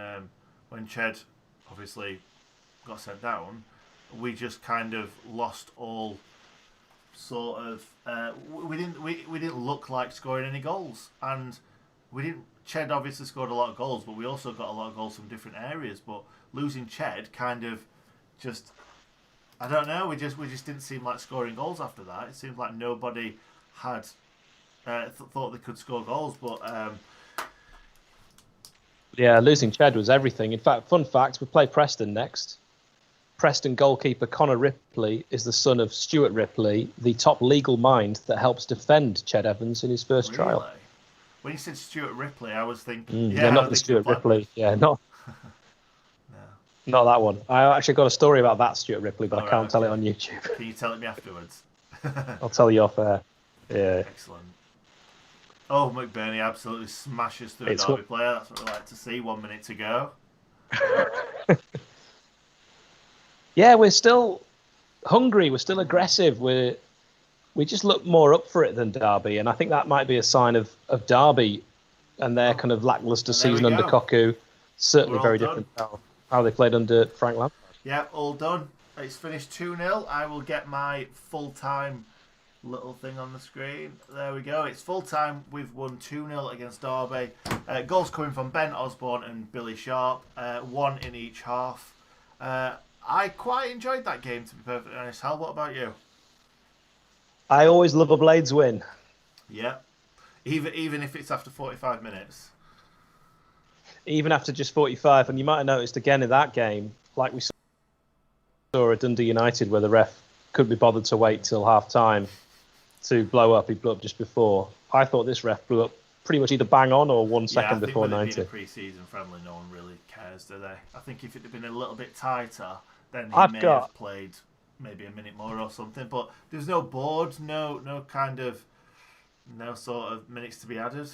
Ched obviously got sent down. We just kind of lost all sort of. We didn't look like scoring any goals, and we didn't. Ched obviously scored a lot of goals, but we also got a lot of goals from different areas. But losing Ched kind of just, I don't know. We just didn't seem like scoring goals after that. It seemed like nobody had thought they could score goals. But yeah, losing Ched was everything. In fact, fun fact: we play Preston next. Preston goalkeeper Connor Ripley is the son of Stuart Ripley, the top legal mind that helps defend Ched Evans in his first trial. When you said Stuart Ripley, I was thinking... yeah, not the Stuart Ripley. Yeah, not no. Not that one. I actually got a story about that Stuart Ripley, but I can't tell it on YouTube. Can you tell it me afterwards? I'll tell you off air. Yeah. Excellent. Oh, McBurney absolutely smashes through a Derby player. That's what we like to see. 1 minute to go. Yeah, we're still hungry. We're still aggressive. We just look more up for it than Derby, and I think that might be a sign of Derby and their kind of lacklustre season under Cocu. Certainly very different how they played under Frank Lampard. Yeah, all done. It's finished 2-0. I will get my full-time little thing on the screen. There we go. It's full-time. We've won 2-0 against Derby. Goals coming from Ben Osborne and Billy Sharp. One in each half. I quite enjoyed that game, to be perfectly honest. Hal, what about you? I always love a Blades win. Yeah. Even if it's after 45 minutes. Even after just 45. And you might have noticed again in that game, like we saw at Dundee United, where the ref couldn't be bothered to wait till half-time to blow up. He blew up just before. I thought this ref blew up pretty much either bang on or 1 second before 90. I think when it's been a pre-season friendly, no one really cares, do they? I think if it had been a little bit tighter, then he may have played maybe a minute more or something. But there's no board, no sort of minutes to be added.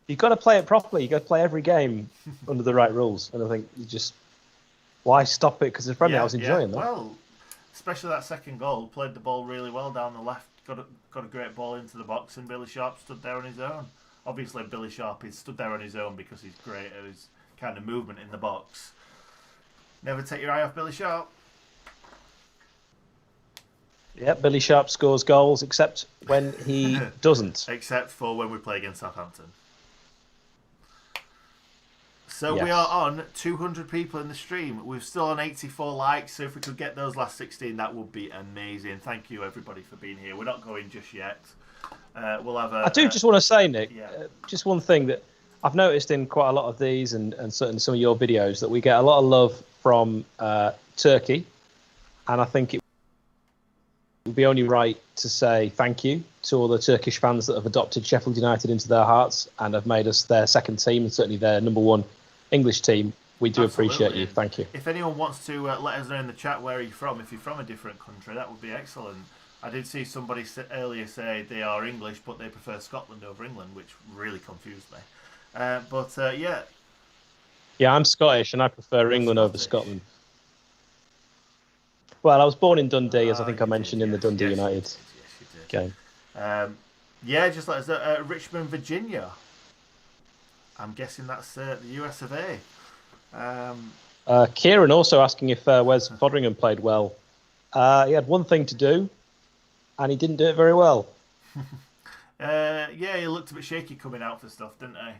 You've got to play it properly. You've got to play every game under the right rules. And I think you just... Why stop it? Because the friendly, I was enjoying that. Well, especially that second goal, played the ball really well down the left, got a great ball into the box, and Billy Sharp stood there on his own. Obviously, Billy Sharp is stood there on his own because he's great at his kind of movement in the box. Never take your eye off Billy Sharp. Yeah, Billy Sharp scores goals, except when he doesn't. Except for when we play against Southampton. So yes. We are on 200 people in the stream. We're still on 84 likes, so if we could get those last 16, that would be amazing. Thank you, everybody, for being here. We're not going just yet. We'll have I do just want to say, Nick, yeah. Just one thing that I've noticed in quite a lot of these and certainly some of your videos, that we get a lot of love from Turkey, and I think it would be only right to say thank you to all the Turkish fans that have adopted Sheffield United into their hearts and have made us their second team and certainly their number one English team. We do appreciate you. Thank you. If anyone wants to let us know in the chat where you're from, if you're from a different country, that would be excellent. I did see somebody earlier say they are English, but they prefer Scotland over England, which really confused me. Yeah. Yeah, I'm Scottish and I prefer England over Scotland. Well, I was born in Dundee, as I think I mentioned in the Dundee United game. Yeah, just let us know. Richmond, Virginia. I'm guessing that's the US of A. Kieran also asking if Wes Foderingham played well. He had one thing to do, and he didn't do it very well. Yeah, he looked a bit shaky coming out for stuff, didn't he?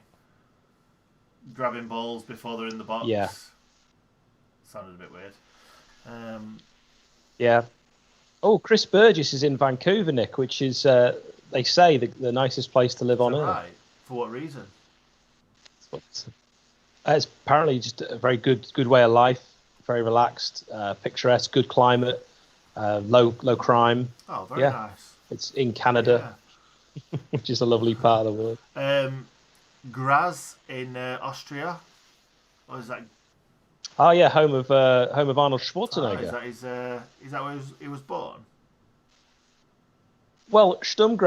Grabbing balls before they're in the box. Yeah. Sounded a bit weird. Yeah. Oh, Chris Burgess is in Vancouver, Nick, which is, they say, the nicest place to live on Earth. Right. For what reason? It's apparently just a very good way of life, very relaxed, picturesque, good climate, low crime. Oh, very nice. It's in Canada, which is a lovely part of the world. Graz in Austria, or is that? Oh yeah, home of Arnold Schwarzenegger. Is that where he was born? Well, Sturm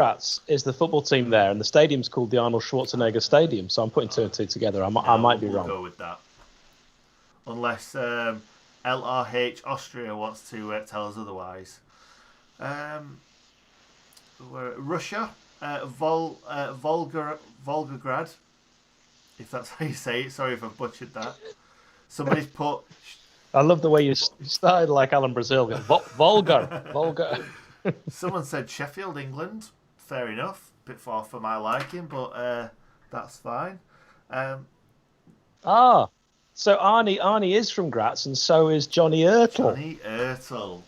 is the football team there, and the stadium's called the Arnold Schwarzenegger Stadium. So I'm putting two and two together. I might be wrong. We'll go with that, unless LRH Austria wants to tell us otherwise. Russia, Volgograd, if that's how you say it. Sorry if I've butchered that. Somebody's put... I love the way you started like Alan Brazil. Volgar. Someone said Sheffield, England. Fair enough. bit far for my liking, but that's fine. So Arnie is from Graz, and so is Johnny Ertl. Johnny Ertl.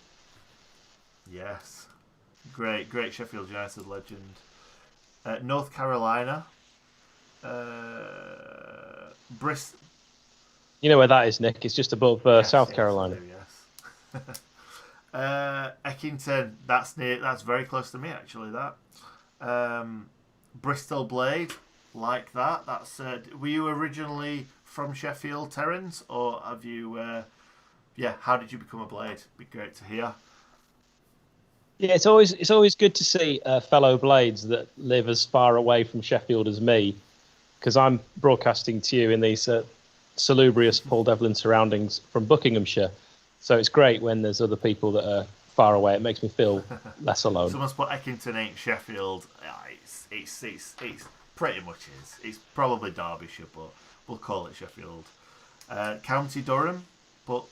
Yes. Great Sheffield United legend. North Carolina. Bristol. You know where that is, Nick? It's just above South Carolina. Yes. Eckington. That's very close to me, actually. That. Bristol Blade. Like that. That's. Were you originally from Sheffield, Terence, or have you? How did you become a Blade? Be great to hear. Yeah, it's always good to see fellow Blades that live as far away from Sheffield as me, because I'm broadcasting to you in these salubrious Paul Devlin surroundings from Buckinghamshire. So it's great when there's other people that are far away. It makes me feel less alone. Someone's put Eckington ain't Sheffield. It's pretty much is. It's probably Derbyshire, but we'll call it Sheffield. County Durham, but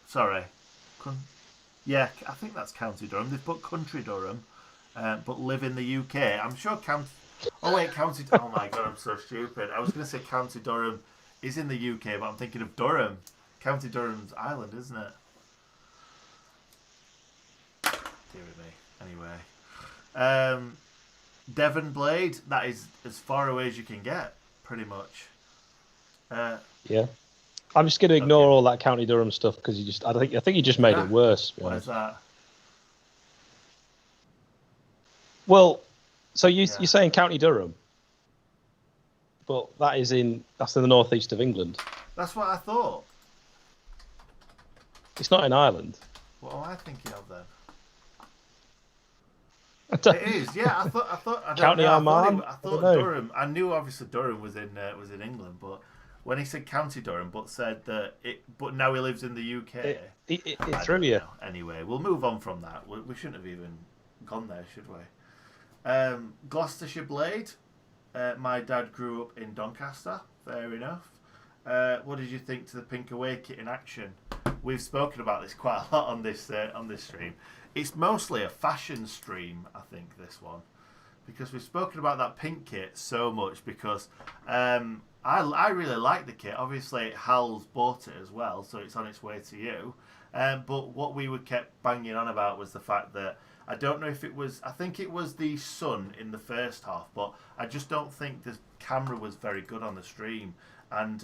sorry. Yeah, I think that's County Durham. They've put Country Durham, but live in the UK. I'm sure County... Oh, wait, County... Oh, my God, I'm so stupid. I was going to say County Durham is in the UK, but I'm thinking of Durham. County Durham's Ireland, isn't it? Dear me. Anyway. Devon Blade, that is as far away as you can get, pretty much. Yeah. I'm just going to ignore all that County Durham stuff because I think you just made it worse. What is that? Well, so you're saying County Durham, but that's in the northeast of England. That's what I thought. It's not in Ireland. What am I thinking of then? It is, yeah. I thought. County Armagh. I thought Durham. I knew obviously Durham was in England, but. When he said County Durham, but said that but now he lives in the UK. It threw you. Anyway, we'll move on from that. We shouldn't have even gone there, should we? Gloucestershire Blade. My dad grew up in Doncaster. Fair enough. What did you think to the pink away kit in action? We've spoken about this quite a lot on this stream. It's mostly a fashion stream, I think, this one, because we've spoken about that pink kit so much because. I really like the kit. Obviously, Hal's bought it as well, so it's on its way to you. But what we kept banging on about was the fact that I don't know if it was... I think it was the sun in the first half, but I just don't think the camera was very good on the stream. And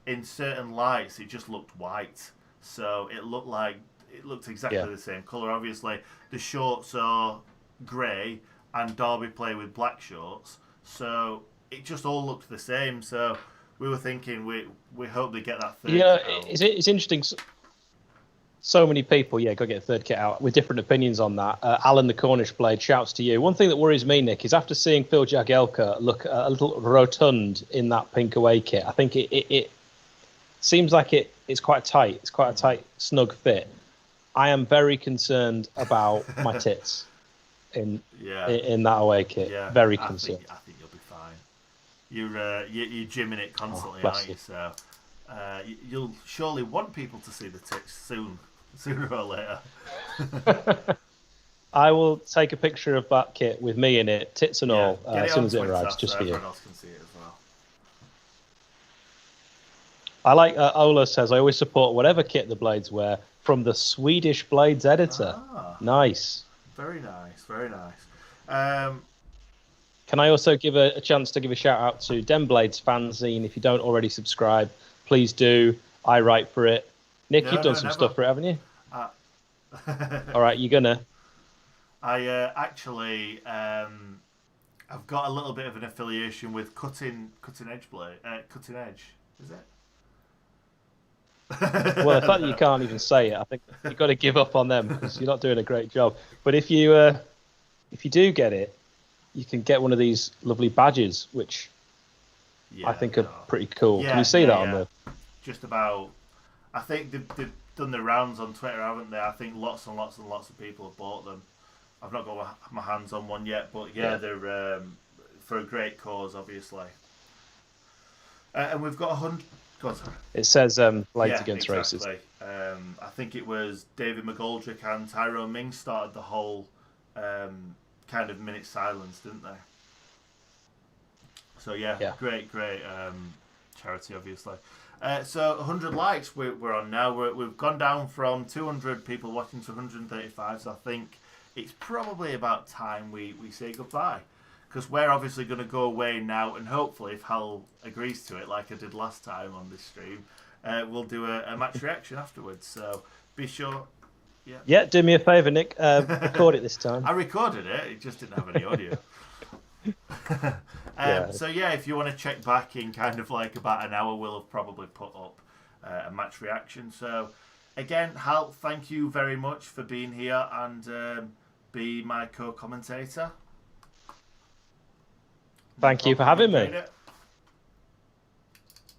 in certain lights, it just looked white. So it looked exactly the same colour. Obviously, the shorts are grey, and Derby play with black shorts. So... it just all looked the same, so we were thinking we hope they get that third kit out. It's interesting. So many people, go get a third kit out with different opinions on that. Alan the Cornish Blade, shouts to you. One thing that worries me, Nick, is after seeing Phil Jagielka look a little rotund in that pink away kit, I think it seems like it's quite tight. It's quite a tight, snug fit. I am very concerned about my tits in that away kit. Yeah, very concerned. I think you'll be fine. You're gymming it constantly, aren't you? So you'll surely want people to see the tits sooner or later. I will take a picture of that kit with me in it, tits and all, as soon as it arrives, just for you. Everyone else can see it as well. I like Ola says, I always support whatever kit the Blades wear, from the Swedish Blades editor. Nice. Very nice, very nice. Can I also give a chance to give a shout out to Den Blades fanzine? If you don't already subscribe, please do. I write for it. Nick, you've done some stuff for it, haven't you? All right, you're gonna. I actually, I've got a little bit of an affiliation with Cutting Edge Blade. Cutting Edge, is it? Well, the fact that you can't even say it, I think you've got to give up on them because you're not doing a great job. But if you do get it, you can get one of these lovely badges, which I think are pretty cool. Can you see that on the? Just about. I think they've done the rounds on Twitter, haven't they? I think lots and lots and lots of people have bought them. I've not got my hands on one yet, but they're for a great cause, obviously. And we've got 100. Go on, sorry. It says Blades Against Races. I think it was David McGoldrick and Tyrone Mings started the whole kind of minute silence, didn't they? So yeah. Great charity, obviously. So 100 likes we're on now. We've gone down from 200 people watching to 135. So I think it's probably about time we say goodbye, because we're obviously going to go away now, and hopefully, if Hal agrees to it, like I did last time on this stream, we'll do a match reaction afterwards. So be sure. Yeah, do me a favour, Nick. Record it this time. I recorded it. It just didn't have any audio. So yeah, if you want to check back in kind of like about an hour, we'll have probably put up a match reaction. So again, Hal, thank you very much for being here and be my co-commentator. Thank you for having me.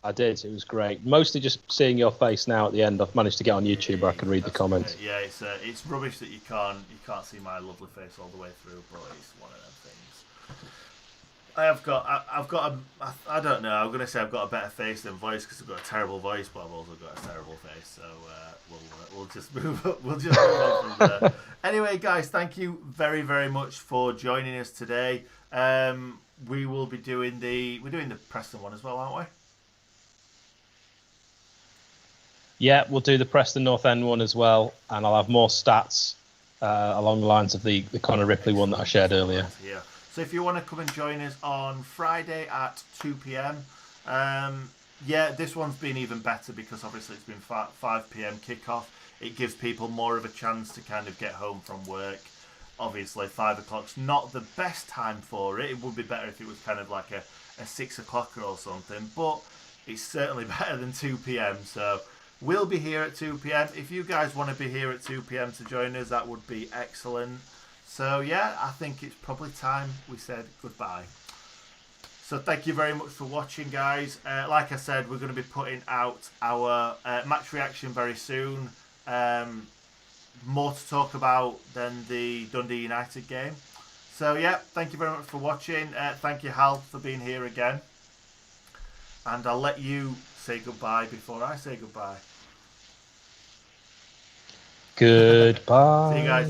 I did. It was great. Mostly just seeing your face now at the end. I've managed to get on YouTube where I can read the comments. Yeah, it's rubbish that you can't see my lovely face all the way through, but it's one of them things. I don't know. I'm gonna say I've got a better face than voice because I've got a terrible voice, but I've also got a terrible face. So we'll just move up. We'll just move on from there. Anyway, guys, thank you very, very much for joining us today. We will be doing we're doing the Preston one as well, aren't we? Yeah, we'll do the Preston North End one as well, and I'll have more stats along the lines of the Connor Ripley one that I shared earlier. Yeah. So if you want to come and join us on Friday at 2 p.m, this one's been even better because obviously it's been 5 p.m. kickoff. It gives people more of a chance to kind of get home from work. Obviously, 5 o'clock's not the best time for it. It would be better if it was kind of like a 6 o'clock or something, but it's certainly better than 2 p.m. So we'll be here at 2 p.m. If you guys want to be here at 2 p.m. to join us, that would be excellent. So yeah, I think it's probably time we said goodbye. So thank you very much for watching, guys. Like I said, we're going to be putting out our match reaction very soon. More to talk about than the Dundee United game. So yeah, thank you very much for watching. Thank you, Hal, for being here again. And I'll let you say goodbye before I say goodbye. Goodbye. See you guys.